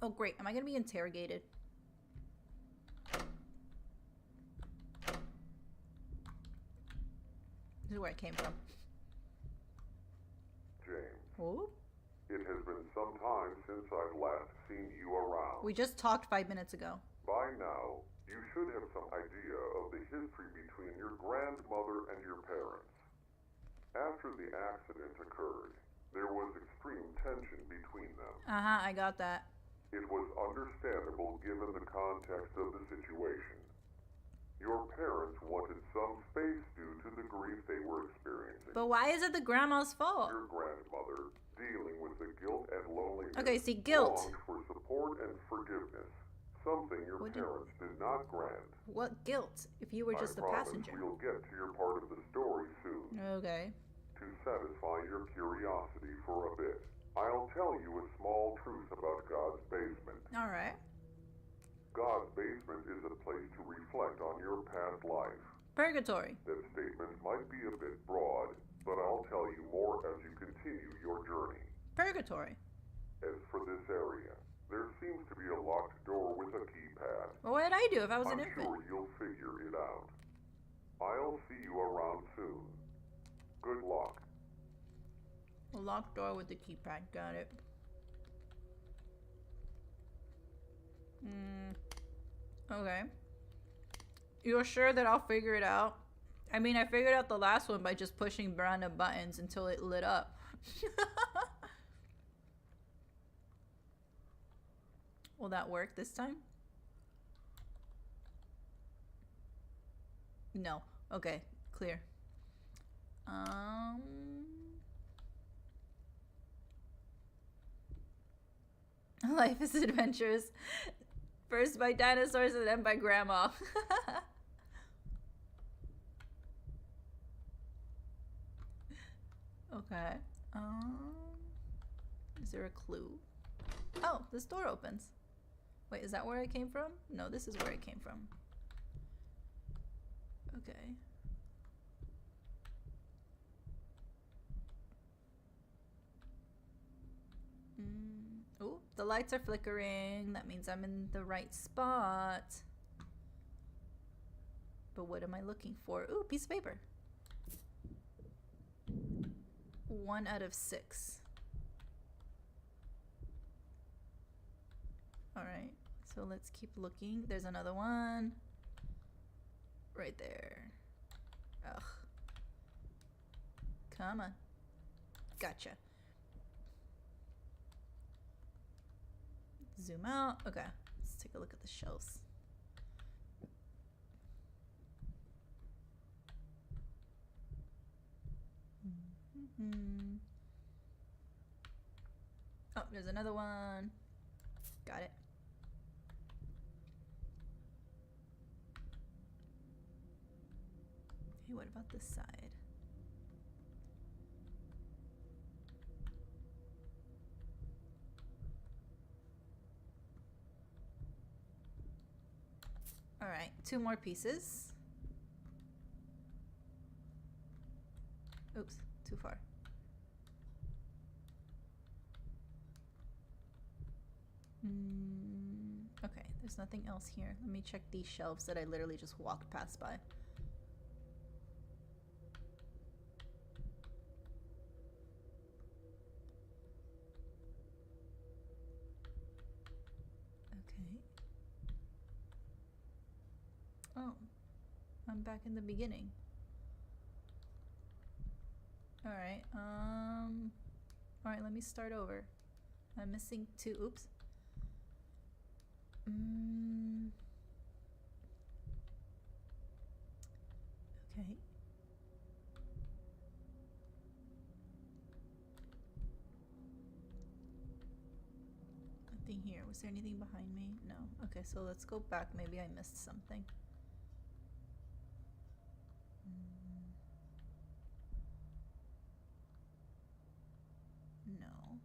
S1: Oh, great. Am I gonna be interrogated? This is where I came from.
S2: James,
S1: Oh?
S2: it has been some time since I've last seen you around.
S1: We just talked 5 minutes ago.
S2: By now, you should have some idea of the history between your grandmother and your parents. After the accident occurred, there was extreme tension between them.
S1: Uh-huh, I got that.
S2: It was understandable given the context of the situation. Your parents wanted some space due to the grief they were experiencing.
S1: But why is it the grandma's fault?
S2: Your grandmother, dealing with the guilt and loneliness,
S1: Okay, see, guilt.
S2: longed for support and forgiveness, Something your
S1: What did-
S2: parents did not grant.
S1: What guilt if you were just a
S2: I promise
S1: passenger?
S2: we'll get to your part of the story soon.
S1: Okay.
S2: To satisfy your curiosity for a bit, I'll tell you a small truth about God's basement.
S1: All right.
S2: God's basement is a place to reflect on your past life.
S1: Purgatory.
S2: That statement might be a bit broad, but I'll tell you more as you continue your journey.
S1: Purgatory.
S2: As for this area, there seems to be a locked door with a keypad.
S1: Well, what did I do if I was an
S2: I'm
S1: infant?
S2: sure you'll figure it out. I'll see you around soon. Good luck.
S1: A locked door with the keypad. Got it. Okay. You're sure that I'll figure it out? I mean, I figured out the last one by just pushing random buttons until it lit up. Will that work this time? No. Okay, clear. Life is adventurous. First by dinosaurs and then by grandma. Okay. Is there a clue? Oh, this door opens. Wait, is that where I came from? No, this is where I came from. Okay. Oh, the lights are flickering. That means I'm in the right spot. But what am I looking for? Ooh, piece of paper. 1 out of 6. Alright, so let's keep looking. There's another one. Right there. Ugh. Come on. Gotcha. Zoom out. Okay, let's take a look at the shelves. Oh, there's another one. Got it. Okay, what about this side? All right, 2 more pieces. Oops, too far. Okay, there's nothing else here. Let me check these shelves that I literally just walked past by. Okay. Oh, I'm back in the beginning. Alright, alright, let me start over. I'm missing 2, oops. Okay. Nothing here. Was there anything behind me? No. Okay, so let's go back. Maybe I missed something. No.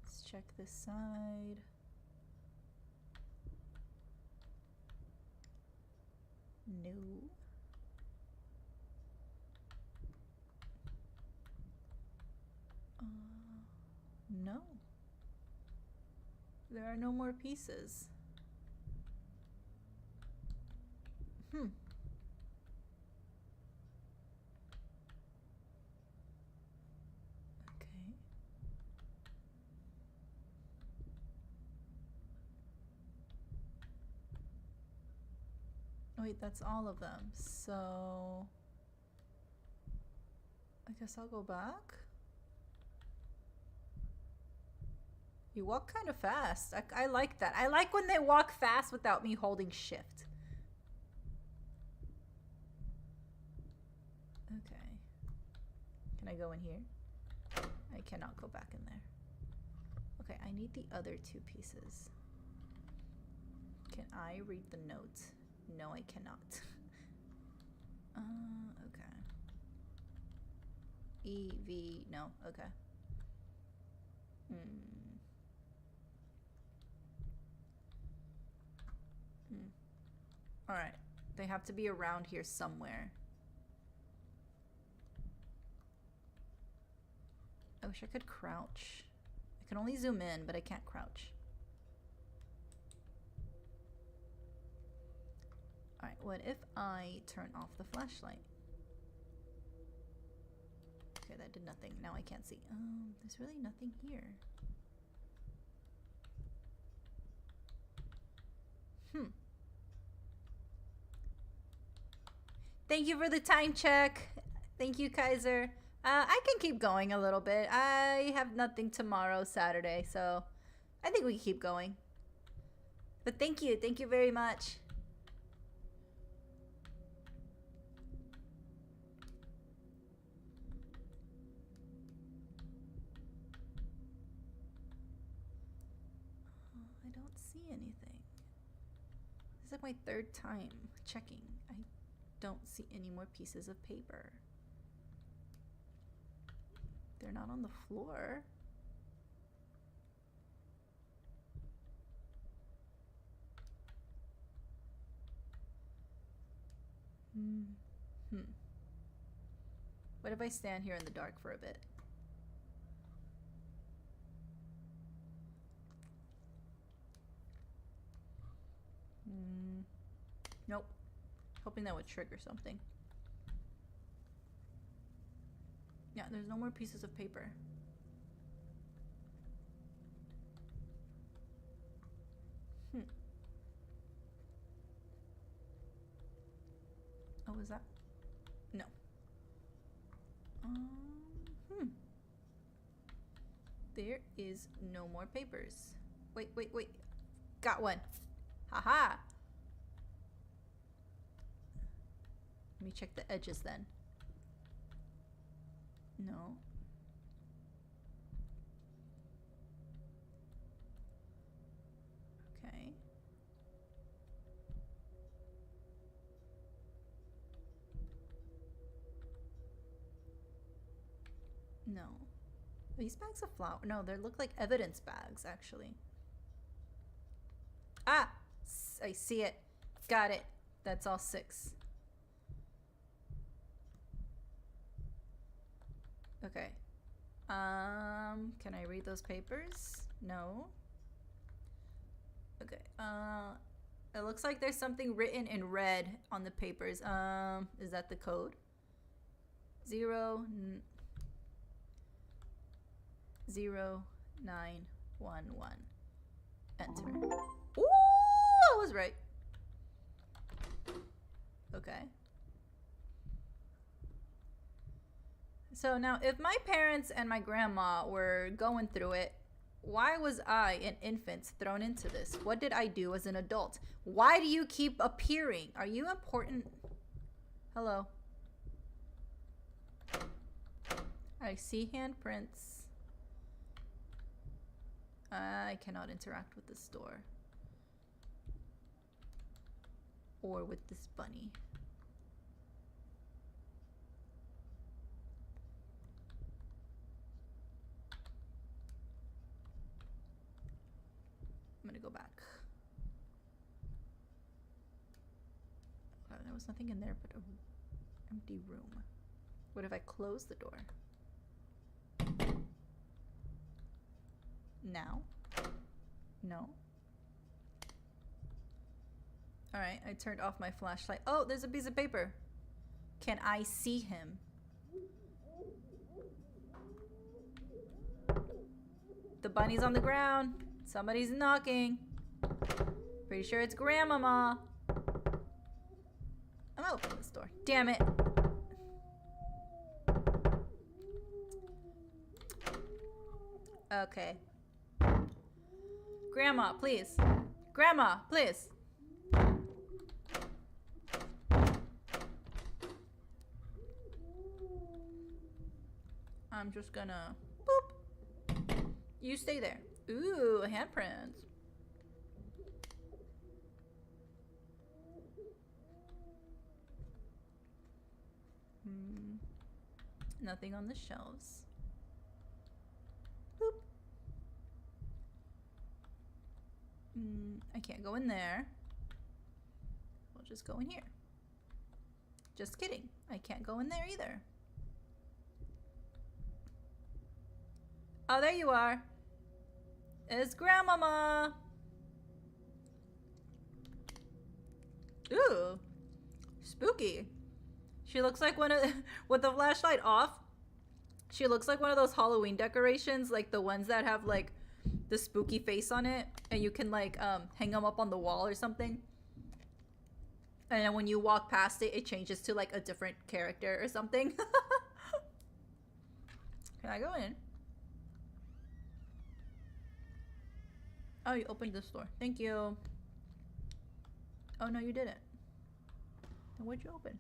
S1: Let's check this side. No. No. There are no more pieces. Okay. Oh, wait, that's all of them. So I guess I'll go back. You walk kind of fast. I like that. I like when they walk fast without me holding shift. Okay. Can I go in here? I cannot go back in there. Okay, I need the other 2 pieces. Can I read the note? No, I cannot. Okay. EV, no, okay. Alright. They have to be around here somewhere. I wish I could crouch. I can only zoom in, but I can't crouch. Alright, what if I turn off the flashlight? Okay, that did nothing. Now I can't see. There's really nothing here. Thank you for the time check. Thank you, Kaiser. I can keep going a little bit. I have nothing tomorrow, Saturday, so I think we can keep going. But thank you. Thank you very much. I don't see anything. This is like my third time checking. I don't see any more pieces of paper. They're not on the floor. What if I stand here in the dark for a bit? Nope. Hoping that would trigger something. Yeah, there's no more pieces of paper. Oh, is that? No. There is no more papers. Wait. Got one. Haha. Let me check the edges then. No. Okay. No. These bags of flour? No, they look like evidence bags, actually. Ah! I see it. Got it. That's all 6. Okay. Can I read those papers? No. Okay. It looks like there's something written in red on the papers. Is that the code? 0 0 9 1 1. Enter. Ooh, I was right. Okay. So now, if my parents and my grandma were going through it, why was I, an infant, thrown into this? What did I do as an adult? Why do you keep appearing? Are you important? Hello. I see handprints. I cannot interact with this door. Or with this bunny. I'm gonna go back. There was nothing in there but an empty room. What if I close the door? Now? No. Alright, I turned off my flashlight. Oh, there's a piece of paper. Can I see him? The bunny's on the ground. Somebody's knocking. Pretty sure it's Grandmama. I'm gonna open this door. Damn it. Okay. Grandma, please. Grandma, please. I'm just gonna boop. You stay there. Ooh, handprints. Nothing on the shelves. Boop. I can't go in there. We'll just go in here. Just kidding. I can't go in there either. Oh, there you are. It's Grandmama. Ooh. Spooky. She looks like one of with the flashlight off. She looks like one of those Halloween decorations, like the ones that have like the spooky face on it, and you can like hang them up on the wall or something. And then when you walk past it, it changes to like a different character or something. Can I go in? Oh, you opened this door. Thank you. Oh, no, you didn't. Then what'd you open?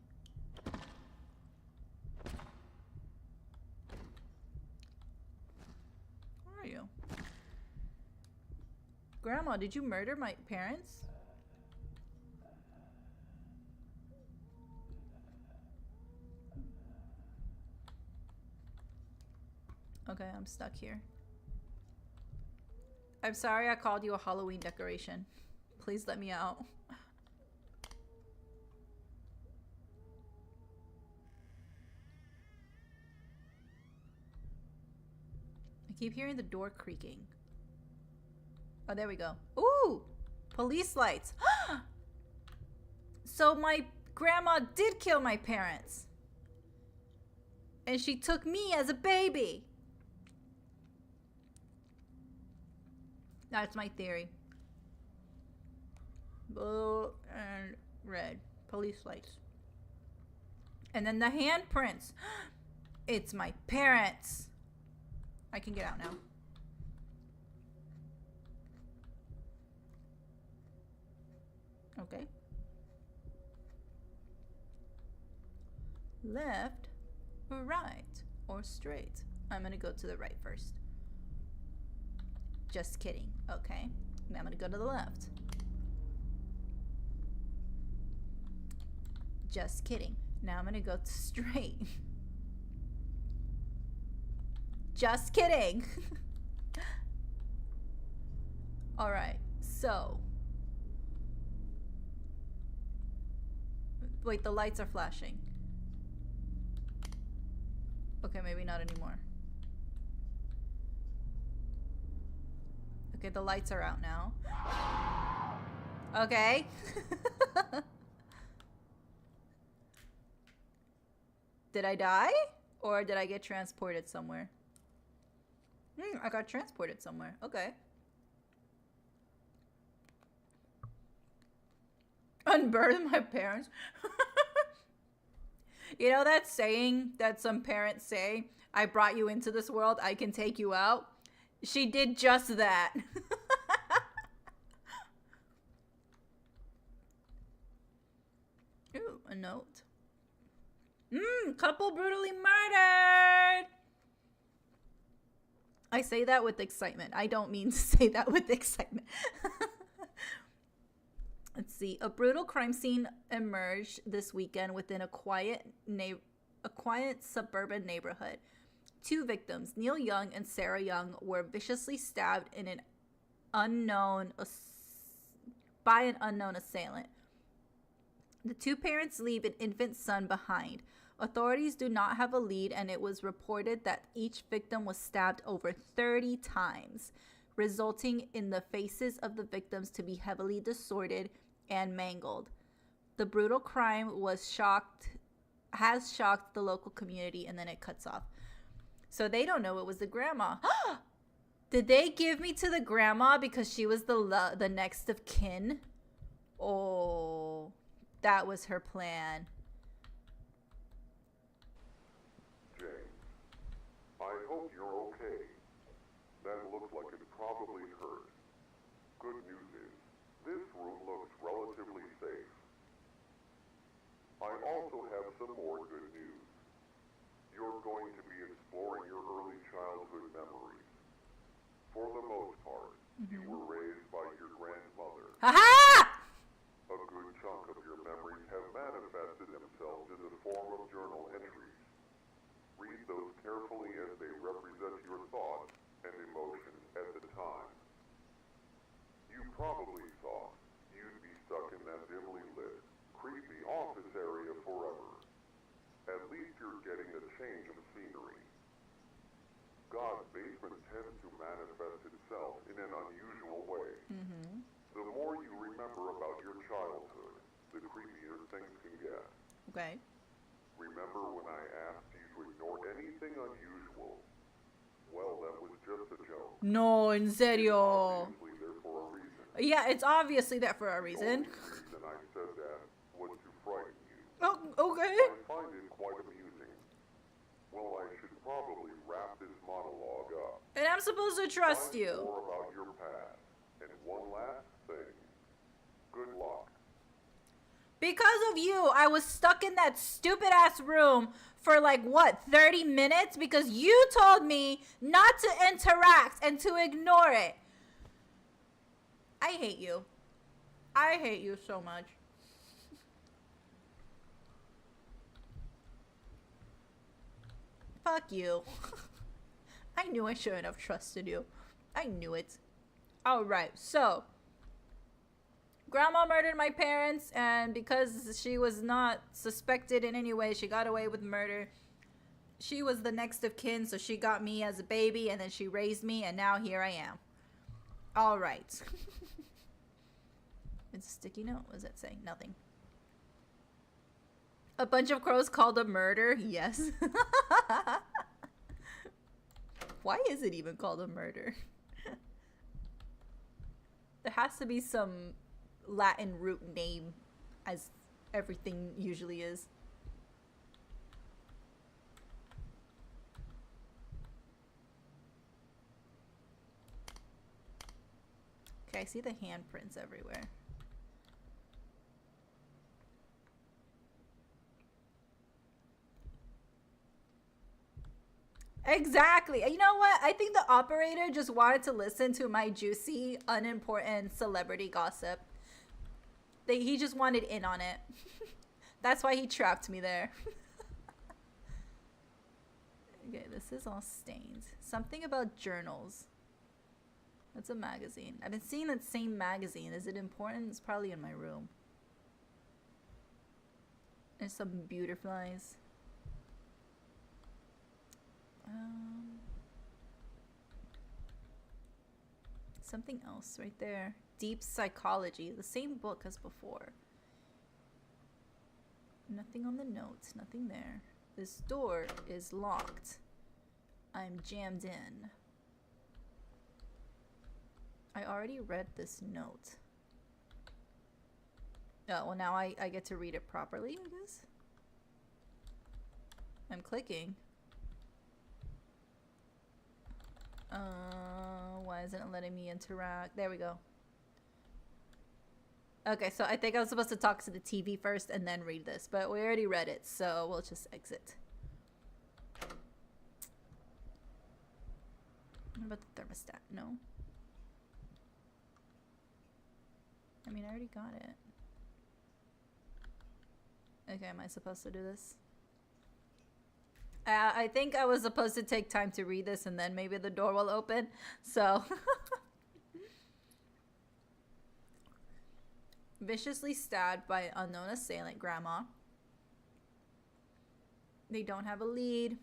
S1: Where are you? Grandma, did you murder my parents? Okay, I'm stuck here. I'm sorry I called you a Halloween decoration. Please let me out. I keep hearing the door creaking. Oh, there we go. Ooh! Police lights. So my grandma did kill my parents. And she took me as a baby. That's my theory. Blue and red. Police lights. And then the handprints. It's my parents. I can get out now. Okay. Left or right or straight? I'm gonna go to the right first. Just kidding. Okay. Now I'm gonna go to the left. Just kidding. Now I'm gonna go straight. Just kidding. Alright, so. Wait, the lights are flashing. Okay, maybe not anymore. Okay, the lights are out now. Okay. Did I die? Or did I get transported somewhere? I got transported somewhere. Okay. Unburden my parents. You know that saying that some parents say, I brought you into this world, I can take you out? She did just that. Ooh, a note. Couple brutally murdered! I say that with excitement. I don't mean to say that with excitement. Let's see. A brutal crime scene emerged this weekend within a quiet suburban neighborhood. Two victims, Neil Young and Sarah Young, were viciously stabbed by an unknown assailant. The two parents leave an infant son behind. Authorities do not have a lead, and it was reported that each victim was stabbed over 30 times, resulting in the faces of the victims to be heavily distorted and mangled. The brutal crime has shocked the local community, and then it cuts off. So they don't know it was the grandma. Did they give me to the grandma because she was the next of kin? Oh, that was her plan.
S2: James, I hope you're okay. That looks like it probably hurt. Good news is, this room looks relatively safe. I also have some more good news. You're going to be exploring your early childhood memories. For the most part, you were raised by your grandmother.
S1: Ha-ha!
S2: A good chunk of your memories have manifested themselves in the form of journal entries. Read read those carefully as they represent your thoughts and emotions at the time. You probably thought you'd be stuck in that dimly lit, creepy office area forever. At least you're getting a change of scenery. God's basement tends to manifest itself in an unusual way. The more you remember about your childhood, the creepier things can get.
S1: Okay.
S2: Remember when I asked you to ignore anything unusual? Well, that was just a joke.
S1: No, en serio.
S2: Obviously there for a reason.
S1: Yeah, it's obviously there for a
S2: The
S1: reason.
S2: only reason I said that was to frighten you.
S1: Oh, okay.
S2: I find it quite amusing. Well, I should probably wrap this monologue up.
S1: And I'm supposed to trust
S2: Find
S1: you.
S2: more about your past. And one last thing. Good luck.
S1: Because of you, I was stuck in that stupid ass room for like what, 30 minutes? Because you told me not to interact and to ignore it. I hate you. I hate you so much. Fuck you. I knew I shouldn't have trusted you. I knew it. Alright, so Grandma murdered my parents, and because she was not suspected in any way, she got away with murder. She was the next of kin, so she got me as a baby, and then she raised me, and now here I am. All right. It's a sticky note. What does that say? Nothing. A bunch of crows called a murder? Yes. Why is it even called a murder? There has to be some Latin root name, as everything usually is. Okay, I see the handprints everywhere. Exactly. You know what? I think the operator just wanted to listen to my juicy, unimportant celebrity gossip. He just wanted in on it. That's why he trapped me there. Okay, this is all stained. Something about journals. That's a magazine. I've been seeing that same magazine. Is it important? It's probably in my room. There's some butterflies. Something else right there. Deep Psychology. The same book as before. Nothing on the notes. Nothing there. This door is locked. I'm jammed in. I already read this note. Oh, well now I get to read it properly, I guess. I'm clicking. Why isn't it letting me interact? There we go. Okay, so I think I was supposed to talk to the TV first and then read this, but we already read it, so we'll just exit. What about the thermostat? No. I mean, I already got it. Okay, am I supposed to do this? I think I was supposed to take time to read this and then maybe the door will open. So. Viciously stabbed by an unknown assailant, Grandma. They don't have a lead.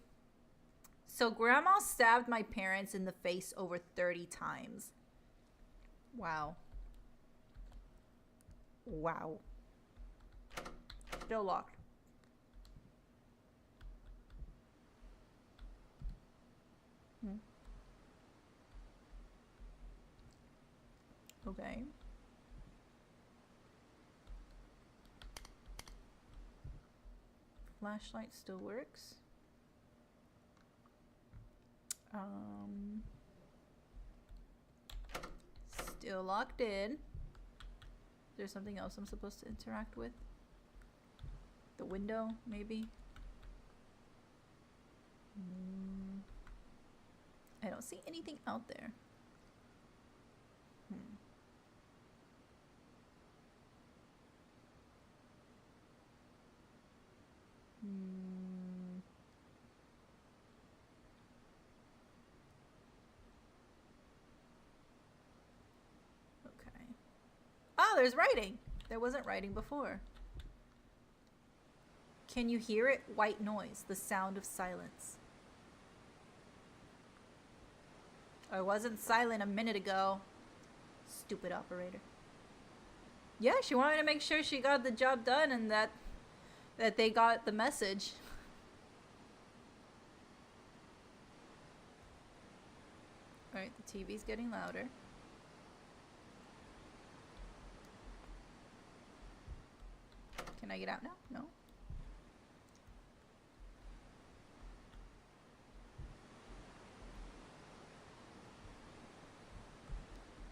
S1: So Grandma stabbed my parents in the face over 30 times. Wow. Wow. Still locked. Okay. Flashlight still works. Still locked in. Is there something else I'm supposed to interact with? The window, maybe? I don't see anything out there. there's writing. There wasn't writing before. Can you hear it? White noise. The sound of silence. I wasn't silent a minute ago. Stupid operator. Yeah, she wanted to make sure she got the job done and that they got the message. Alright, the TV's getting louder. Can I get out now? No.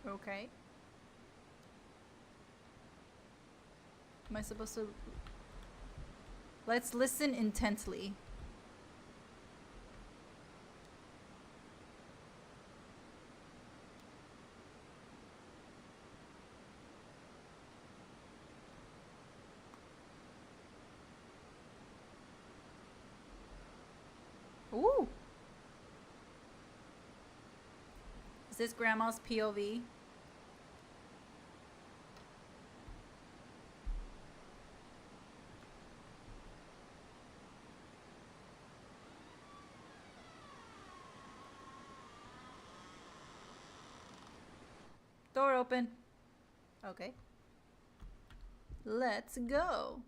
S1: Okay. Am I supposed to... Let's listen intently. Ooh! Is this Grandma's POV? Door open. Okay. Let's go.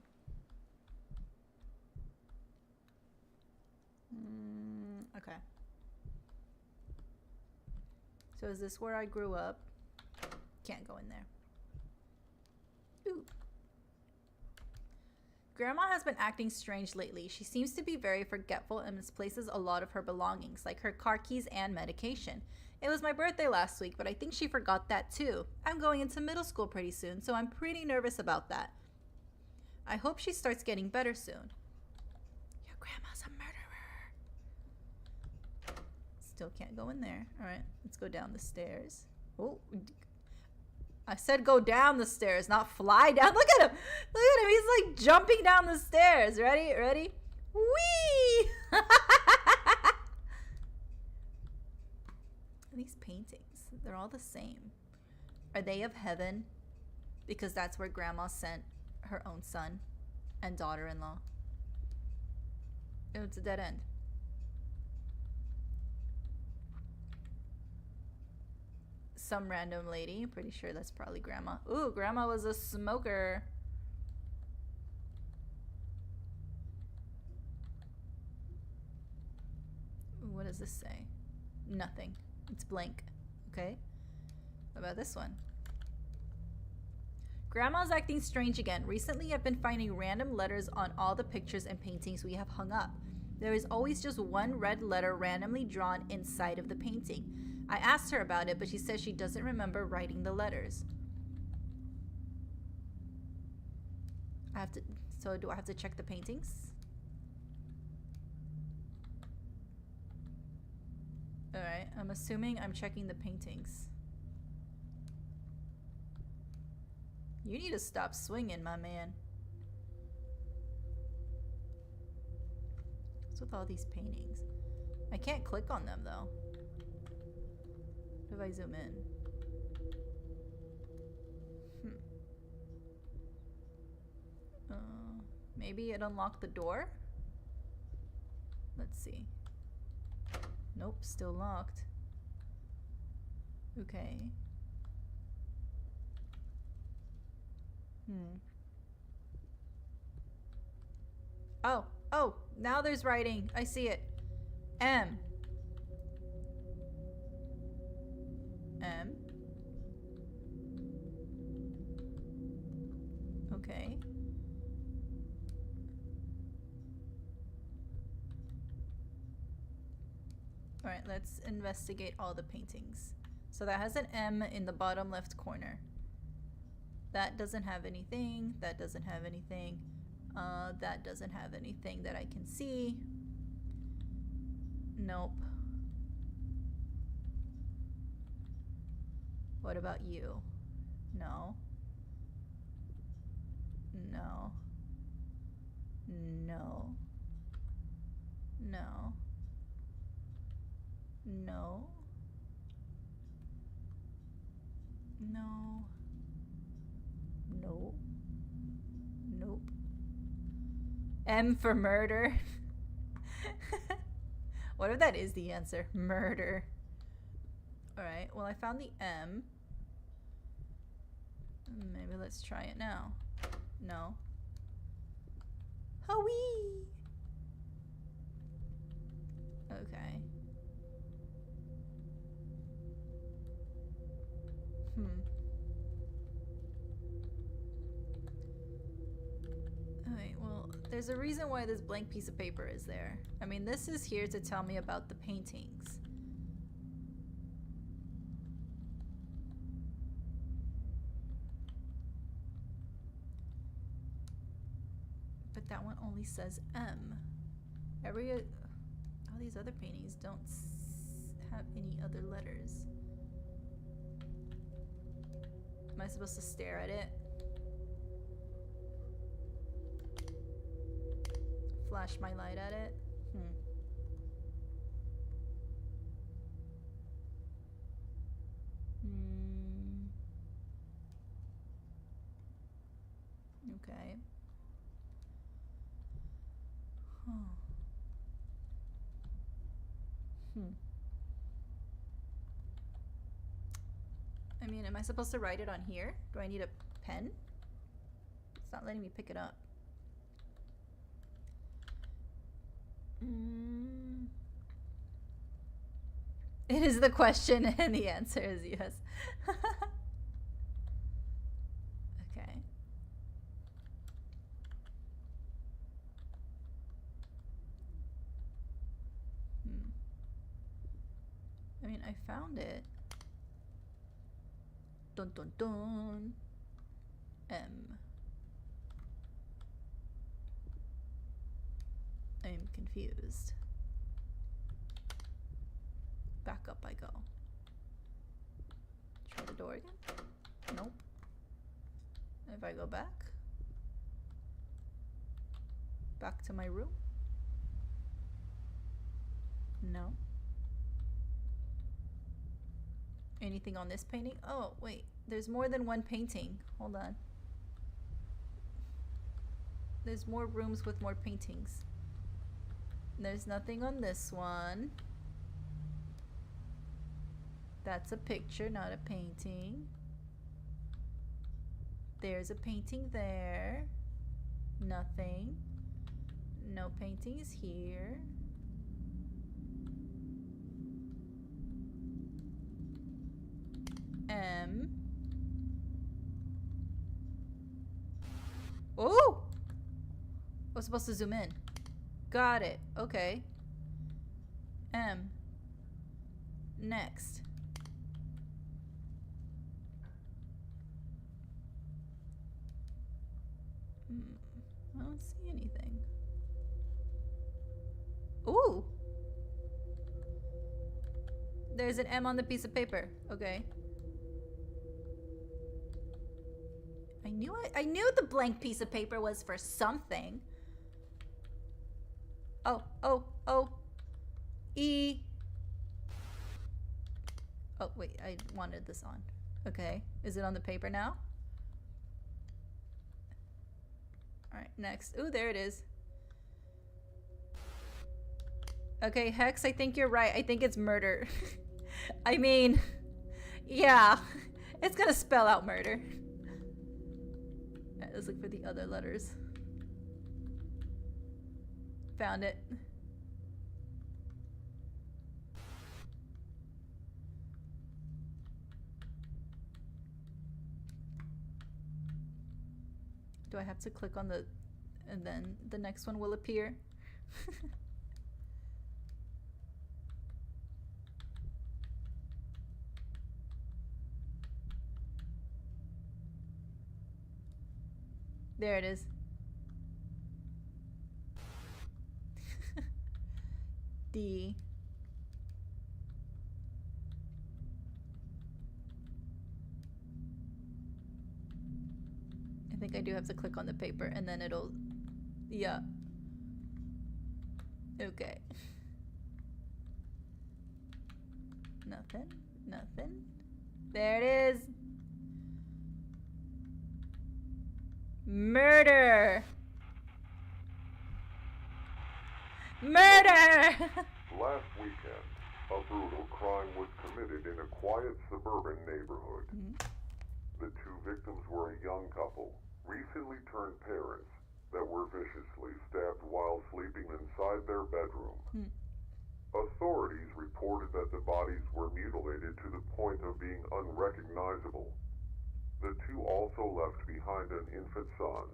S1: Okay. So is this where I grew up? Can't go in there. Ooh. Grandma has been acting strange lately. She seems to be very forgetful and misplaces a lot of her belongings, like her car keys and medication. It was my birthday last week, but I think she forgot that too. I'm going into middle school pretty soon, so I'm pretty nervous about that. I hope she starts getting better soon. Your grandma's a murderer. Still can't go in there. All right, let's go down the stairs. Oh, I said go down the stairs, not fly down. Look at him. Look at him. He's like jumping down the stairs. Ready? Ready? Whee! These paintings, they're all the same. Are they of heaven? Because that's where Grandma sent her own son and daughter-in-law. Oh, it's a dead end. Some random lady. I'm pretty sure that's probably Grandma. Ooh, Grandma was a smoker. What does this say? Nothing. It's blank. Okay. What about this one? Grandma's acting strange again. Recently, I've been finding random letters on all the pictures and paintings we have hung up. There is always just one red letter randomly drawn inside of the painting. I asked her about it, but she says she doesn't remember writing the letters. So do I have to check the paintings? Alright, I'm assuming I'm checking the paintings. You need to stop swinging, my man. What's with all these paintings? I can't click on them, though. What if I zoom in? Maybe it unlocked the door? Let's see. Nope, still locked. Okay. Oh, now there's writing. I see it. M. Okay. Alright, let's investigate all the paintings. So that has an M in the bottom left corner. That doesn't have anything. That doesn't have anything. That doesn't have anything that I can see. Nope. What about you? No. No. No. No. No. No. No. Nope. M for murder. What if that is the answer? Murder. Alright, well I found the M. Maybe let's try it now. No. Howee! Okay. Alright, well, there's a reason why this blank piece of paper is there. I mean, this is here to tell me about the paintings. But that one only says M. All these other paintings don't have any other letters. Am I supposed to stare at it? Flash my light at it? Okay. I mean, am I supposed to write it on here? Do I need a pen? It's not letting me pick it up. It is the question and the answer is yes. Okay. I mean, I found it. Dun dun dun. M. I am confused. Back up I go. Try the door again? Nope. If I go back to my room? No. Anything on this painting? Oh, wait. There's more than one painting. Hold on. There's more rooms with more paintings. There's nothing on this one. That's a picture, not a painting. There's a painting there. Nothing. No paintings here. M. Oh! I was supposed to zoom in. Got it. Okay. M. Next. I don't see anything. Ooh! There's an M on the piece of paper. Okay. I knew the blank piece of paper was for something. Oh. E. Oh, wait, I wanted this on. Okay, is it on the paper now? All right, next. Ooh, there it is. Okay, Hex, I think you're right. I think it's murder. I mean, yeah, it's gonna spell out murder. All right, let's look for the other letters. Found it. Do I have to click on the, and then the next one will appear? There it is. D. I think I do have to click on the paper and then it'll, yeah. Okay. Nothing. There it is. Murder! Murder!
S2: Last weekend, a brutal crime was committed in a quiet suburban neighborhood. The two victims were a young couple, recently turned parents, that were viciously stabbed while sleeping inside their bedroom. Authorities reported that the bodies were mutilated to the point of being unrecognizable. The two also left behind an infant son.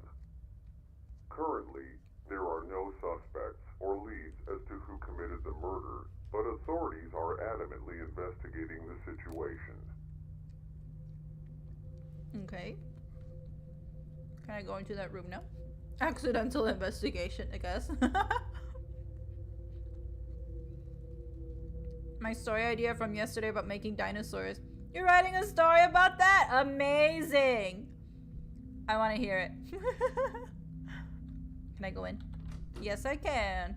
S2: Currently, there are no suspects or leads as to who committed the murder, but authorities are adamantly investigating the situation.
S1: Okay. Can I go into that room now? Accidental investigation, I guess. My story idea from yesterday about making dinosaurs. You're writing a story about that? Amazing! I want to hear it. Can I go in? Yes, I can.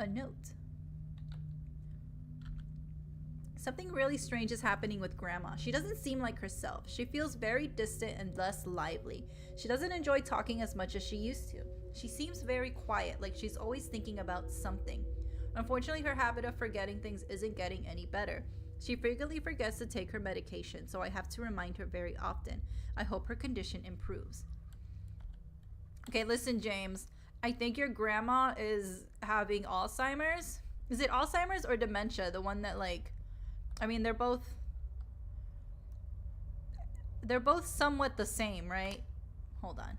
S1: A note. Something really strange is happening with Grandma. She doesn't seem like herself. She feels very distant and less lively. She doesn't enjoy talking as much as she used to. She seems very quiet, like she's always thinking about something. Unfortunately, her habit of forgetting things isn't getting any better. She frequently forgets to take her medication, so I have to remind her very often. I hope her condition improves. Okay, listen, James. I think your grandma is having Alzheimer's. Is it Alzheimer's or dementia? The one that, like, I mean, they're both somewhat the same, right? Hold on.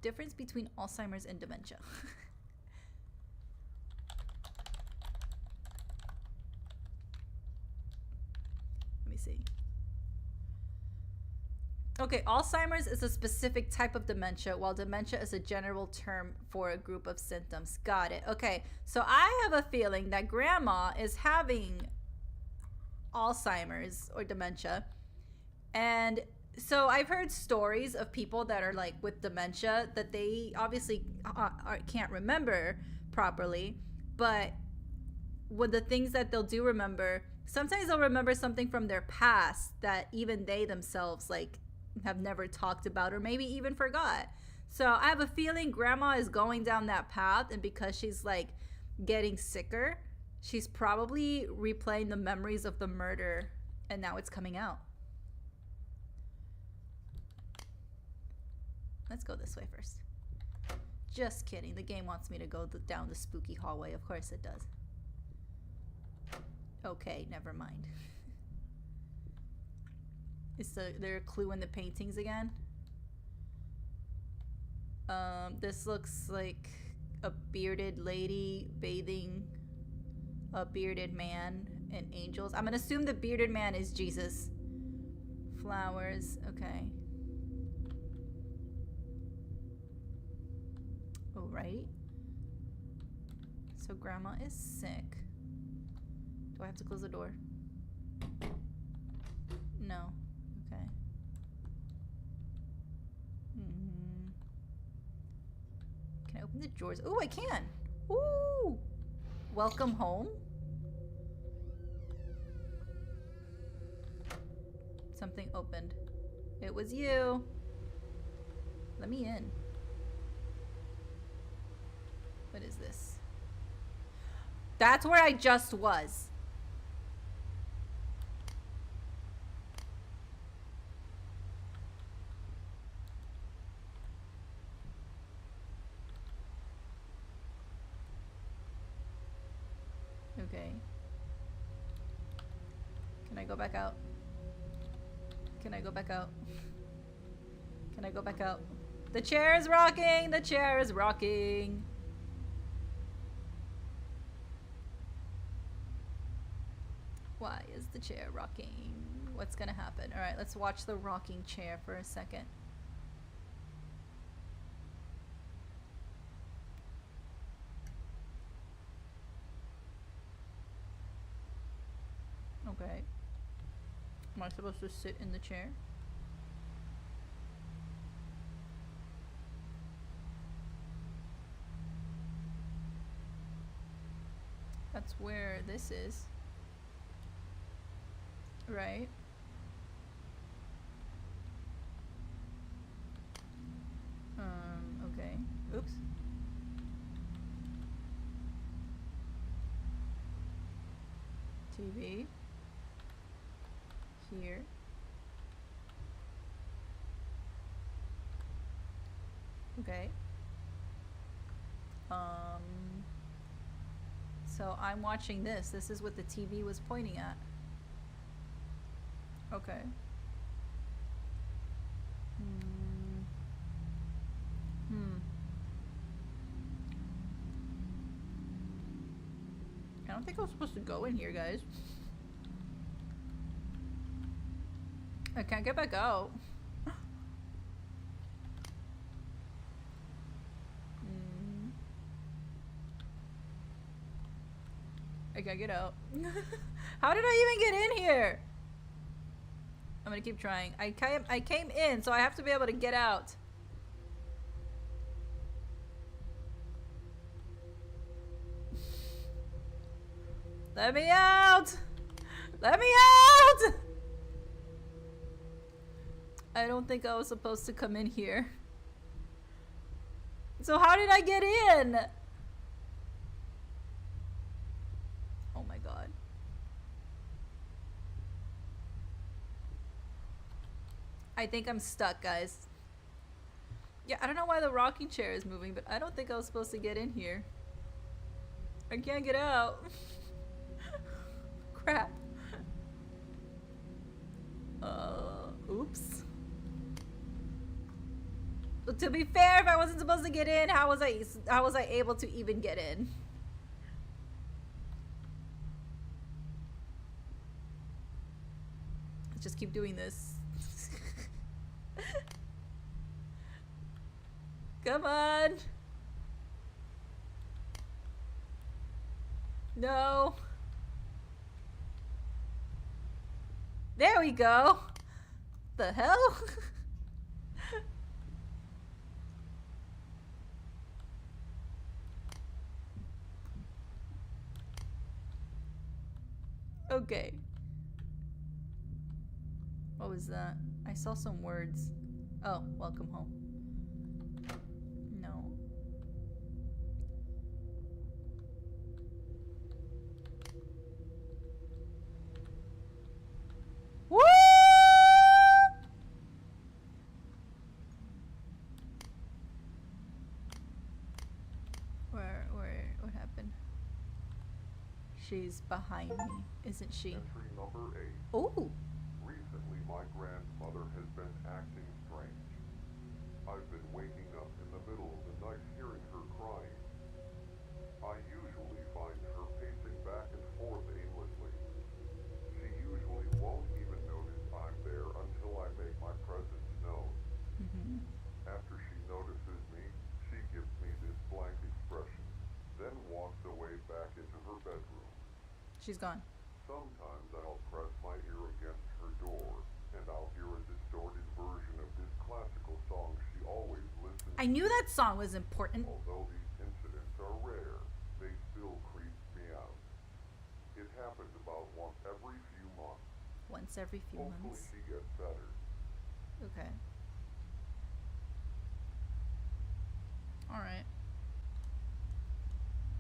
S1: Difference between Alzheimer's and dementia. Let me see. Okay, Alzheimer's is a specific type of dementia, while dementia is a general term for a group of symptoms. Got it. Okay, so I have a feeling that Grandma is having Alzheimer's or dementia. And so I've heard stories of people that are like with dementia that they obviously can't remember properly, but with the things that they'll do remember, sometimes they'll remember something from their past that even they themselves like have never talked about or maybe even forgot. So I have a feeling Grandma is going down that path, and because she's like getting sicker, she's probably replaying the memories of the murder, and now it's coming out. Let's go this way first. Just kidding. The game wants me to go down the spooky hallway. Of course it does. Okay, never mind. Is there a clue in the paintings again? This looks like a bearded lady bathing a bearded man and angels. I'm gonna assume the bearded man is Jesus. Flowers, okay. Alrighty. So Grandma is sick. Do I have to close the door? No. Okay. Can I open the drawers? Ooh, I can! Ooh! Welcome home? Something opened. It was you. Let me in. What is this? That's where I just was. Okay. Can I go back out? Can I go back out? Can I go back out? The chair is rocking! The chair is rocking! Why is the chair rocking? What's gonna happen? Alright, let's watch the rocking chair for a second. Okay. Am I supposed to sit in the chair? That's where this is. Right. Okay. Oops. TV. Here. Okay. So I'm watching this. This is what the TV was pointing at. Okay. I don't think I was supposed to go in here, guys. I can't get back out. I gotta get out. How did I even get in here? I'm gonna keep trying. I came in, so I have to be able to get out. Let me out! Let me out! I don't think I was supposed to come in here. So how did I get in? Oh my god. I think I'm stuck, guys. Yeah, I don't know why the rocking chair is moving, but I don't think I was supposed to get in here. I can't get out. Crap. Oops. But to be fair, if I wasn't supposed to get in, how was I able to even get in? Let's just keep doing this. Come on. No. There we go. The hell? Okay. What was that? I saw some words. Oh, welcome home. No. Woo! What happened? She's behind me, isn't she?
S2: Entry number 8.
S1: Ooh.
S2: Recently, my grandmother has been acting strange. I've been waking up in the middle of the night hearing her crying. I usually find her pacing back and forth aimlessly. She usually won't even notice I'm there until I make my presence known. After she notices me, she gives me this blank expression, then walks away back into her bedroom.
S1: She's gone.
S2: Sometimes I'll press my ear against her door, and I'll hear a distorted version of this classical song she always listens to.
S1: I knew that song was important.
S2: Although these incidents are rare, they still creep me out. It happens about once every few months.
S1: Once every few
S2: Hopefully
S1: months.
S2: she gets better.
S1: Okay. Alright.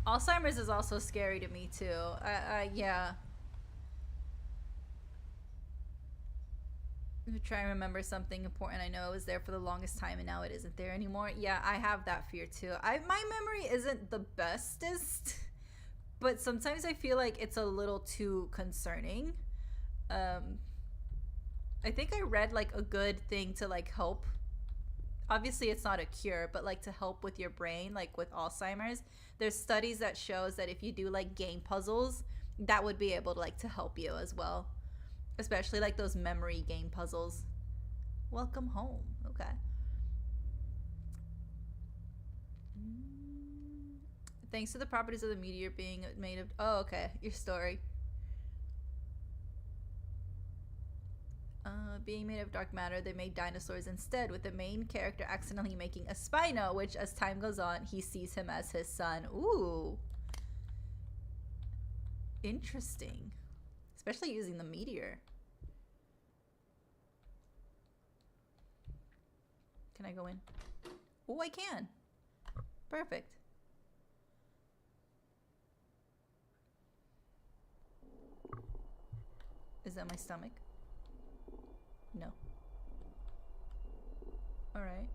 S1: Alzheimer's is also scary to me too. Yeah. Let me try and remember something important. I know it was there for the longest time and now it isn't there anymore. Yeah, I have that fear too. My memory isn't the bestest, but sometimes I feel like it's a little too concerning. I think I read like a good thing to like help. Obviously it's not a cure, but like to help with your brain, like with Alzheimer's. There's studies that shows that if you do like game puzzles, that would be able to like to help you as well. Especially like those memory game puzzles. Welcome home. Okay. Thanks to the properties of the meteor being made of... Oh, okay. Your story. Being made of dark matter, they made dinosaurs instead, with the main character accidentally making a Spino, which as time goes on, he sees him as his son. Ooh. Interesting. Especially using the meteor. Can I go in? Oh, I can. Perfect. Is that my stomach? No. Alright.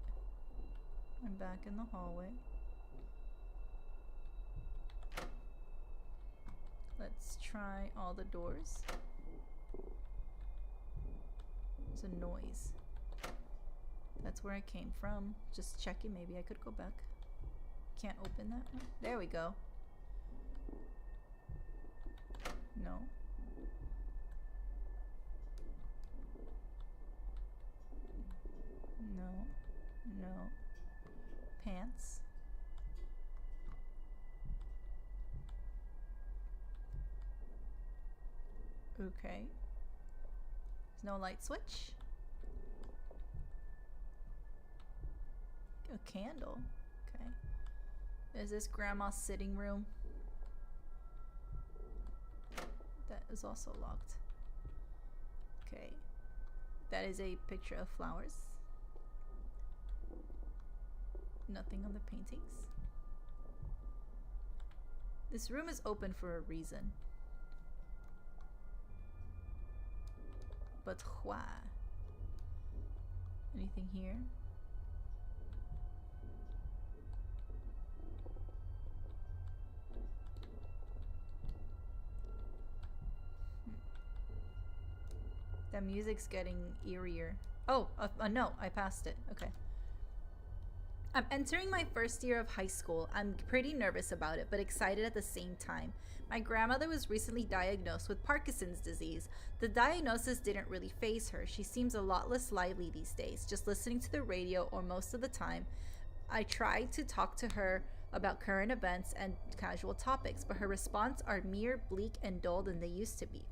S1: I'm back in the hallway. Let's try all the doors. There's a noise. That's where I came from. Just checking, maybe I could go back. Can't open that one. There we go. No. No. No. Pants. Okay. There's no light switch. A candle. Okay. Is this grandma's sitting room? That is also locked. Okay. That is a picture of flowers. Nothing on the paintings. This room is open for a reason. But why? Anything here? That music's getting eerier. Oh, no, I passed it. Okay. I'm entering my first year of high school. I'm pretty nervous about it, but excited at the same time. My grandmother was recently diagnosed with Parkinson's disease. The diagnosis didn't really faze her. She seems a lot less lively these days, just listening to the radio or most of the time. I tried to talk to her about current events and casual topics, but her response are more bleak and dull than they used to be.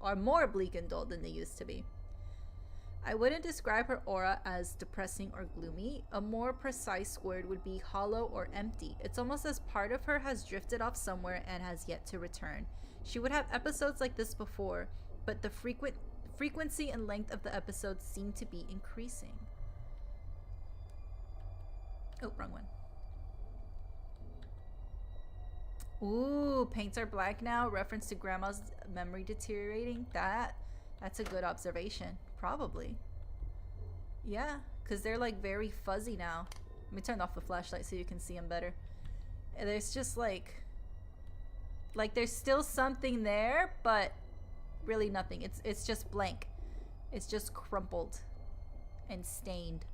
S1: I wouldn't describe her aura as depressing or gloomy. A more precise word would be hollow or empty. It's almost as part of her has drifted off somewhere and has yet to return. She would have episodes like this before, but the frequency and length of the episodes seem to be increasing. Oh, wrong one. Ooh, paints are black now. Reference to grandma's memory deteriorating. That's a good observation. Probably. Yeah, because they're like very fuzzy now. Let me turn off the flashlight so you can see them better. There's just like there's still something there, but really nothing. It's just blank. It's just crumpled and stained.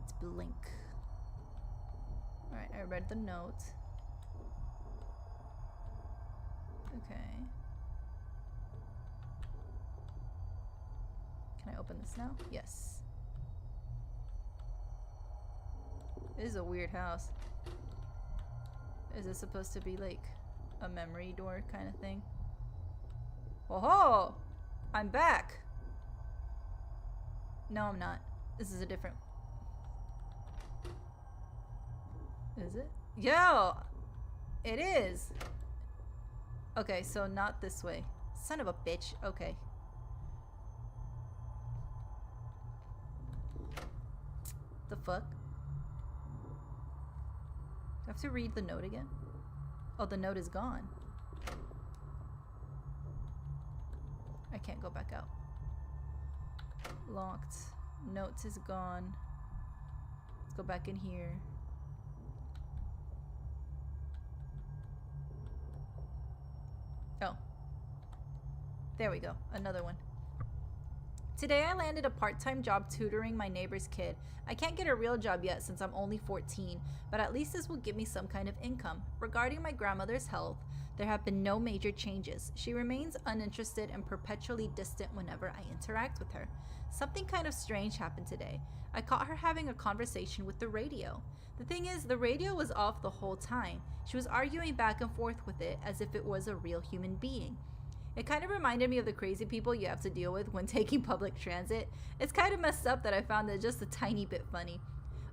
S1: It's blank. Alright, I read the note. Okay. Can I open this now? Yes. This is a weird house. Is this supposed to be like a memory door kind of thing? Oh, I'm back! No, I'm not. This is a different... Is it? Yo! It is! Okay, so not this way. Son of a bitch. Okay. The fuck? Do I have to read the note again? Oh, the note is gone. I can't go back out. Locked. Note is gone. Let's go back in here. Oh. There we go. Another one. Today I landed a part-time job tutoring my neighbor's kid. I can't get a real job yet since I'm only 14, but at least this will give me some kind of income. Regarding my grandmother's health, there have been no major changes. She remains uninterested and perpetually distant whenever I interact with her. Something kind of strange happened today. I caught her having a conversation with the radio. The thing is, the radio was off the whole time. She was arguing back and forth with it as if it was a real human being. It kind of reminded me of the crazy people you have to deal with when taking public transit. It's kind of messed up that I found it just a tiny bit funny.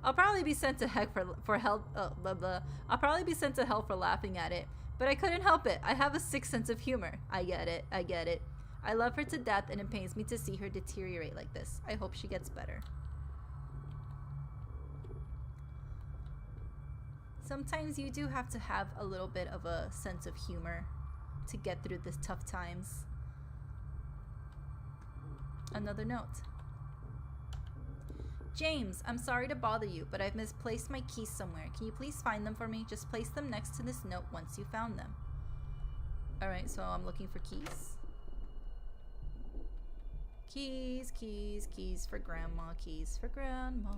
S1: I'll probably be sent to heck for help. Blah blah. I'll probably be sent to hell for laughing at it. But I couldn't help it. I have a sick sense of humor. I get it. I get it. I love her to death, and it pains me to see her deteriorate like this. I hope she gets better. Sometimes you do have to have a little bit of a sense of humor to get through the tough times. Another note. James, I'm sorry to bother you, but I've misplaced my keys somewhere. Can you please find them for me? Just place them next to this note once you found them. Alright, so I'm looking for keys. Keys, keys, keys for grandma, keys for grandma.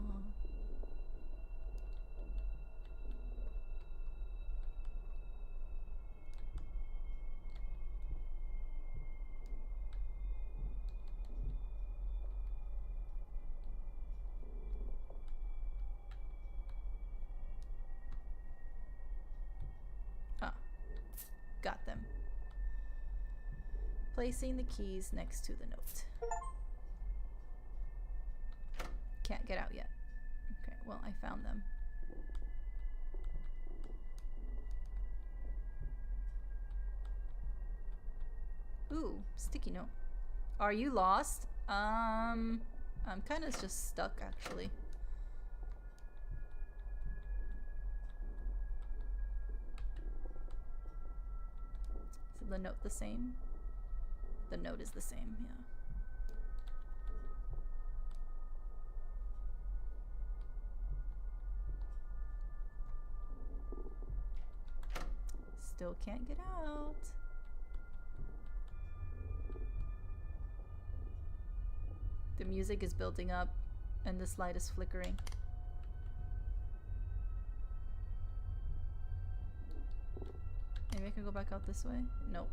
S1: Got them. Placing the keys next to the note. Can't get out yet. Okay, well, I found them. Ooh, sticky note. Are you lost? I'm kind of just stuck, actually. Is the note the same? The note is the same, yeah. Still can't get out. The music is building up and this light is flickering. Maybe I can go back out this way? Nope.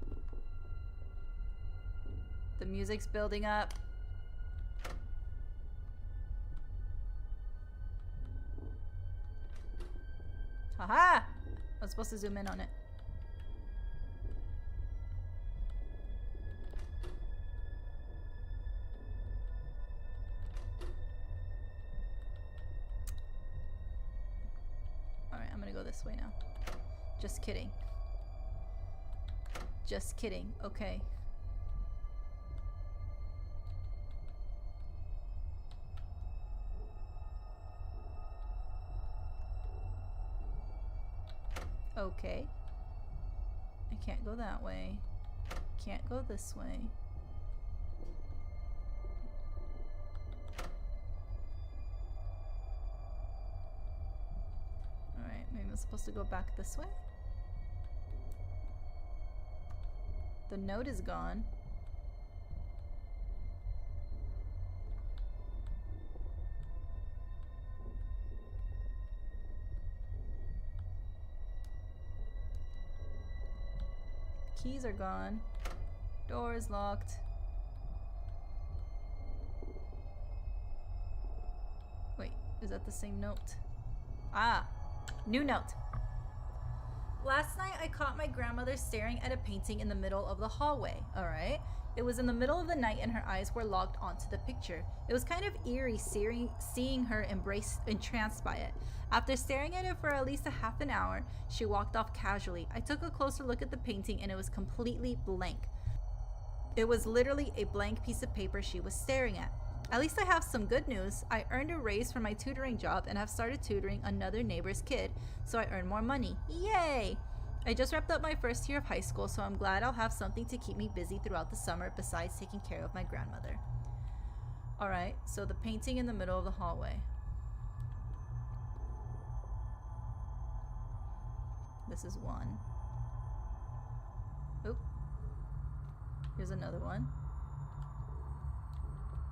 S1: The music's building up. Haha! I was supposed to zoom in on it. Alright, I'm gonna go this way now. Just kidding. Just kidding. Okay. Okay. I can't go that way. Can't go this way. Alright, maybe I'm supposed to go back this way? The note is gone. Keys are gone. Door is locked. Wait, is that the same note? Ah, new note. Last night I caught my grandmother staring at a painting in the middle of the hallway, alright? It was in the middle of the night and her eyes were locked onto the picture. It was kind of eerie seeing her entranced by it. After staring at it for at least a half an hour, she walked off casually. I took a closer look at the painting and it was completely blank. It was literally a blank piece of paper she was staring at. At least I have some good news. I earned a raise for my tutoring job and have started tutoring another neighbor's kid, so I earn more money. Yay! I just wrapped up my first year of high school, so I'm glad I'll have something to keep me busy throughout the summer besides taking care of my grandmother. Alright, so the painting in the middle of the hallway. This is one. Oop. Here's another one.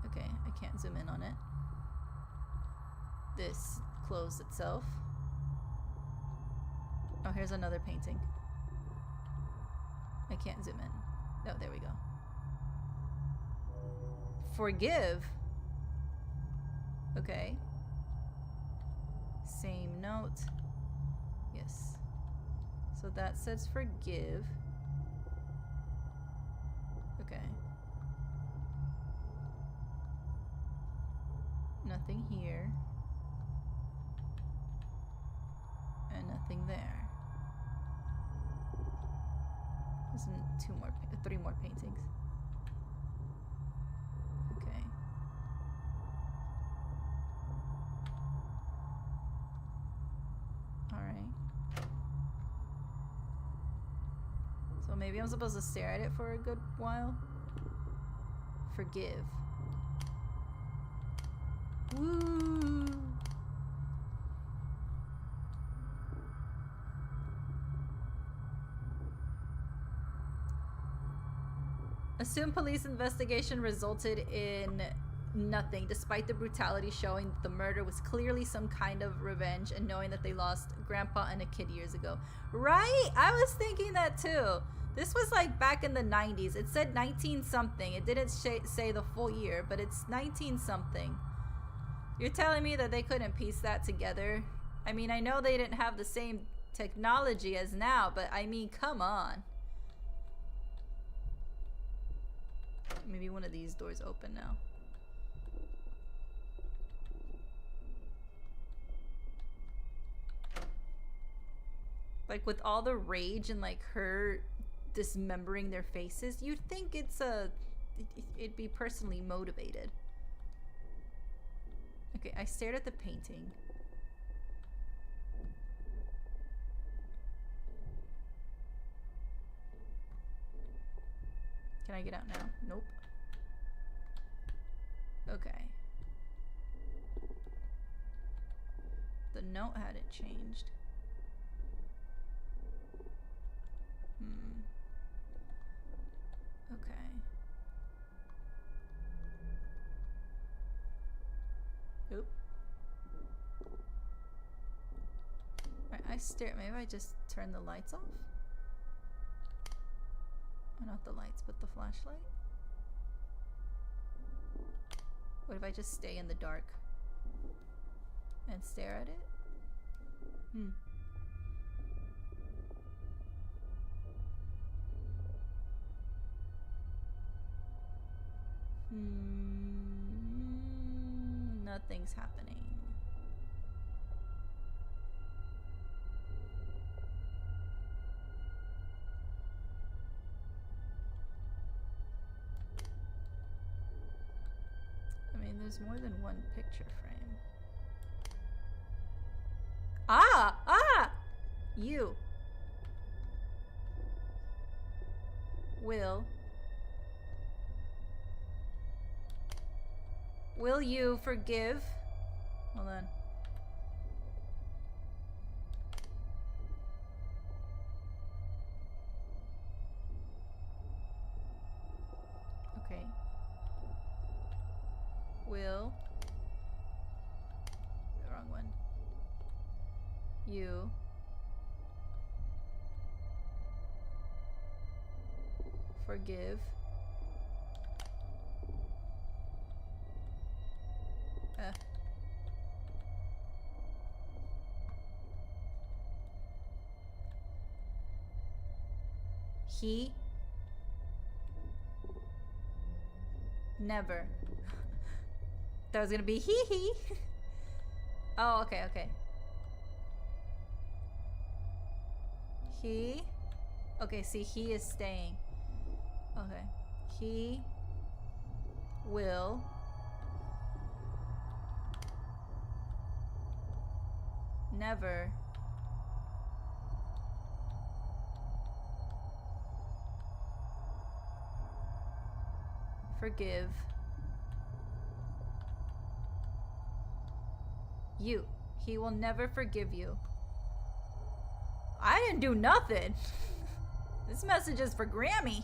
S1: Okay, I can't zoom in on it. This closed itself. Oh, here's another painting. I can't zoom in. Oh, there we go. Forgive? Okay. Same note. Yes. So that says forgive. Okay. Nothing here. There's three more paintings. Okay. Alright. So maybe I'm supposed to stare at it for a good while? Forgive. Woo! Assumed police investigation resulted in nothing, despite the brutality showing that the murder was clearly some kind of revenge and knowing that they lost grandpa and a kid years ago. Right? I was thinking that too. This was like back in the 90s. It said 19 something. It didn't say the full year, but it's 19 something. You're telling me that they couldn't piece that together? I mean, I know they didn't have the same technology as now, but I mean, come on. Maybe one of these doors open now. Like with all the rage and like her dismembering their faces, you'd think it'd be personally motivated. Okay, I stared at the painting. Can I get out now? Nope. Okay. The note hadn't changed. Okay. Oop. Right, I stare. Maybe I just turn the lights off? Or not the lights, but the flashlight? What if I just stay in the dark and stare at it? Nothing's happening. I mean, there's more than one picture frame. Ah! Ah! You. Will you forgive? Hold on. Okay. Will. The wrong one. You. Forgive. He never. That was gonna be he. Oh, okay, okay. He. Okay, see, he is staying. Okay. He will never forgive you. He will never forgive you. I didn't do nothing. This message is for Grammy.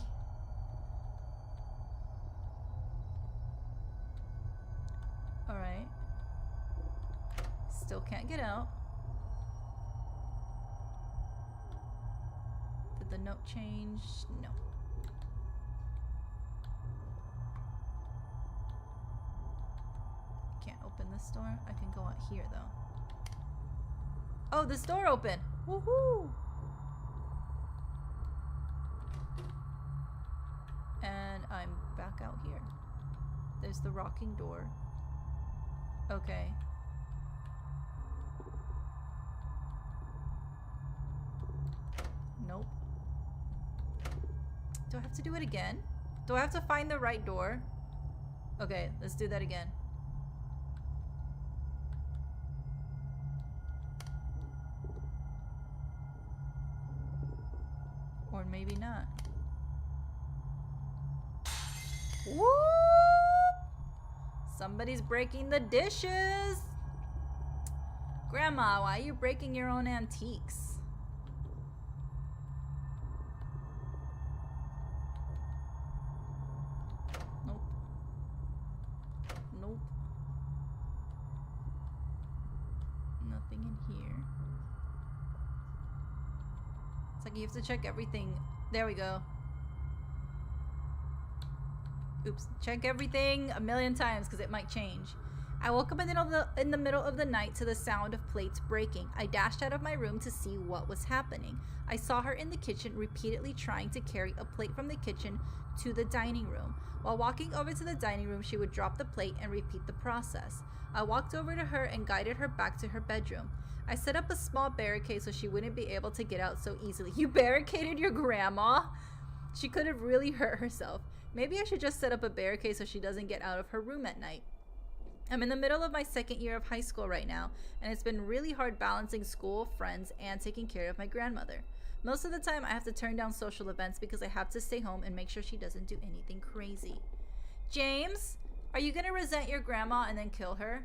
S1: Alright. Still can't get out. Did the note change? No. Can't open this door. I can go out here though. Oh, this door opened. Woohoo! And I'm back out here. There's the rocking door. Okay. Nope. Do I have to do it again? Do I have to find the right door? Okay, let's do that again. Or maybe not. Whoop! Somebody's breaking the dishes! Grandma, why are you breaking your own antiques? Nope. Nope. Nothing in here. It's like you have to check everything. There we go. Oops. Check everything a million times because it might change. I woke up in the middle of the night to the sound of plates breaking. I dashed out of my room to see what was happening. I saw her in the kitchen repeatedly trying to carry a plate from the kitchen to the dining room. While walking over to the dining room, she would drop the plate and repeat the process. I walked over to her and guided her back to her bedroom. I set up a small barricade so she wouldn't be able to get out so easily. You barricaded your grandma? She could have really hurt herself. Maybe I should just set up a barricade so she doesn't get out of her room at night. I'm in the middle of my second year of high school right now, and it's been really hard balancing school, friends, and taking care of my grandmother. Most of the time, I have to turn down social events because I have to stay home and make sure she doesn't do anything crazy. James, are you gonna resent your grandma and then kill her?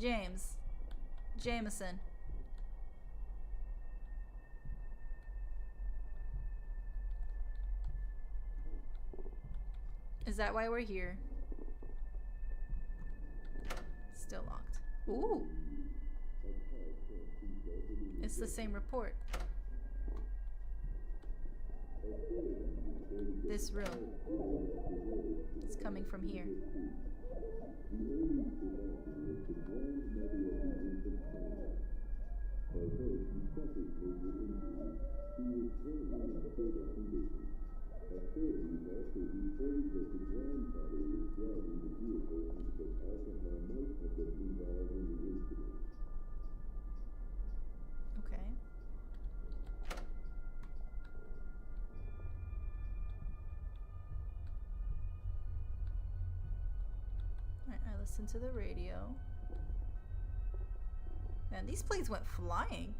S1: James. Jameson. Is that why we're here? Still locked. Ooh. It's the same report. This room. It's coming from here. Okay. Alright, I listened to the radio. Man, these planes went flying.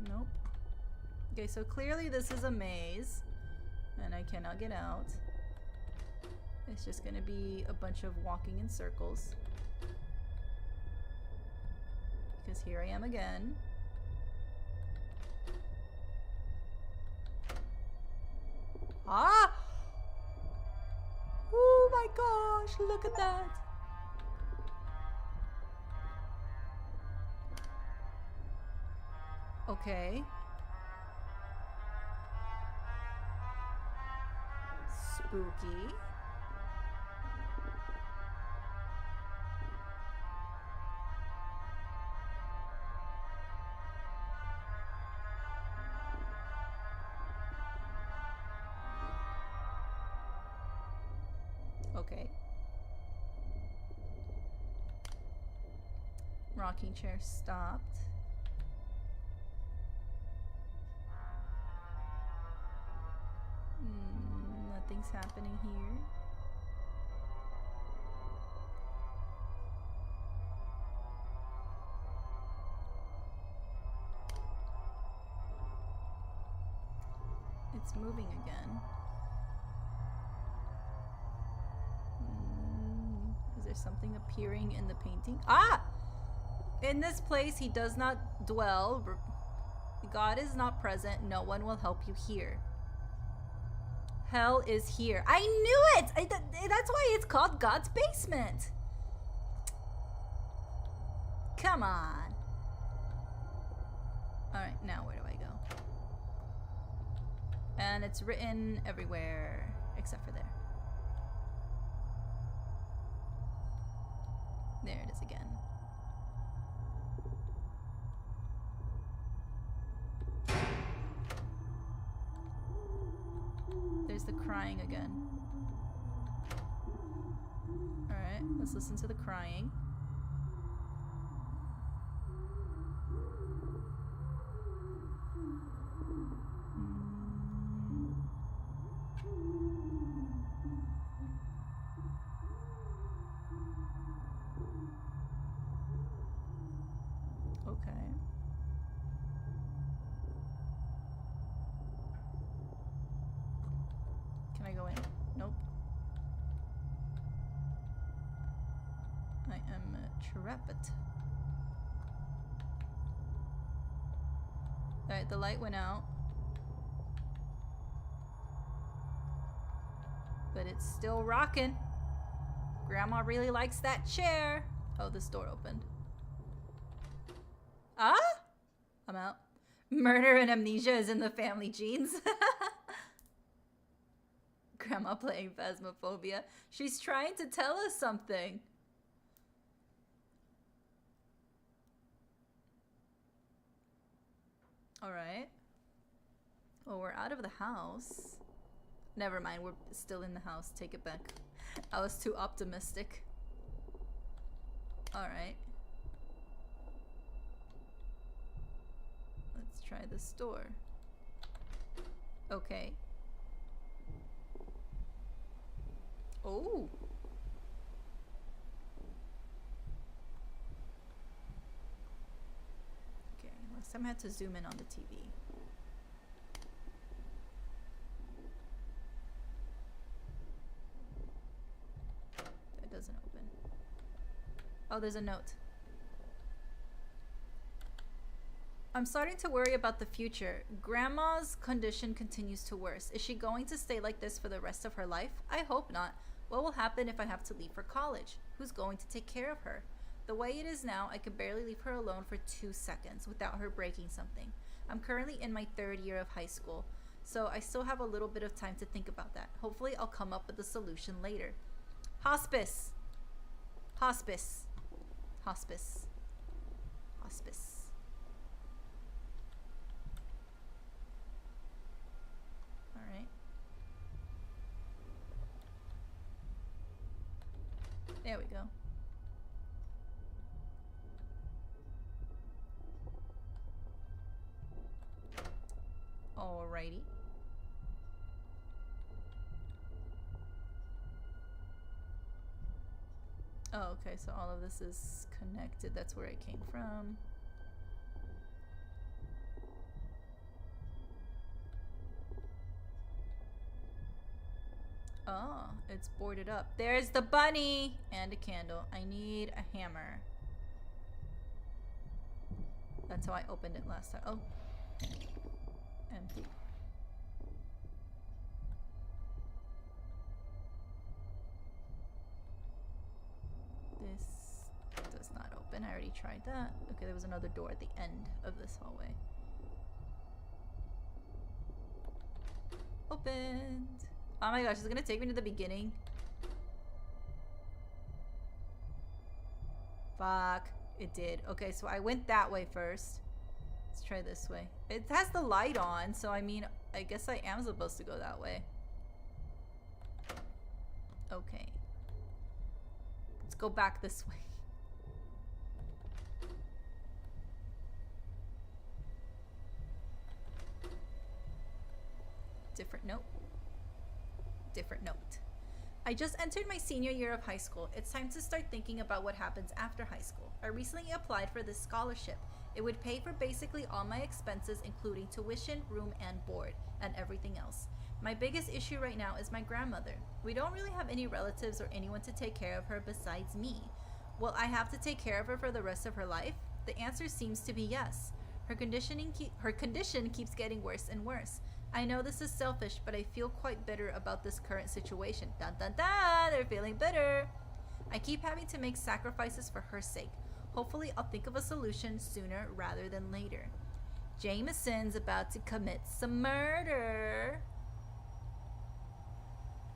S1: Nope. Okay, so clearly this is a maze, and I cannot get out. It's just gonna be a bunch of walking in circles. Because here I am again. Ah! Oh my gosh, look at that! Okay. Spooky. Okay. Rocking chair stopped. Nothing's happening here. It's moving again. Is there something appearing in the painting? Ah! In this place he does not dwell. God is not present. No one will help you here. Hell is here. I knew it! That's why it's called God's basement. Come on. Alright, now where do I go? And it's written everywhere except for there. There it is again. There's the crying again. Alright. Alright, let's listen to the crying. Okay. Can I go in? Nope. I am trapped. Alright, the light went out. But it's still rocking. Grandma really likes that chair. Oh, this door opened. Ah? I'm out. Murder and amnesia is in the family genes. Grandma playing Phasmophobia. She's trying to tell us something. Alright. Well, we're out of the house. Never mind, we're still in the house. Take it back. I was too optimistic. Alright. Let's try this door. Okay. Oh. Okay, last time I had to zoom in on the TV. That doesn't open. Oh, there's a note. I'm starting to worry about the future. Grandma's condition continues to worsen. Is she going to stay like this for the rest of her life? I hope not. What will happen if I have to leave for college? Who's going to take care of her? The way it is now, I can barely leave her alone for 2 seconds without her breaking something. I'm currently in my 3rd year of high school, so I still have a little bit of time to think about that. Hopefully I'll come up with a solution later. Hospice. Hospice. Hospice. Hospice. Alright. There we go. Alrighty. Oh, okay, so all of this is connected. That's where it came from. Oh, it's boarded up. There's the bunny and a candle. I need a hammer. That's how I opened it last time. Oh. Empty. This does not open. I already tried that. Okay, there was another door at the end of this hallway. Opened. Oh my gosh, it's gonna take me to the beginning. Fuck. It did. Okay, so I went that way first. Let's try this way. It has the light on, so I mean, I guess I am supposed to go that way. Okay. Let's go back this way. Different note. Different note. I just entered my senior year of high school. It's time to start thinking about what happens after high school. I recently applied for this scholarship. It would pay for basically all my expenses, including tuition, room, and board, and everything else. My biggest issue right now is my grandmother. We don't really have any relatives or anyone to take care of her besides me. Will I have to take care of her for the rest of her life? The answer seems to be yes. Her condition keeps getting worse and worse. I know this is selfish, but I feel quite bitter about this current situation. Dun dun dun! They're feeling bitter. I keep having to make sacrifices for her sake. Hopefully, I'll think of a solution sooner rather than later. Jameson's about to commit some murder.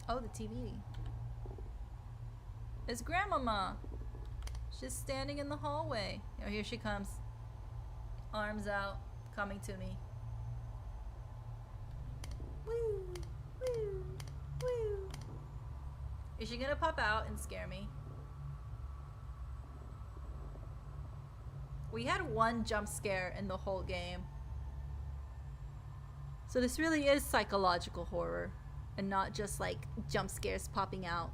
S1: Oh, the TV. It's Grandmama. She's standing in the hallway. Oh, here she comes. Arms out, coming to me. Woo, woo, woo. Is she gonna pop out and scare me? We had one jump scare in the whole game. So this really is psychological horror and not just like jump scares popping out.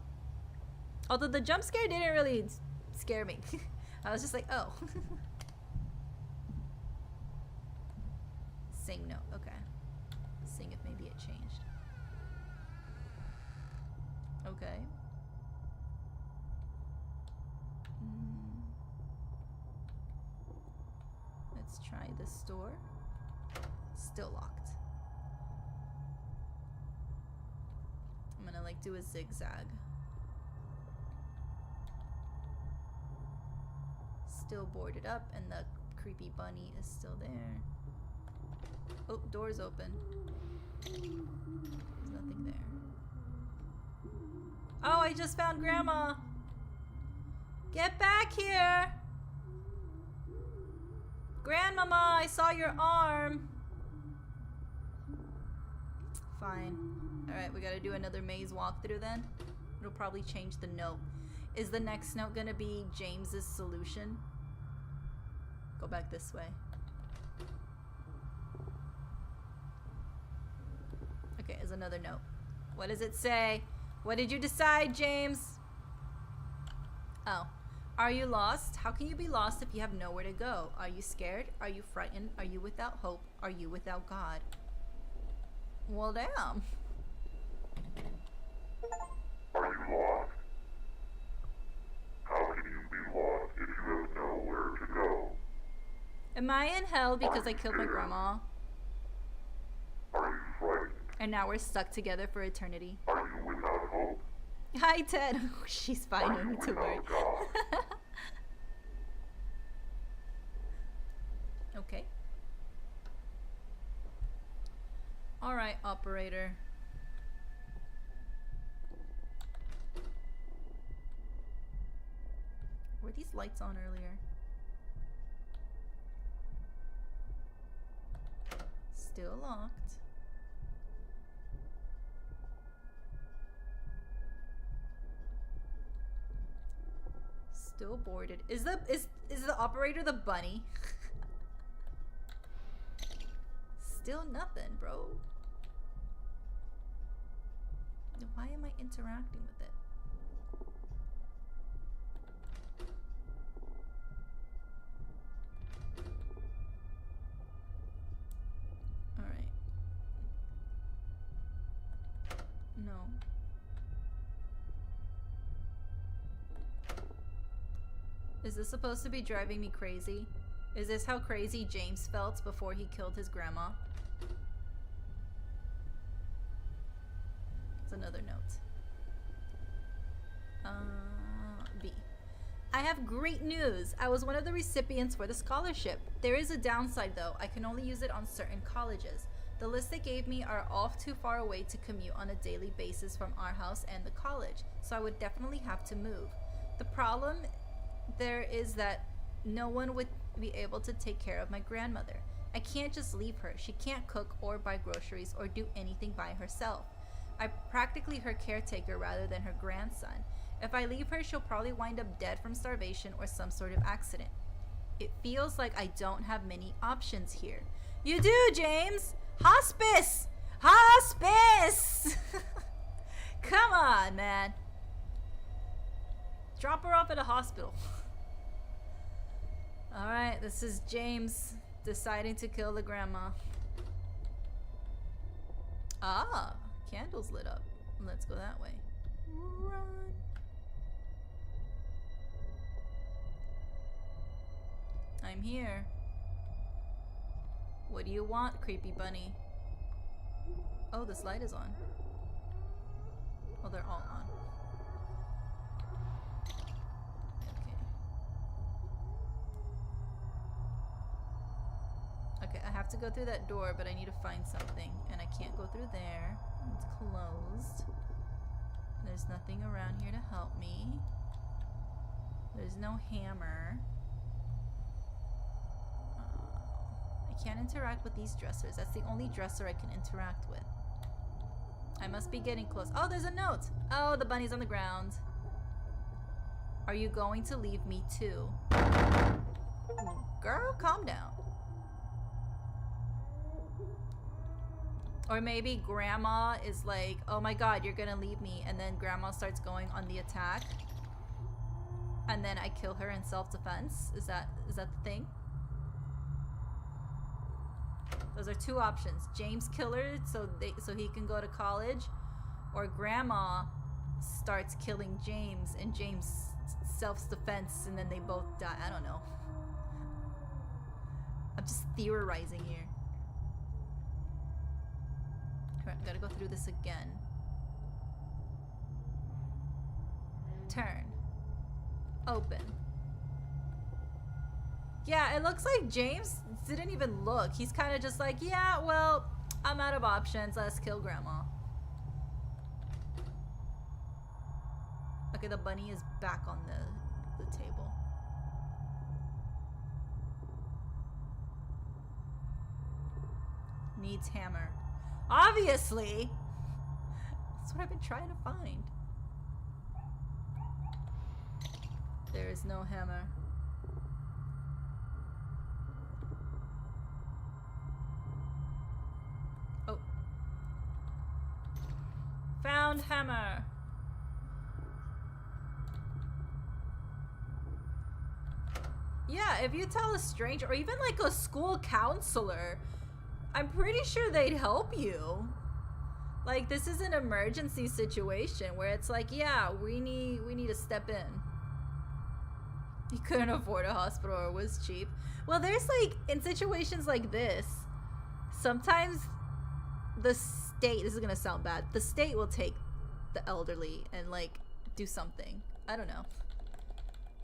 S1: Although the jump scare didn't really scare me. I was just like, oh. Sing note, okay. Seeing if maybe it changed. Okay. Let's try this door. Still locked. I'm gonna like do a zigzag. Still boarded up and the creepy bunny is still there. Oh, door's open. There's nothing there. Oh, I just found Grandma! Get back here! Grandmama, I saw your arm! Fine. Alright, we gotta do another maze walkthrough then. It'll probably change the note. Is the next note gonna be James's solution? Go back this way. Okay, is another note. What does it say? What did you decide, James? Oh. Are you lost? How can you be lost if you have nowhere to go? Are you scared? Are you frightened? Are you without hope? Are you without God? Well, damn.
S2: Are you lost? How can you be lost if you have nowhere to go?
S1: Am I in hell because I killed my grandma?
S2: Are you frightened?
S1: And now we're stuck together for eternity.
S2: Are you without hope?
S1: Hi, Ted. She's fine, no need to worry. Okay. Alright, operator. Were these lights on earlier? Still locked. Still boarded. Is the operator the bunny? Still nothing, bro. Why am I interacting with it? Alright. No. Is this supposed to be driving me crazy? Is this how crazy James felt before he killed his grandma? It's another note. B. I have great news. I was one of the recipients for the scholarship. There is a downside though. I can only use it on certain colleges. The list they gave me are all too far away to commute on a daily basis from our house and the college, so I would definitely have to move. The problem there is that no one would be able to take care of my grandmother. I can't just leave her. She can't cook or buy groceries or do anything by herself. I'm practically her caretaker rather than her grandson. If I leave her, she'll probably wind up dead from starvation or some sort of accident. It feels like I don't have many options here. You do, James! Hospice! Hospice! Come on, man. Drop her off at a hospital. Alright, this is James deciding to kill the grandma. Ah, candles lit up. Let's go that way. Run. I'm here. What do you want, creepy bunny? Oh, this light is on. Oh, they're all on. Okay, I have to go through that door, but I need to find something. And I can't go through there. It's closed. There's nothing around here to help me. There's no hammer. I can't interact with these dressers. That's the only dresser I can interact with. I must be getting close. Oh, there's a note! Oh, the bunny's on the ground. Are you going to leave me too? Girl, calm down. Or maybe grandma is like, oh my god, you're gonna leave me. And then grandma starts going on the attack. And then I kill her in self-defense. Is that the thing? Those are two options. James kill her so he can go to college. Or grandma starts killing James and James self-defense and then they both die. I don't know. I'm just theorizing here. Alright, gotta go through this again. Turn. Open. Yeah, it looks like James didn't even look. He's kind of just like, yeah, well, I'm out of options. Let's kill grandma. Okay, the bunny is back on the table. Needs hammer. Obviously! That's what I've been trying to find. There is no hammer. Oh. Found hammer. Yeah, if you tell a stranger or even like a school counselor, I'm pretty sure they'd help you. Like, this is an emergency situation where it's like, yeah, we need to step in. He couldn't afford a hospital or was cheap. Well, there's like, in situations like this, sometimes the state, this is gonna sound bad, the state will take the elderly and like do something. I don't know.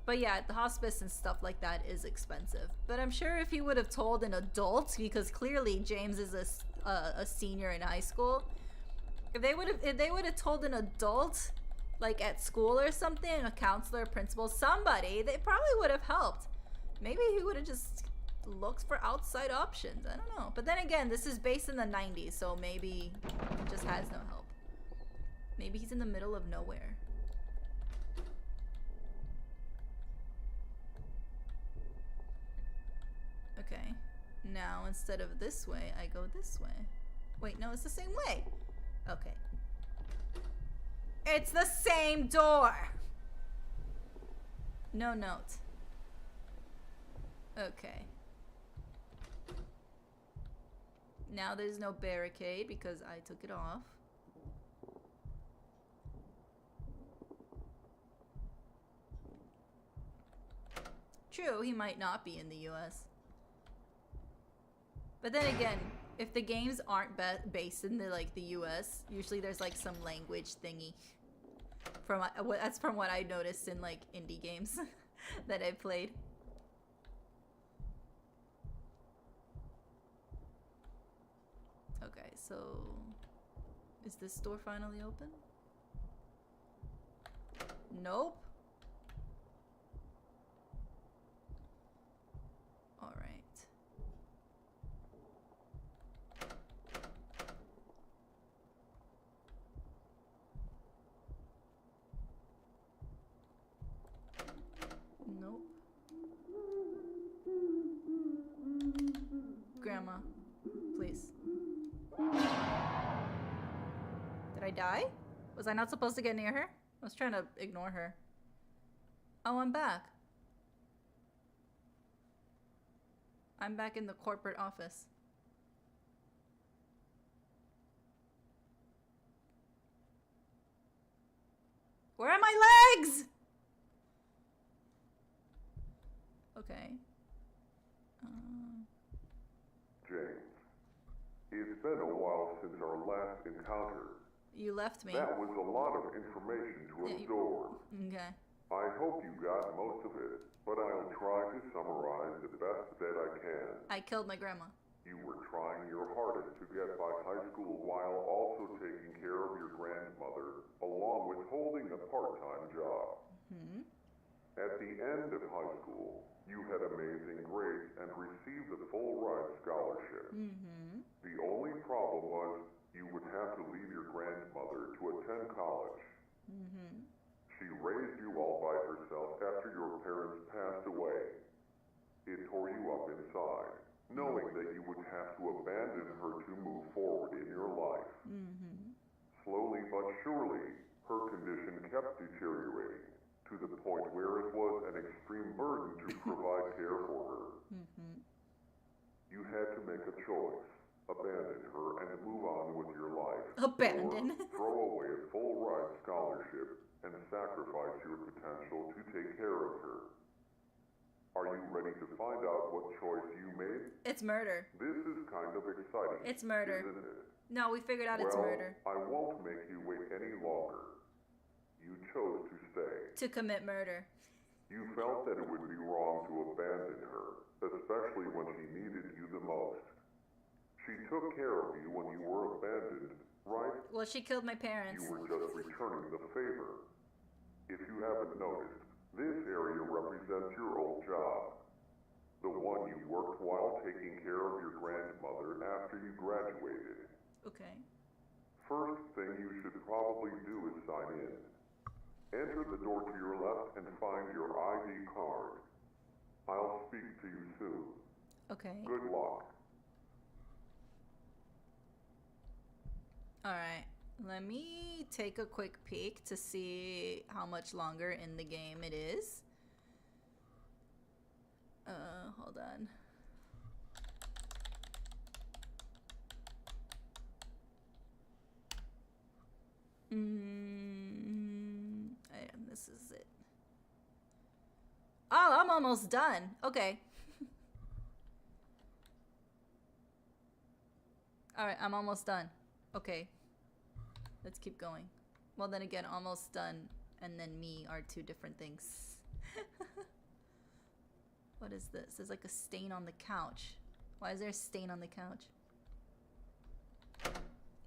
S1: But yeah, the hospice and stuff like that is expensive. But I'm sure if he would have told an adult, because clearly James is a senior in high school, if they would have told an adult, like at school or something, a counselor, principal, somebody, they probably would have helped. Maybe he would have just looked for outside options. I don't know. But then again, this is based in the 90s, so maybe he just has no help. Maybe he's in the middle of nowhere. Okay, now instead of this way, I go this way. Wait, no, it's the same way. Okay. It's the same door! No note. Okay. Now there's no barricade because I took it off. True, he might not be in the US. But then again, if the games aren't based in the US, usually there's like some language thingy. That's from what I noticed in like indie games that I played. Okay, so is this door finally open? Nope. All right. Nope. Grandma, please. Did I die? Was I not supposed to get near her? I was trying to ignore her. Oh, I'm back. I'm back in the corporate office. Where are my legs? Okay.
S2: James, it's been a while since our last encounter.
S1: You left me.
S2: That was a lot of information to absorb.
S1: Okay.
S2: I hope you got most of it, but I'll try to summarize the best that I can.
S1: I killed my grandma.
S2: You were trying your hardest to get by high school while also taking care of your grandmother, along with holding a part-time job.
S1: Hmm.
S2: At the end of high school, you had amazing grades and received a full-ride scholarship.
S1: Mm-hmm.
S2: The only problem was you would have to leave your grandmother to attend college.
S1: Mm-hmm.
S2: She raised you all by herself after your parents passed away. It tore you up inside, knowing that you would have to abandon her to move forward in your life. Slowly but surely, her condition kept deteriorating, to the point where it was an extreme burden to provide care for her. You had to make a choice. Abandon her and move on with your life.
S1: Abandon.
S2: Or throw away a full-ride scholarship and sacrifice your potential to take care of her. Are you ready to find out what choice you made?
S1: It's murder.
S2: This is kind of exciting.
S1: It's murder.
S2: Isn't it?
S1: No, we figured out it's murder.
S2: I won't make you wait any longer. You chose to stay.
S1: To commit murder.
S2: You felt that it would be wrong to abandon her, especially when she needed you the most. She took care of you when you were abandoned, right?
S1: Well, she killed my parents.
S2: You were just returning the favor. If you haven't noticed, this area represents your old job. The one you worked while taking care of your grandmother after you graduated.
S1: Okay.
S2: First thing you should probably do is sign in. Enter the door to your left and find your ID card. I'll speak to you soon.
S1: Okay.
S2: Good luck.
S1: Alright. Let me take a quick peek to see how much longer in the game it is. Hold on. This is it. Oh, I'm almost done. Okay. Alright, I'm almost done. Okay. Let's keep going. Well, then again, almost done and then me are two different things. What is this? There's like a stain on the couch. Why is there a stain on the couch?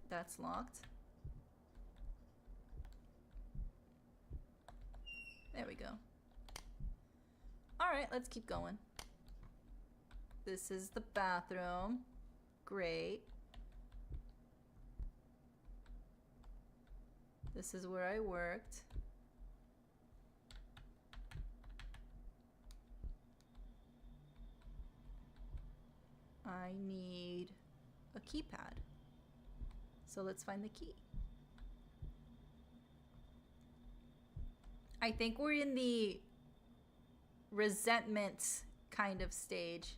S1: That's locked. There we go. Alright, let's keep going. This is the bathroom. Great. This is where I worked. I need a keypad. So let's find the key. I think we're in the resentment kind of stage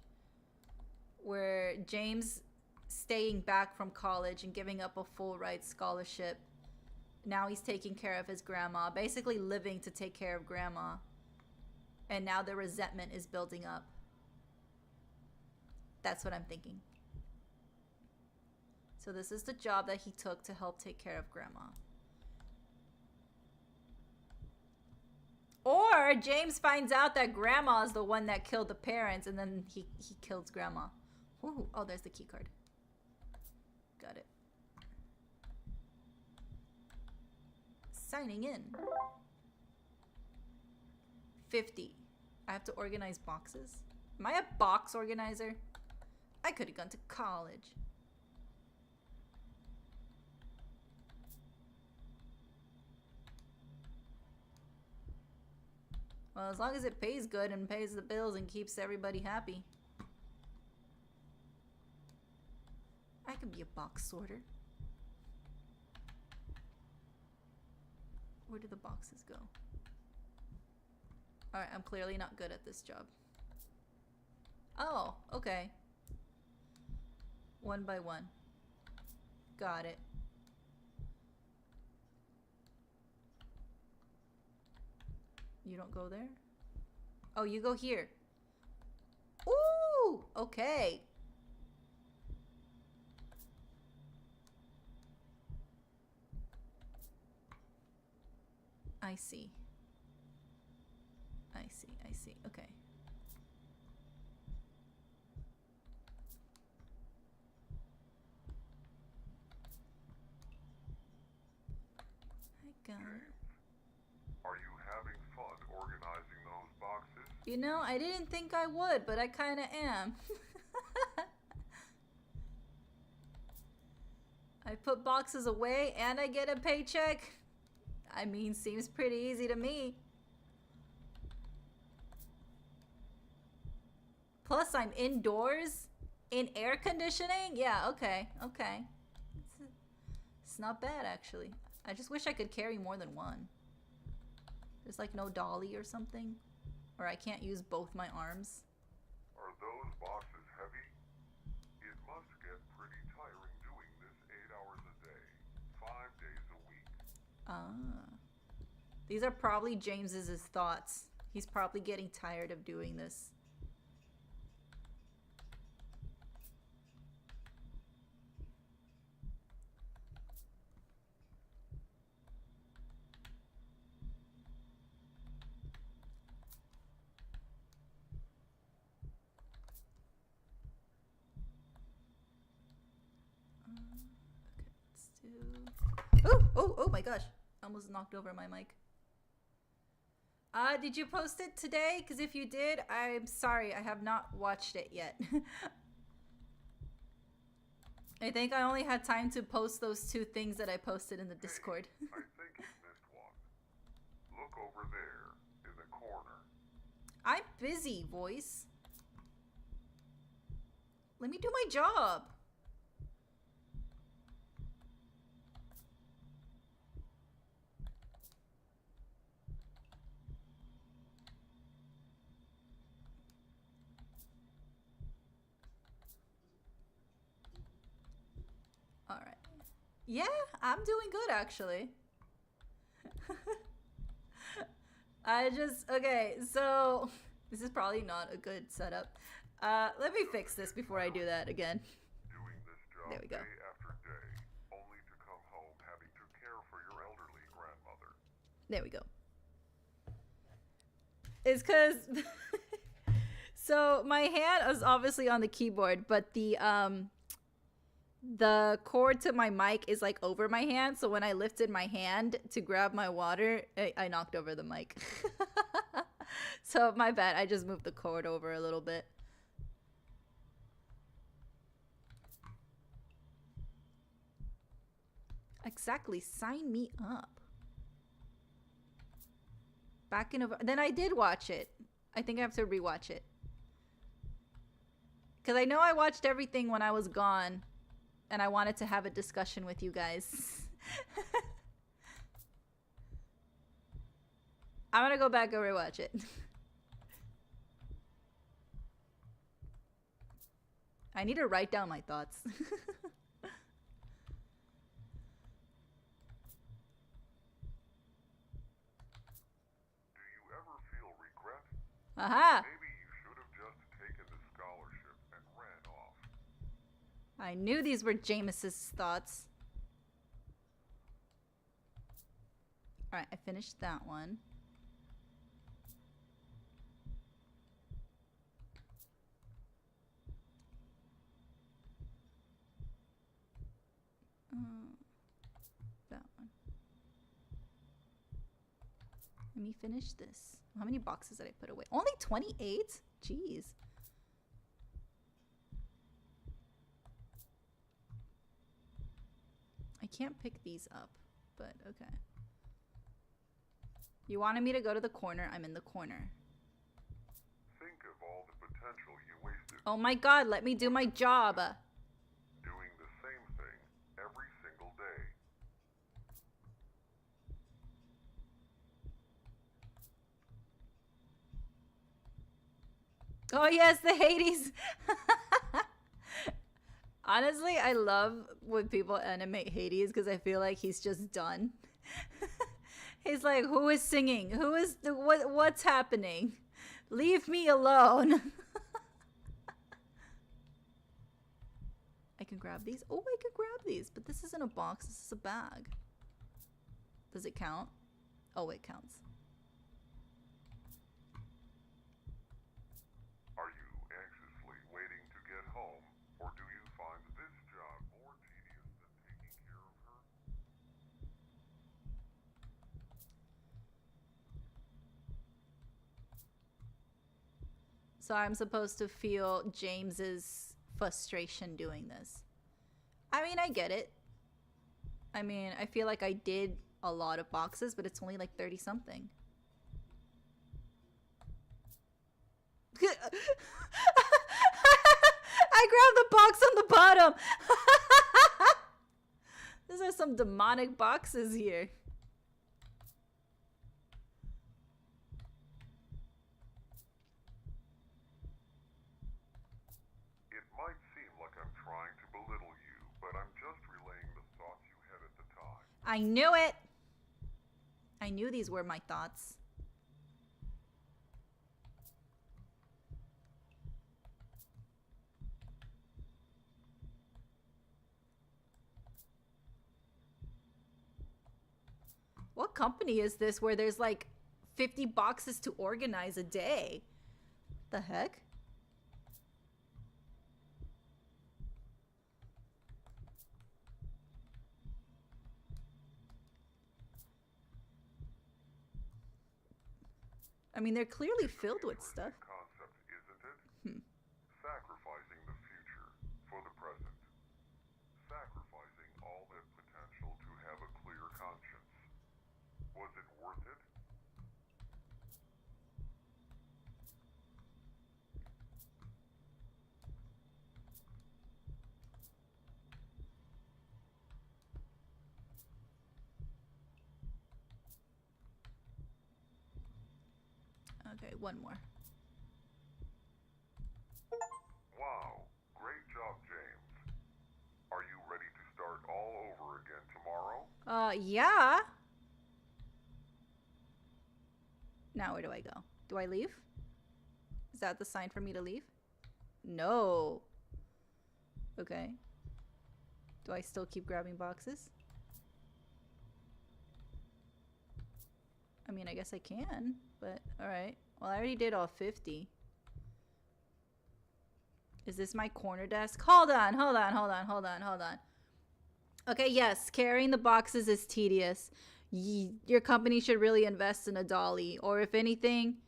S1: where James staying back from college and giving up a full ride scholarship. Now he's taking care of his grandma, basically living to take care of grandma. And now the resentment is building up. That's what I'm thinking. So this is the job that he took to help take care of grandma. Or James finds out that grandma is the one that killed the parents and then he kills grandma. Ooh, oh, there's the key card. Got it. Signing in. 50. I have to organize boxes. Am I a box organizer? I could have gone to college. Well, as long as it pays good and pays the bills and keeps everybody happy. I can be a box sorter. Where do the boxes go? Alright, I'm clearly not good at this job. Oh, okay. One by one. Got it. You don't go there? Oh, you go here. Ooh, okay. I see. I see, I see. Okay. I got it.
S2: Are you having fun organizing those boxes?
S1: You know, I didn't think I would, but I kind of am. I put boxes away and I get a paycheck. I mean, seems pretty easy to me. Plus, I'm indoors in air conditioning. Yeah, okay, okay. It's not bad, actually. I just wish I could carry more than one. There's like no dolly or something. Or I can't use both my arms.
S2: Are those boxes heavy? It must get pretty tiring doing this 8 hours a day, 5 days a week.
S1: Ah. These are probably James's thoughts. He's probably getting tired of doing this. Oh my gosh. I almost knocked over my mic. Did you post it today? Because if you did, I'm sorry. I have not watched it yet. I think I only had time to post those 2 things that I posted in the Discord.
S2: I think you missed one. Look over there, in the corner.
S1: I'm busy, voice. Let me do my job. Alright. Yeah, I'm doing good actually. Okay, so this is probably not a good setup. Let me fix this before I do that again.
S2: Doing this job
S1: There we go.
S2: day after day, only to come home having to care for your elderly grandmother.
S1: There we go. It's because so my hand is obviously on the keyboard, but the cord to my mic is like over my hand, so when I lifted my hand to grab my water, I knocked over the mic. So my bad, I just moved the cord over a little bit. Exactly, sign me up. Back in November. Then I did watch it. I think I have to rewatch it. Because I know I watched everything when I was gone. And I wanted to have a discussion with you guys. I'm gonna go back and rewatch it. I need to write down my thoughts.
S2: Do you ever feel regret?
S1: Aha!
S2: Maybe you should have just taken the scholarship and ran off.
S1: I knew these were James's thoughts. Alright, I finished that one. That one. Let me finish this. How many boxes did I put away? Only 28? Jeez. I can't pick these up, but okay. You wanted me to go to the corner. I'm in the corner.
S2: Think of all the potential you wasted
S1: Oh my god, let me do my job.
S2: doing the same thing every single day.
S1: Oh yes, the Hades. Honestly, I love when people animate Hades because I feel like he's just done. He's like, who is singing? Who is the what's happening? Leave me alone. I can grab these. Oh, I can grab these, but this isn't a box, this is a bag. Does it count? Oh, it counts.
S2: Are you anxiously waiting to get home, or do you find this job more tedious than taking care of her?
S1: So I'm supposed to feel James's frustration doing this. I mean, I get it. I mean, I feel like I did a lot of boxes, but it's only like 30 something. I grabbed the box on the bottom. These are some demonic boxes here.
S2: It might seem like I'm trying to belittle you, but I'm just relaying the thoughts you had at the time.
S1: I knew it. I knew these were my thoughts. What company is this where there's like 50 boxes to organize a day? The heck? I mean, they're clearly filled with stuff.
S2: Concept, isn't it? Sacrificing the future for the present. Sacrificing all that potential to have a clear conscience. Was it worth it?
S1: Okay, one more.
S2: Wow, great job, James. Are you ready to start all over again tomorrow?
S1: Yeah. Now where do I go? Do I leave? Is that the sign for me to leave? No. Okay. Do I still keep grabbing boxes? I mean, I guess I can, but alright. Well, I already did all 50. Is this my corner desk? Hold on. Okay, yes, carrying the boxes is tedious. Your company should really invest in a dolly, or if anything,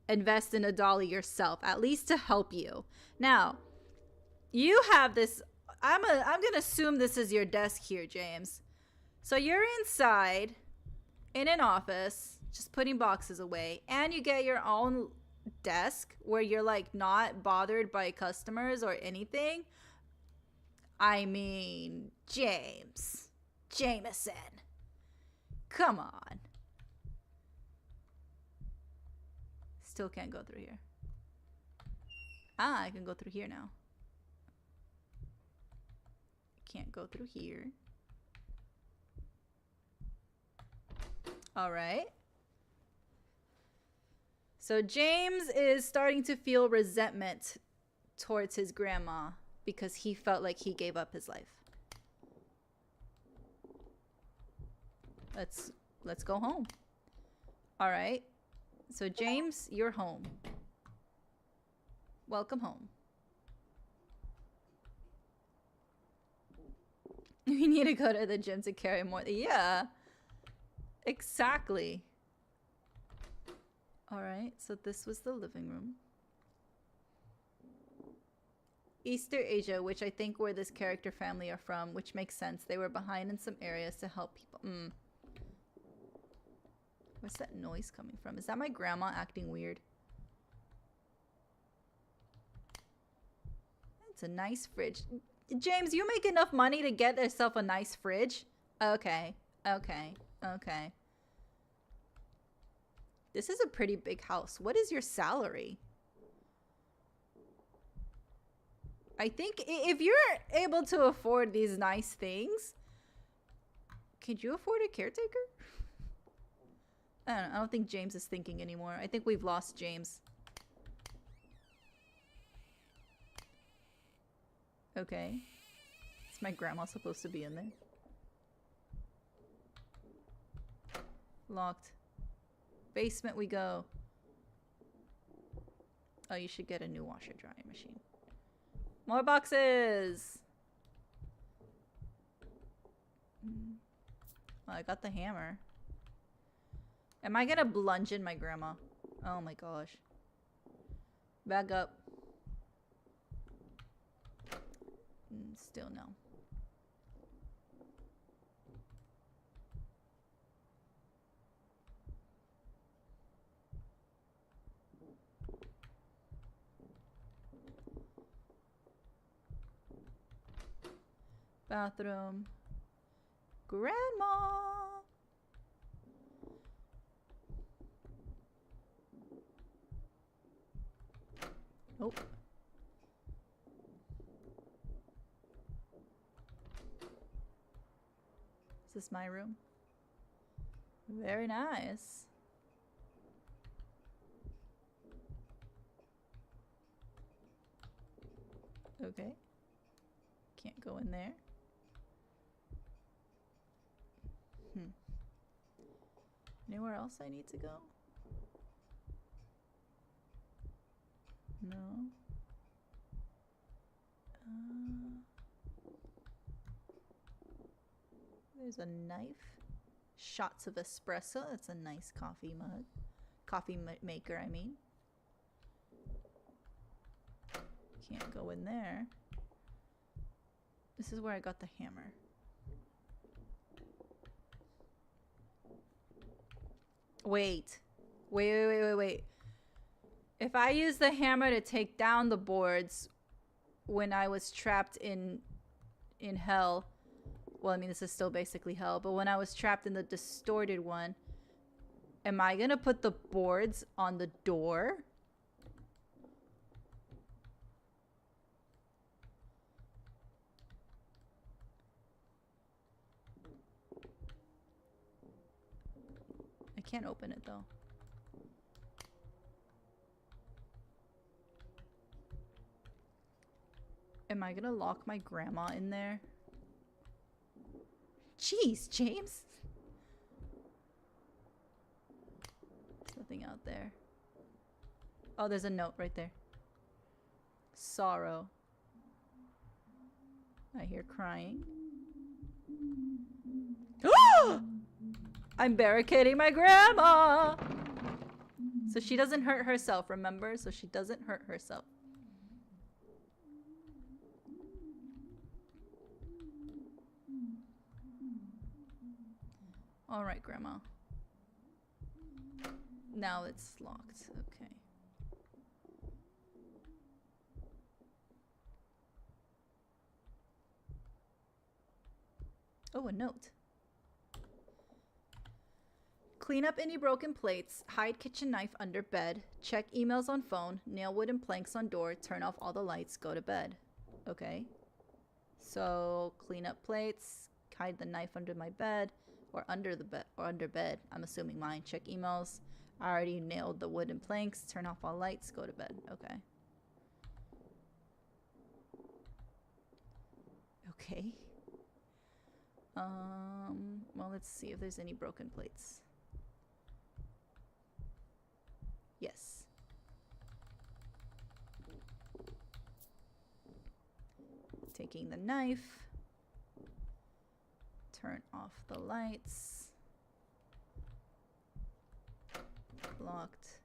S1: invest in a dolly yourself, at least to help you. Now, you have this. I'm gonna assume this is your desk here, James. So you're inside in an office, just putting boxes away, and you get your own desk where you're like not bothered by customers or anything. I mean, Jameson, come on. Still can't go through here. Ah, I can go through here now. Can't go through here. All right. So James is starting to feel resentment towards his grandma because he felt like he gave up his life. Let's go home. All right. So James, you're home. Welcome home. We need to go to the gym to carry more. Yeah. Exactly. All right. So this was the living room. Easter Asia, which I think where this character family are from, which makes sense. They were behind in some areas to help people. Where's that noise coming from? Is that my grandma acting weird? It's a nice fridge. James, you make enough money to get yourself a nice fridge? Okay. This is a pretty big house. What is your salary? I think if you're able to afford these nice things, could you afford a caretaker? I don't know. I don't think James is thinking anymore. I think we've lost James. Okay. Is my grandma supposed to be in there? Locked. Basement we go. Oh, you should get a new washer dryer machine. More boxes! Oh, I got the hammer. Am I gonna bludgeon my grandma? Oh my gosh. Back up. Still no. Bathroom. Grandma! Oh. Is this my room? Very nice. Okay. Can't go in there. Anywhere else I need to go? No. There's a knife. Shots of espresso. That's a nice coffee mug. Coffee maker, I mean. Can't go in there. This is where I got the hammer. Wait. Wait. If I use the hammer to take down the boards when I was trapped in hell, well, I mean, this is still basically hell, but when I was trapped in the distorted one, am I gonna put the boards on the door? I can't open it though. Am I gonna lock my grandma in there? Jeez, James. There's nothing out there. Oh, there's a note right there. Sorrow. I hear crying. I'm barricading my grandma! So she doesn't hurt herself, remember? So she doesn't hurt herself. Alright, Grandma. Now it's locked. Okay. Oh, a note. Clean up any broken plates, hide kitchen knife under bed, check emails on phone, nail wooden planks on door, turn off all the lights, go to bed. Okay. So, clean up plates, hide the knife under my bed, or under the bed, or under bed. I'm assuming mine. Check emails. I already nailed the wooden planks, turn off all lights, go to bed. Okay. Okay. Well, let's see if there's any broken plates. Yes. Taking the knife. Turn off the lights. Locked.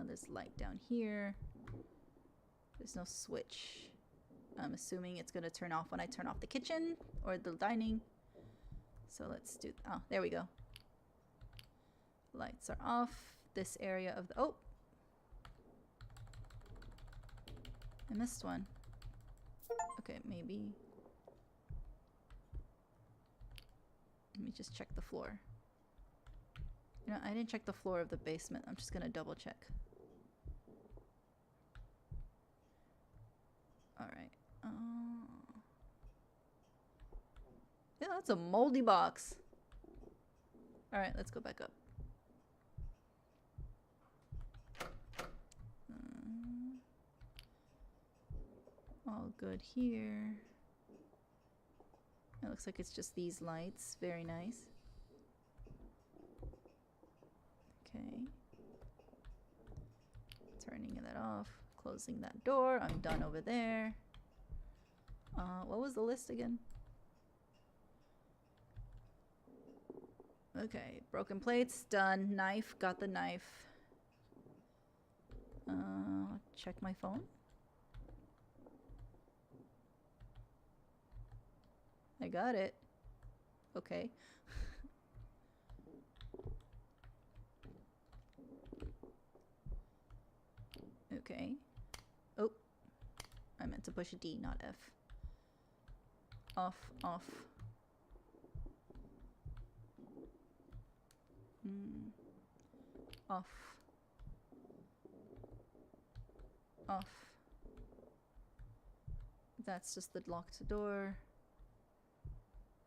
S1: There's light down here. There's no switch. I'm assuming it's gonna turn off when I turn off the kitchen or the dining. So let's do, oh, there we go. Lights are off. This area of the, oh! I missed one. Okay, maybe. Let me just check the floor. You know, I didn't check the floor of the basement. I'm just gonna double check. Alright. Yeah, that's a moldy box. Alright, let's go back up. All good here. It looks like it's just these lights. Very nice. Okay. Turning that off. Closing that door. I'm done over there. What was the list again? Okay. Broken plates. Done. Knife. Got the knife. Check my phone. I got it. Okay. Okay. Oh. I meant to push a D, not F. Off, off. Off. Off. That's just the locked door.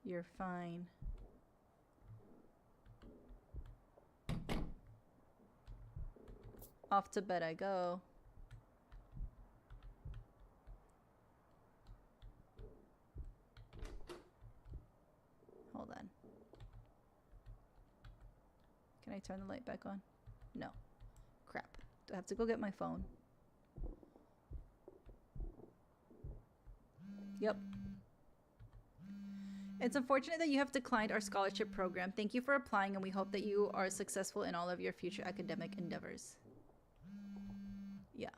S1: You're fine. Off to bed I go. Hold on. Can I turn the light back on? No. Crap. Do I have to go get my phone? Yep. It's unfortunate that you have declined our scholarship program. Thank you for applying, and we hope that you are successful in all of your future academic endeavors. Yeah.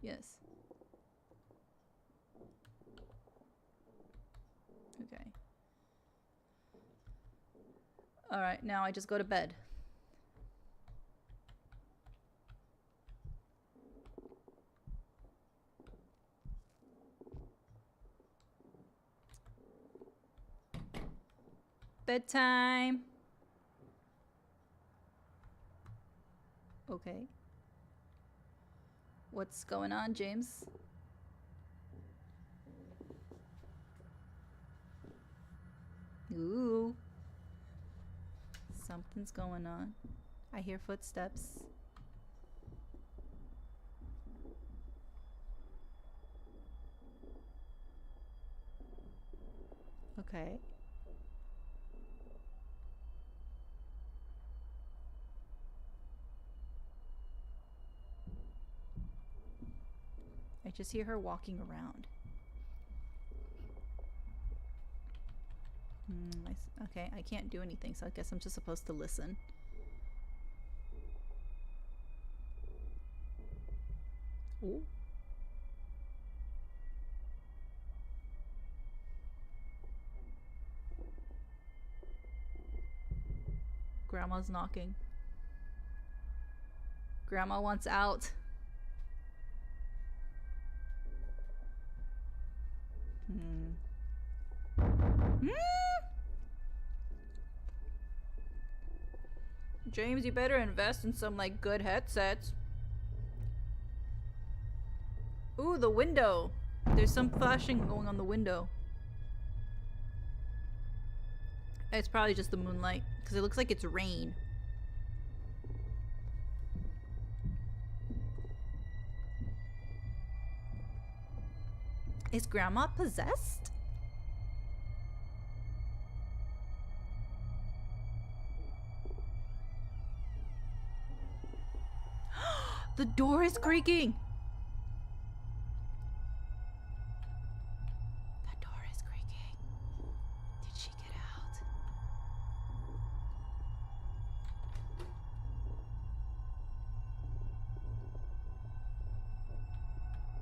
S1: Yes. Okay. Alright, now I just go to bed. Bedtime. Okay. What's going on, James? Ooh. Something's going on. I hear footsteps. Okay. I just hear her walking around. Okay, I can't do anything, so I guess I'm just supposed to listen. Ooh. Grandma's knocking. Grandma wants out. James, you better invest in some like good headsets. Ooh, the window. There's some flashing going on the window. It's probably just the moonlight because it looks like it's rain. Is Grandma possessed? The door is creaking. The door is creaking. Did she get out?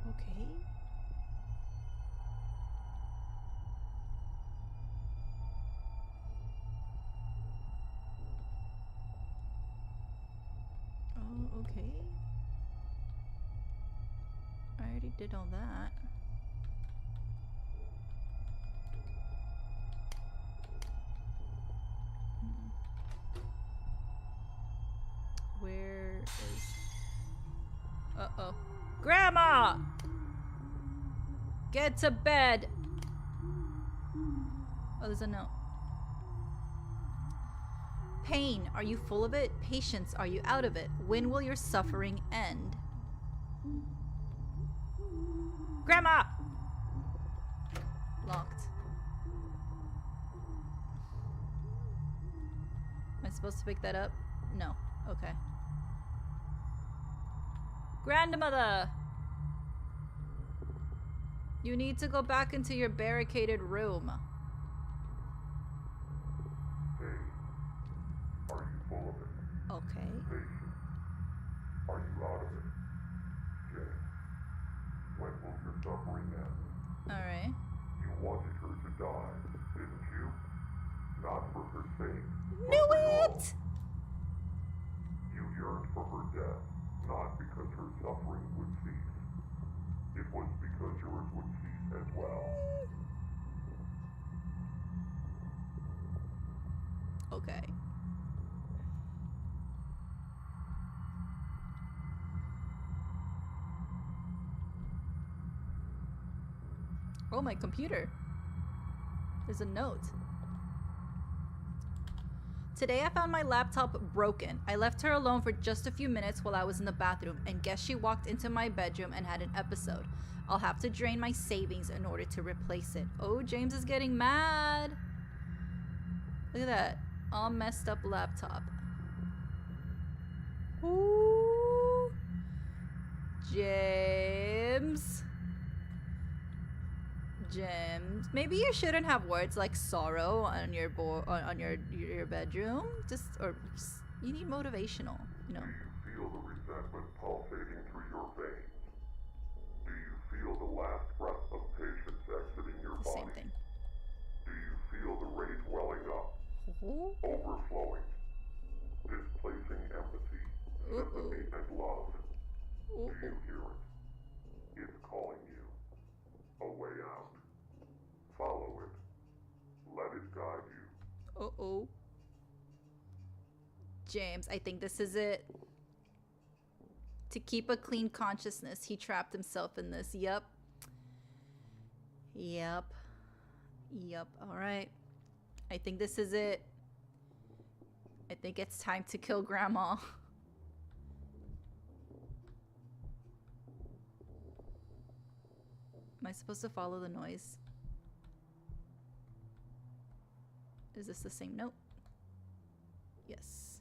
S1: Okay. Oh, okay. I already did all that. Where is... Uh-oh. Grandma! Get to bed! Oh, there's a note. Pain, are you full of it? Patience, are you out of it? When will your suffering end? Grandma! Locked. Am I supposed to pick that up? No. Okay. Grandmother! You need to go back into your barricaded room.
S2: Hey, are you full of it?
S1: Okay.
S2: Patient, are you out of it? Jane, when will your suffering end?
S1: Alright.
S2: You wanted her to die, didn't you? Not for her sake.
S1: Knew it!
S2: You yearned for her death, not because her suffering would cease. It was because yours would cease as well.
S1: Okay. Oh, my computer. There's a note. Today I found my laptop broken. I left her alone for just a few minutes while I was in the bathroom, and guess she walked into my bedroom and had an episode. I'll have to drain my savings in order to replace it. Oh, James is getting mad. Look at that. All messed up laptop. Ooh. James. James. Maybe you shouldn't have words like sorrow on your on your bedroom. You need motivational, you know.
S2: Do you feel the resentment pulsating through your veins? Do you feel the last breath of patience exiting your
S1: The
S2: body?
S1: same thing.
S2: Do you feel the rage welling up, overflowing, displacing empathy, sympathy, and love? Do you hear it? It's calling you. A way out. Follow it. Let it guide you.
S1: Uh-oh. James, I think this is it. To keep a clean consciousness, he trapped himself in this. Yep. All right. I think this is it. I think it's time to kill Grandma. Am I supposed to follow the noise? Is this the same note? Yes.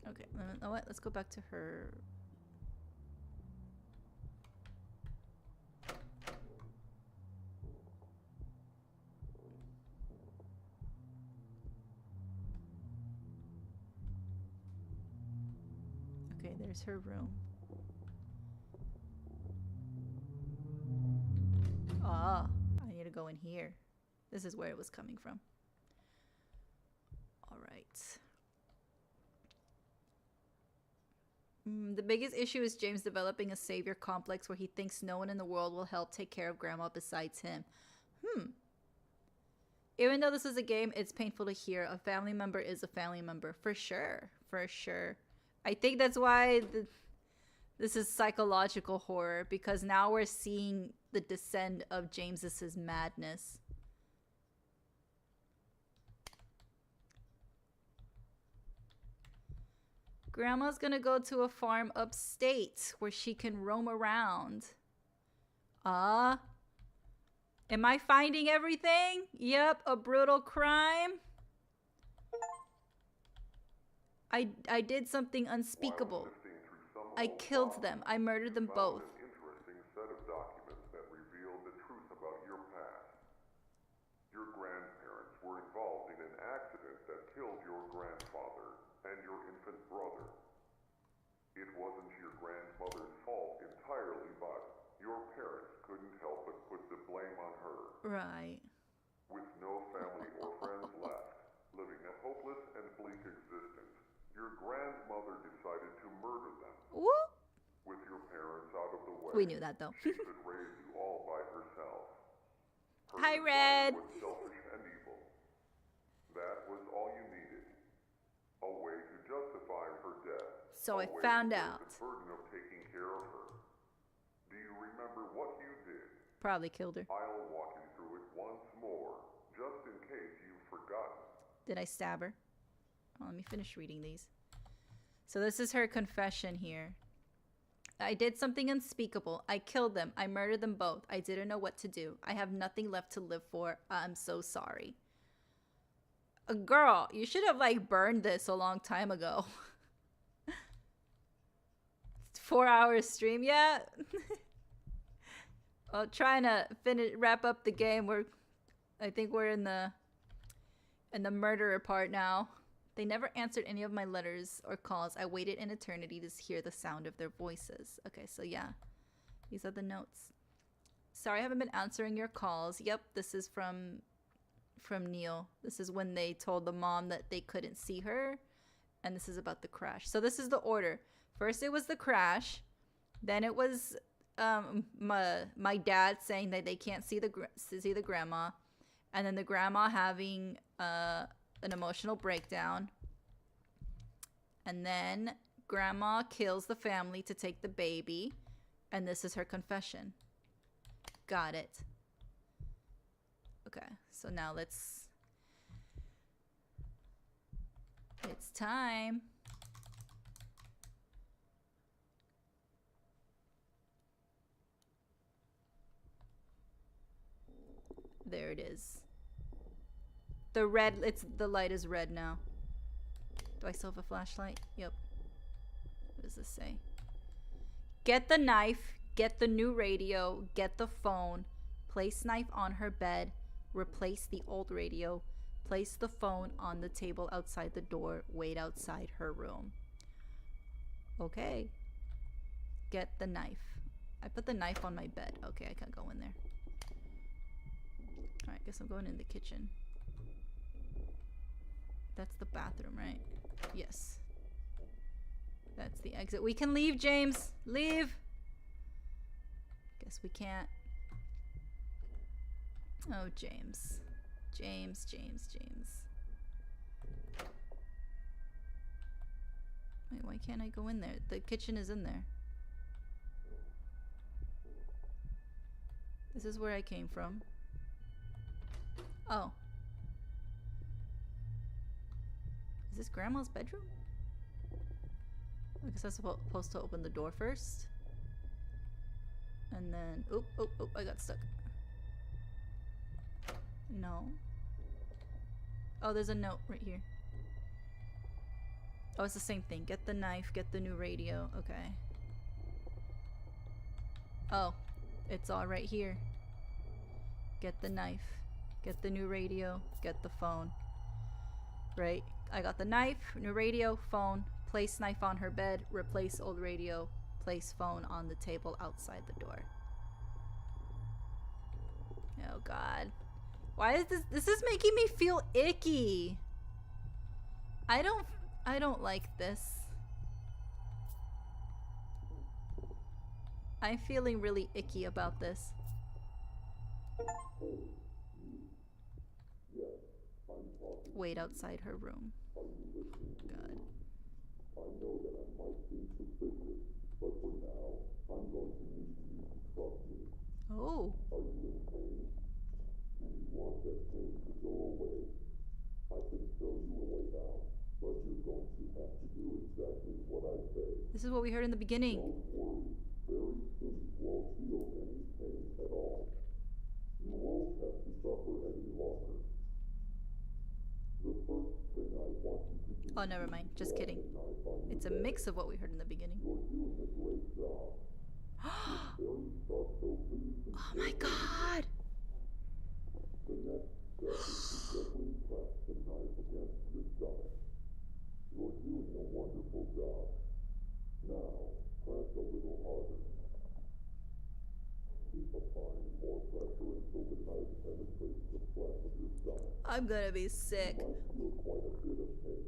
S1: Okay, you know what? Let's go back to her. Okay, there's her room. Ah, I need to go in here. This is where it was coming from. All right. The biggest issue is James developing a savior complex where he thinks no one in the world will help take care of Grandma besides him. Even though this is a game, it's painful to hear. A family member is a family member. For sure. For sure. I think that's why this is psychological horror, because now we're seeing the descent of James's madness. Grandma's gonna go to a farm upstate where she can roam around. Am I finding everything? Yep, a brutal crime. I did something unspeakable. I killed them. I murdered them both.
S2: An interesting set of documents that reveal the truth about your past. Your grandparents were involved in an accident that killed your grandfather and your infant brother. It wasn't your grandmother's fault entirely, but your parents couldn't help but put the blame on her.
S1: Right.
S2: With no family or friends left, living a hopeless and bleak existence, your grandmother decided to murder them.
S1: Whoop.
S2: With your parents out of the way,
S1: We knew that though.
S2: she could raise you all by herself. Her
S1: Hi,
S2: desire
S1: Red.
S2: was selfish and evil. That was all you needed. A way to justify her death.
S1: So I
S2: A way
S1: found
S2: to take
S1: out.
S2: the burden of taking care of her. Do you remember what you did?
S1: Probably killed her.
S2: I'll walk you through it once more, just in case you've forgotten.
S1: Did I stab her? Oh, let me finish reading these. So this is her confession here. I did something unspeakable. I killed them. I murdered them both. I didn't know what to do. I have nothing left to live for. I'm so sorry. Girl, you should have like burned this a long time ago. 4-hour stream, yeah. Well, trying to wrap up the game. I think we're in the murderer part now. They never answered any of my letters or calls. I waited an eternity to hear the sound of their voices. Okay, so yeah. These are the notes. Sorry I haven't been answering your calls. Yep, this is from Neil. This is when they told the mom that they couldn't see her. And this is about the crash. So this is the order. First it was the crash. Then it was my dad saying that they can't see the grandma, and then the grandma having an emotional breakdown, and then grandma kills the family to take the baby, and this is her confession. Got it. Okay, so now it's time. There it is. The light is red now. Do I still have a flashlight? Yep. What does this say? Get the knife, get the new radio, get the phone, place knife on her bed, replace the old radio, place the phone on the table outside the door, wait outside her room. Okay. Get the knife. I put the knife on my bed. Okay, I can't go in there. Alright, guess I'm going in the kitchen. That's the bathroom, right? Yes. That's the exit. We can leave, James. Leave. Guess we can't. Oh, James. James. Wait, why can't I go in there? The kitchen is in there. This is where I came from. Oh. Is this grandma's bedroom? I guess I'm supposed to open the door first. And then... Oh, I got stuck. No. Oh, there's a note right here. Oh, it's the same thing. Get the knife, get the new radio. Okay. Oh, it's all right here. Get the knife, get the new radio, get the phone. Right? I got the knife, new radio, phone, place knife on her bed, replace old radio, place phone on the table outside the door. Oh God. Why is this? This is making me feel icky. I don't like this. I'm feeling really icky about this. Wait outside her room. God.
S3: I know that I might seem suspicious, but for now, I'm going to need you to trust me.
S1: Oh.
S3: Are you in pain? Do you want that pain to go away? I can show you a way out, but you're going to have to do exactly what I say.
S1: This is what we heard in the beginning.
S3: Don't worry. Very soon you won't feel any pain at all. You won't have to suffer any longer. The first thing I want you to do.
S1: Oh, never mind. Just kidding. It's a mix of what we heard in the beginning.
S3: You're doing a great job.
S1: Oh my God.
S3: The next step is to gently press the knife against your stomach. You're doing a wonderful job. Now, press a little harder. Keep applying more pressure until the knife penetrates the flesh of your stomach.
S1: I'm gonna be sick.
S3: You might feel quite a bit of pain,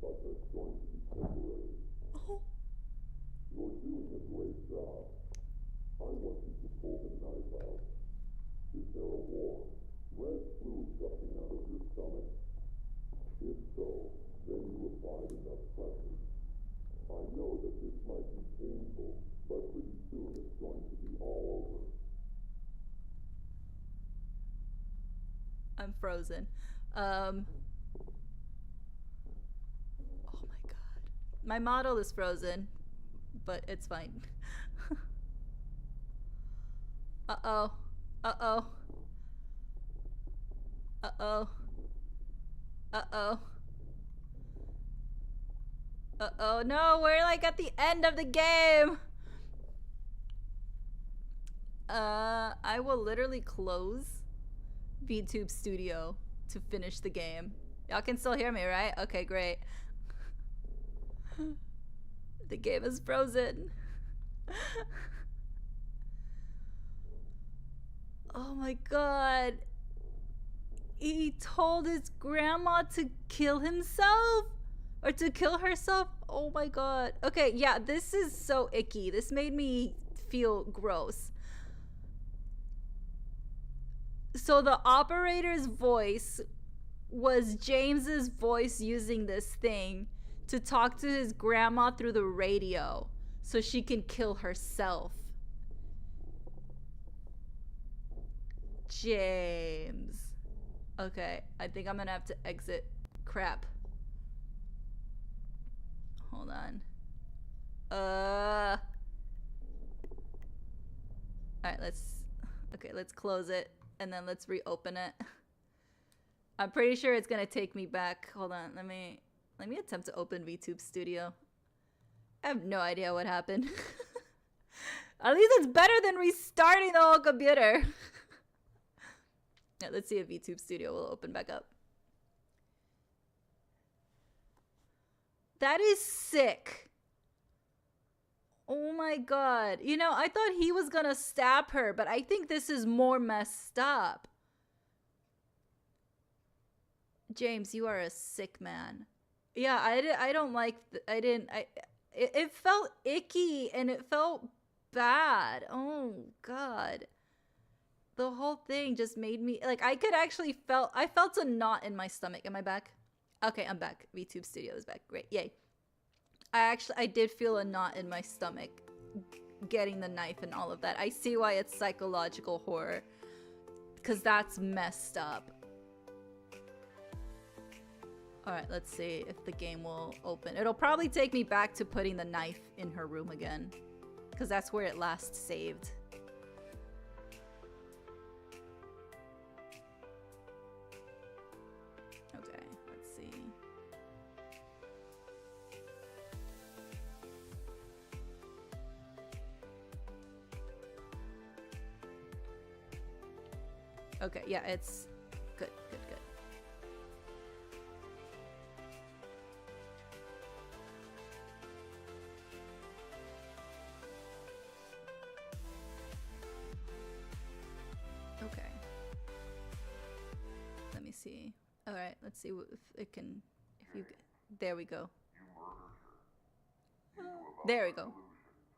S3: but that's going to be temporary.
S1: Oh.
S3: You're doing a great job. I want you to pull the knife out. Is there a warm, red fluid gushing out of your stomach? If so, then you applied enough pressure. I know that this might be painful, but pretty soon it's going to be all over.
S1: I'm frozen. Oh my God. My model is frozen, but it's fine. Uh-oh. Uh-oh. Uh-oh. Uh-oh. Uh-oh. No, we're like at the end of the game. I will literally close VTube Studio to finish the game. Y'all can still hear me, right? Okay, great. The game is frozen. Oh my God. He told his grandma to kill himself? Or to kill herself? Oh my god. Okay, yeah, this is so icky. This made me feel gross. So the operator's voice was James's voice using this thing to talk to his grandma through the radio so she can kill herself. James. Okay, I think I'm gonna have to exit. Crap. Hold on. Alright, let's close it and then let's reopen it. I'm pretty sure it's gonna take me back. Hold on, let me attempt to open VTube Studio. I have no idea what happened. At least it's better than restarting the whole computer. Yeah, let's see if VTube Studio will open back up. That is sick. Oh my god. You know, I thought he was gonna stab her, but I think this is more messed up. James, you are a sick man. Yeah, I don't like, it felt icky and it felt bad. Oh god. The whole thing just made me, like, I felt a knot in my stomach. Am I back? Okay, I'm back. VTube Studio is back. Great. Yay. I did feel a knot in my stomach getting the knife and all of that. I see why it's psychological horror, because that's messed up. Alright, let's see if the game will open. It'll probably take me back to putting the knife in her room again, because that's where it last saved. Okay, let's see. Okay, yeah, it's good, good, good. Okay. Let me see. All right, let's see if it can, if you, there we go.
S2: You murdered her. You knew about
S1: There we
S2: her
S1: go.
S2: delusions.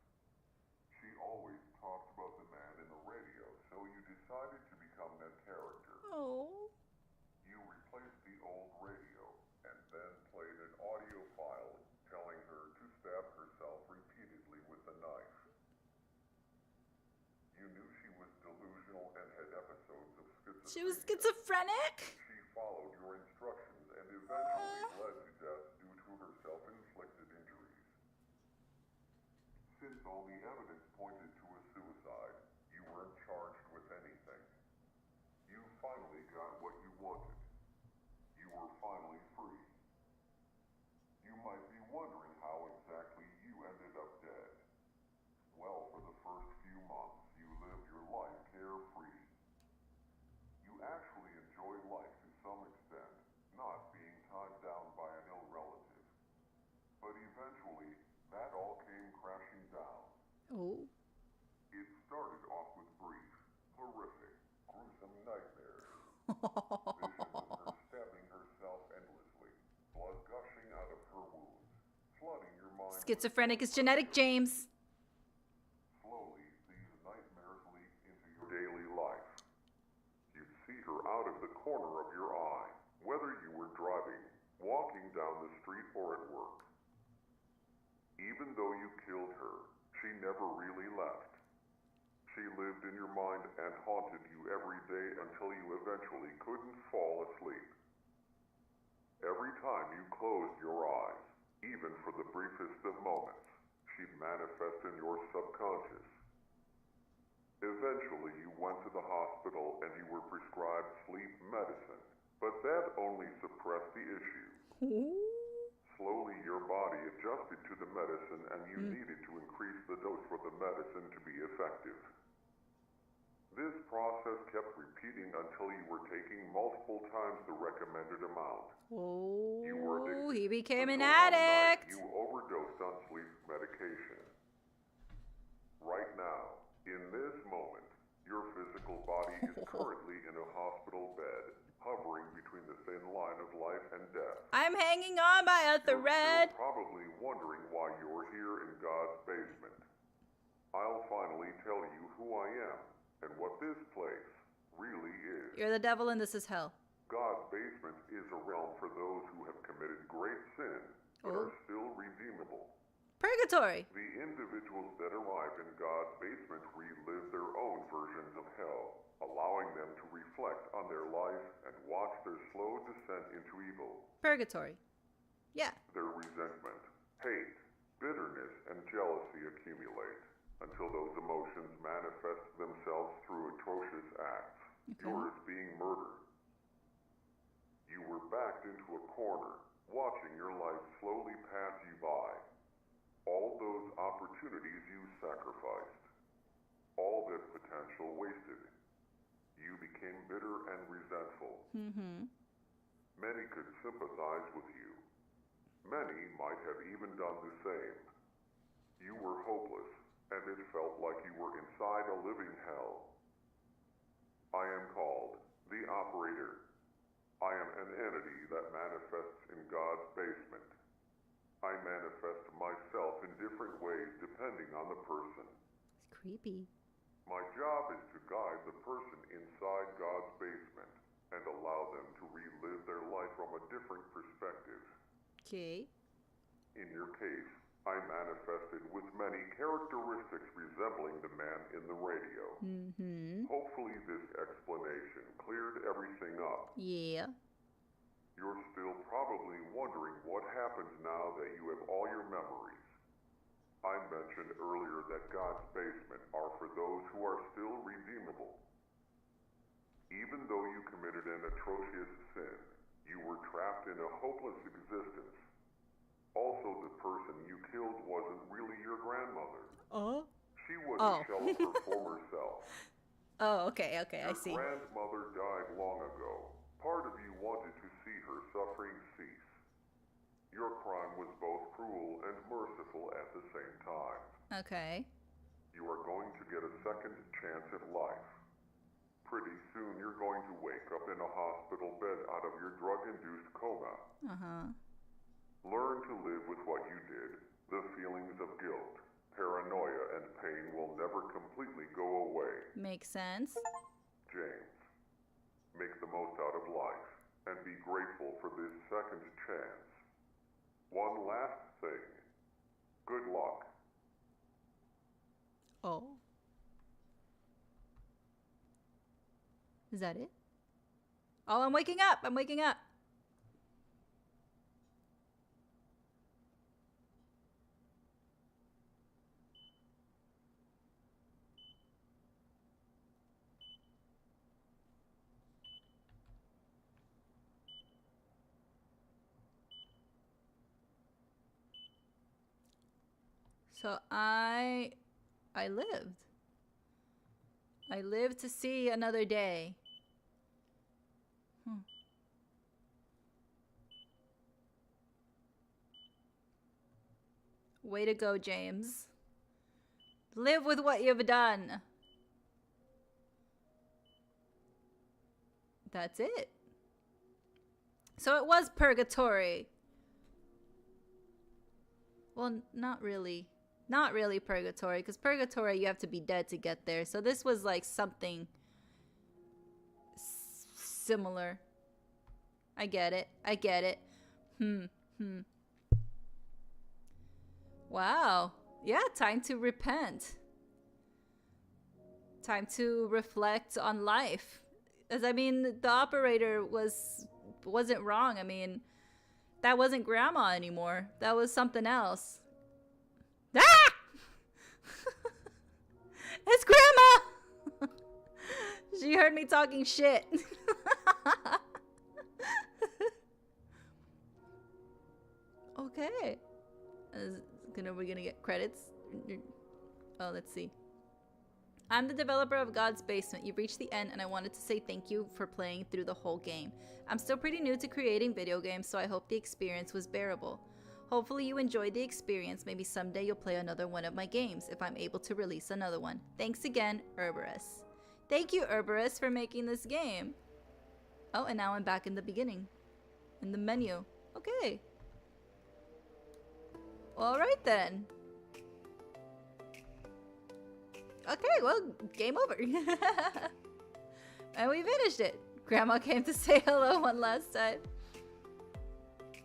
S2: She always talked about the man in the radio, so you decided to become that character.
S1: Oh.
S2: You replaced the old radio and then played an audio file telling her to stab herself repeatedly with a knife. You knew she was delusional and had episodes of schizophrenia.
S1: She was schizophrenic?
S2: She followed your instructions and eventually led to death due to her self-inflicted injuries. Since all the evidence pointed to a suicide, you weren't charged with anything. You finally got what you wanted. You were finally free. You might be wondering how exactly you ended up dead. Well, for the first few months, you lived your life carefree. You actually enjoyed life to some extent, not being tied down by an ill relative. But eventually, that all came crashing down.
S1: Oh.
S2: It started off with brief, horrific, gruesome nightmares. Visions of her stabbing herself endlessly, blood gushing out of her wounds, flooding your mind.
S1: Schizophrenic is genetic, James.
S2: Slowly, these nightmares leaked into your daily life. You'd see her out of the corner of your eye, whether you were driving, walking down the street, or at work. Even though you killed her, she never really left. She lived in your mind and haunted you every day until you eventually couldn't fall asleep. Every time you closed your eyes, even for the briefest of moments, she'd manifest in your subconscious. Eventually, you went to the hospital and you were prescribed sleep medicine, but that only suppressed the issue. Slowly, your body adjusted to the medicine and you needed to increase the dose for the medicine to be effective. This process kept repeating until you were taking multiple times the recommended amount.
S1: Oh,
S2: You were addicted.
S1: he became an
S2: Until one night,
S1: addict.
S2: you overdosed on sleep medication. Right now, in this moment, your physical body is currently in a hospital bed, hovering between the thin line of life and death.
S1: I'm hanging on by a thread.
S2: You're probably wondering why you're here in God's basement. I'll finally tell you who I am and what this place really is.
S1: You're the devil and this is hell.
S2: God's basement is a realm for those who have committed great sin but are still redeemable.
S1: Purgatory.
S2: The individuals that arrive in God's basement relive their own versions of hell, allowing them to reflect on their life and watch their slow descent into evil.
S1: Purgatory. Yeah.
S2: Their resentment, hate, bitterness, and jealousy accumulate until those emotions manifest themselves through atrocious acts.
S1: Okay.
S2: Yours being murder. You were backed into a corner, watching your life slowly pass you by. All those opportunities you sacrificed. All that potential wasted. You became bitter and resentful. Many could sympathize with you. Many might have even done the same. You were hopeless, and it felt like you were inside a living hell. I am called the Operator. I am an entity that manifests in God's basement. I manifest myself in different ways depending on the person.
S1: It's creepy.
S2: My job is to guide the person inside God's basement and allow them to relive their life from a different perspective.
S1: Okay.
S2: In your case, I manifested with many characteristics resembling the man in the radio. Hopefully this explanation cleared everything up.
S1: Yeah.
S2: You're still probably wondering what happens now that you have all your memories. I mentioned earlier that God's basement are for those who are still redeemable. Even though you committed an atrocious sin, you were trapped in a hopeless existence. Also, the person you killed wasn't really your grandmother.
S1: Oh?
S2: She was a shell of her former self.
S1: Oh, okay, I see.
S2: Your grandmother died long ago. Part of you wanted to see her suffering cease. Your crime was both cruel and merciful at the same time.
S1: Okay.
S2: You are going to get a second chance at life. Pretty soon you're going to wake up in a hospital bed out of your drug-induced coma. Learn to live with what you did. The feelings of guilt, paranoia, and pain will never completely go away.
S1: Makes sense.
S2: James, make the most out of life and be grateful for this second chance. One last thing. Good luck.
S1: Oh. Is that it? Oh, I'm waking up. I'm waking up. So I lived. I lived to see another day. Way to go, James. Live with what you've done. That's it. So it was purgatory. Well, not really. Not really purgatory, because purgatory you have to be dead to get there. So this was like something similar. I get it. I get it. Wow. Yeah, time to repent. Time to reflect on life. As I mean, the operator wasn't wrong. I mean, that wasn't grandma anymore. That was something else. Ah! It's grandma! She heard me talking shit. Okay. We're gonna get credits. Oh, let's see. I'm the developer of God's Basement. You've reached the end, and I wanted to say thank you for playing through the whole game. I'm still pretty new to creating video games, so I hope the experience was bearable. Hopefully you enjoyed the experience. Maybe someday you'll play another one of my games, if I'm able to release another one. Thanks again, Herberus. Thank you, Herberus, for making this game. Oh, and now I'm back in the beginning. In the menu. Okay. Alright then. Okay, well, game over. And we finished it. Grandma came to say hello one last time.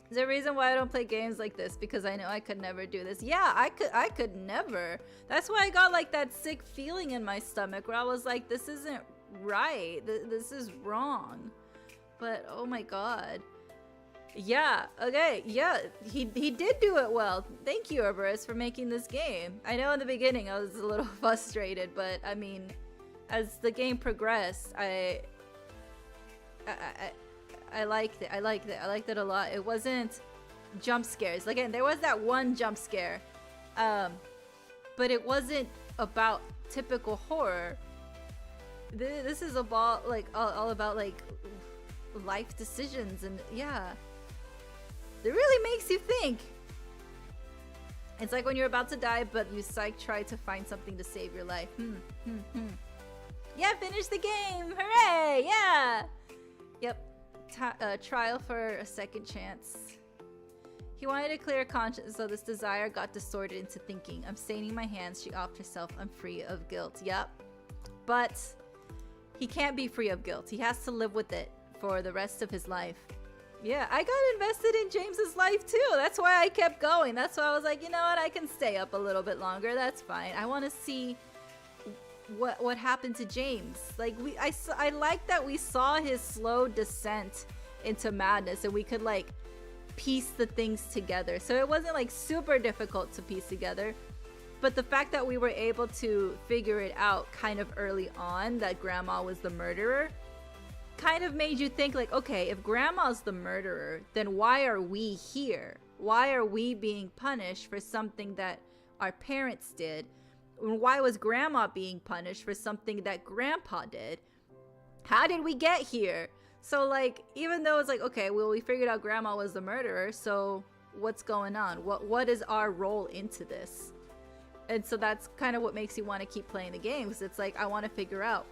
S1: There's a reason why I don't play games like this, because I know I could never do this. Yeah, I could never. That's why I got like that sick feeling in my stomach where I was like, this isn't right. This is wrong. But oh my god. Yeah, okay, yeah, he did do it well. Thank you, Cerberus, for making this game. I know in the beginning I was a little frustrated, but I mean, as the game progressed, I liked it. I liked it a lot. It wasn't jump scares. Again, there was that one jump scare, but it wasn't about typical horror. This is about like all about like life decisions, and yeah, it really makes you think. It's like when you're about to die, but you try to find something to save your life. Yeah, finish the game! Hooray! Yeah. Yep. Trial for a second chance. He wanted a clear conscience, so this desire got distorted into thinking. I'm staining my hands, she offed herself. I'm free of guilt. Yep. But he can't be free of guilt. He has to live with it for the rest of his life. Yeah, I got invested in James's life too. That's why I kept going. That's why I was like, you know what? I can stay up a little bit longer. That's fine. I want to see what happened to James. Like I like that we saw his slow descent into madness, and we could like piece the things together. So it wasn't like super difficult to piece together, but the fact that we were able to figure it out kind of early on that Grandma was the murderer kind of made you think like, okay, if Grandma's the murderer, then why are we here? Why are we being punished for something that our parents did? Why was Grandma being punished for something that Grandpa did? How did we get here? So like, even though it's like, okay, well, we figured out Grandma was the murderer, so what's going on? What is our role into this? And so that's kind of what makes you want to keep playing the game, because it's like, I want to figure out,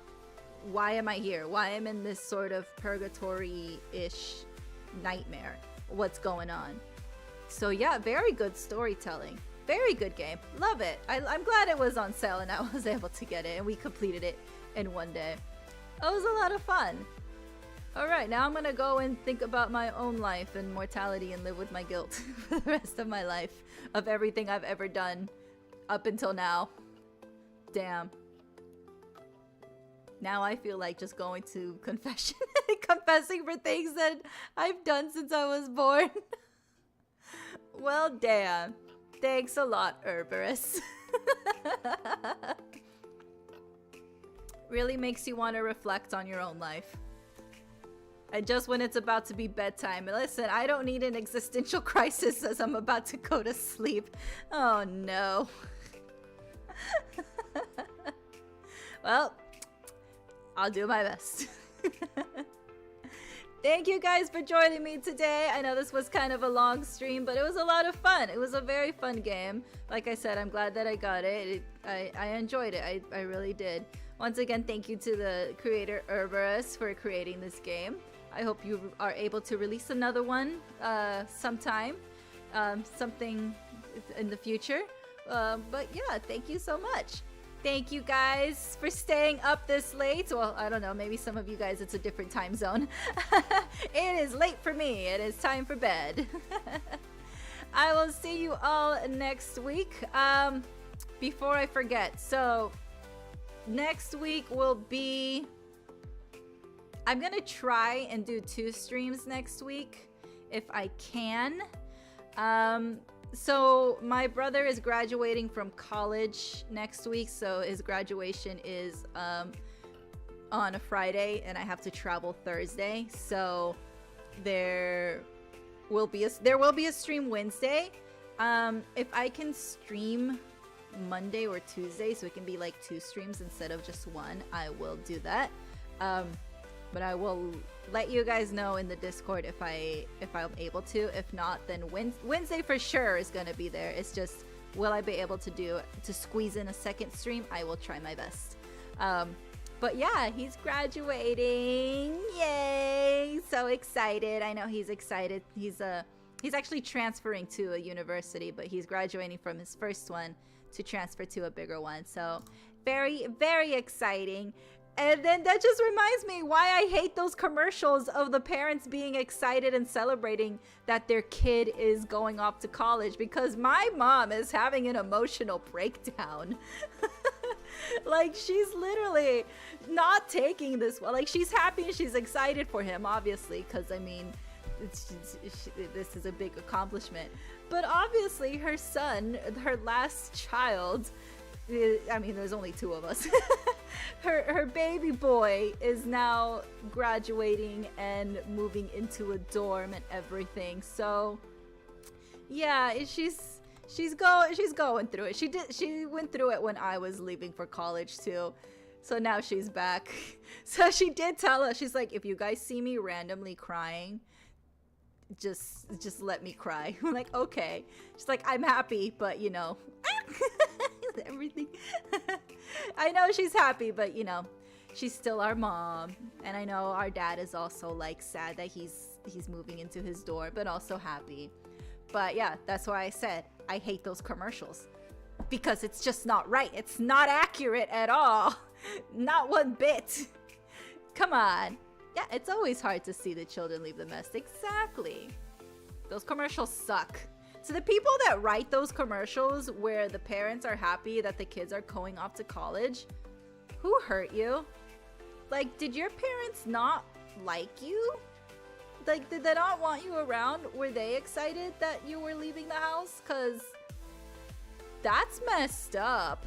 S1: why am I here? Why am I in this sort of purgatory-ish nightmare? What's going on? So yeah, very good storytelling. Very good game. Love it. I'm glad it was on sale and I was able to get it and we completed it in one day. It was a lot of fun. Alright, now I'm gonna go and think about my own life and mortality and live with my guilt for the rest of my life of everything I've ever done up until now. Damn. Now I feel like just going to confession confessing for things that I've done since I was born. Well, damn. Thanks a lot, Cerberus. Really makes you want to reflect on your own life. And just when it's about to be bedtime, listen, I don't need an existential crisis as I'm about to go to sleep. Oh no. Well, I'll do my best. Thank you guys for joining me today. I know this was kind of a long stream, but it was a lot of fun. It was a very fun game. Like I said, I'm glad that I got it. I enjoyed it. I really did. Once again, thank you to the creator Cerberus for creating this game. I hope you are able to release another one sometime. Something in the future. But yeah, thank you so much. Thank you guys for staying up this late. Well, I don't know, maybe some of you guys, it's a different time zone. It is late for me. It is time for bed. I will see you all next week. Before I forget, so next week will be... I'm gonna try and do 2 streams next week if I can. So my brother is graduating from college next week, so his graduation is on a Friday and I have to travel Thursday. So there will be a stream Wednesday. If I can stream Monday or Tuesday, so it can be like 2 streams instead of just 1, I will do that. But I will let you guys know in the Discord if I'm able to. If not, then Wednesday for sure is gonna be there. It's just, will I be able to squeeze in a second stream? I will try my best. But yeah, he's graduating. Yay! So excited. I know he's excited. He's actually transferring to a university, but he's graduating from his first one to transfer to a bigger one. So very, very exciting. And then that just reminds me why I hate those commercials of the parents being excited and celebrating that their kid is going off to college, because my mom is having an emotional breakdown. Like, she's literally not taking this well. Like, she's happy and she's excited for him, obviously, because, I mean, this is a big accomplishment. But obviously, her son, her last child, I mean, there's only two of us. her baby boy is now graduating and moving into a dorm and everything. So, yeah, she's going through it. She went through it when I was leaving for college too. So now she's back. So she did tell us, she's like, if you guys see me randomly crying, just let me cry. I'm like, okay. She's like, I'm happy, but you know, everything. I know she's happy, but you know, she's still our mom. And I know our dad is also like sad that he's moving into his dorm, but also happy. But yeah, that's why I said I hate those commercials, because it's just not right. It's not accurate at all. Not one bit. Come on. Yeah, it's always hard to see the children leave the nest. Exactly. Those commercials suck. So the people that write those commercials where the parents are happy that the kids are going off to college, who hurt you? Like, did your parents not like you? Like, did they not want you around? Were they excited that you were leaving the house? Because that's messed up.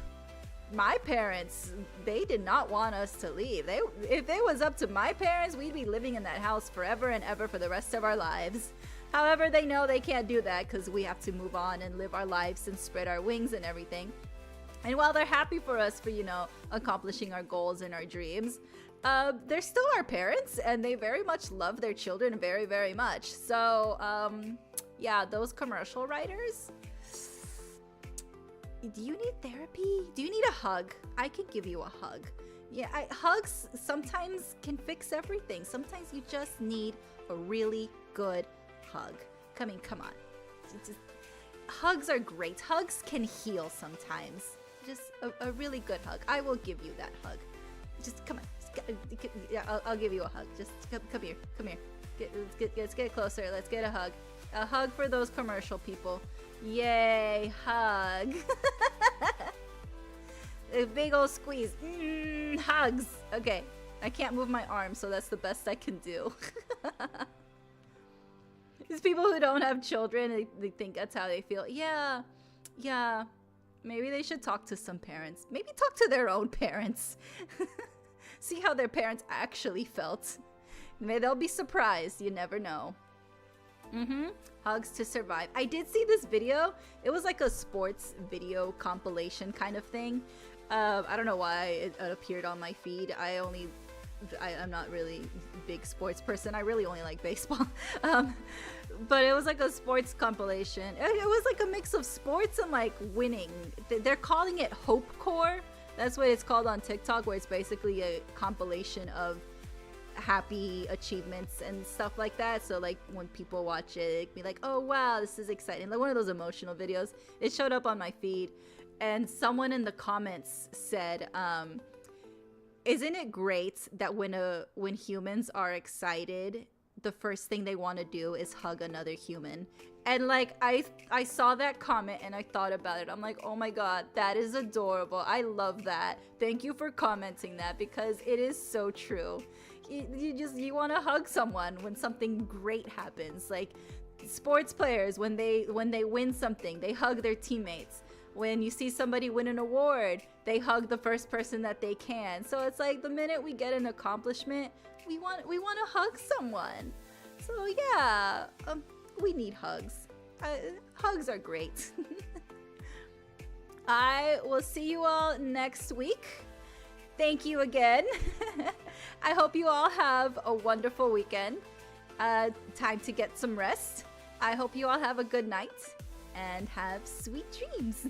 S1: My parents, they did not want us to leave. If it was up to my parents, we'd be living in that house forever and ever for the rest of our lives. However, they know they can't do that because we have to move on and live our lives and spread our wings and everything. And while they're happy for us for, you know, accomplishing our goals and our dreams, they're still our parents, and they very much love their children very, very much. So, yeah, those commercial writers, do you need therapy? Do you need a hug? I can give you a hug. Yeah, hugs sometimes can fix everything. Sometimes you just need a really good hug. Come on. Hugs are great. Hugs can heal sometimes. Just a really good hug. I will give you that hug. Just come on. Yeah, I'll give you a hug. Just come here. Let's get closer. Let's get a hug. A hug for those commercial people. Yay, hug. A big old squeeze. Hugs. Okay, I can't move my arm, so that's the best I can do. These people who don't have children, they think that's how they feel. Yeah. Maybe they should talk to some parents. Maybe talk to their own parents. See how their parents actually felt. Maybe they'll be surprised. You never know. Hugs to survive. I did see this video. It was like a sports video compilation kind of thing. I don't know why it appeared on my feed. I'm not really a big sports person. I really only like baseball. But it was like a sports compilation. It was like a mix of sports and like winning. They're calling it Hope Core. That's what it's called on TikTok, where it's basically a compilation of happy achievements and stuff like that. So like when people watch it, be like, oh wow, this is exciting. Like one of those emotional videos. It showed up on my feed, and someone in the comments said, isn't it great that when humans are excited, the first thing they want to do is hug another human? And like I saw that comment and I thought about it. I'm like, oh my god, that is adorable. I love that. Thank you for commenting that, because it is so true. You want to hug someone when something great happens. Like sports players, when they win something, they hug their teammates. When you see somebody win an award, they hug the first person that they can. So it's like the minute we get an accomplishment, we want to hug someone. So yeah, we need hugs. Hugs are great. I will see you all next week. Thank you again. I hope you all have a wonderful weekend. Time to get some rest. I hope you all have a good night and have sweet dreams.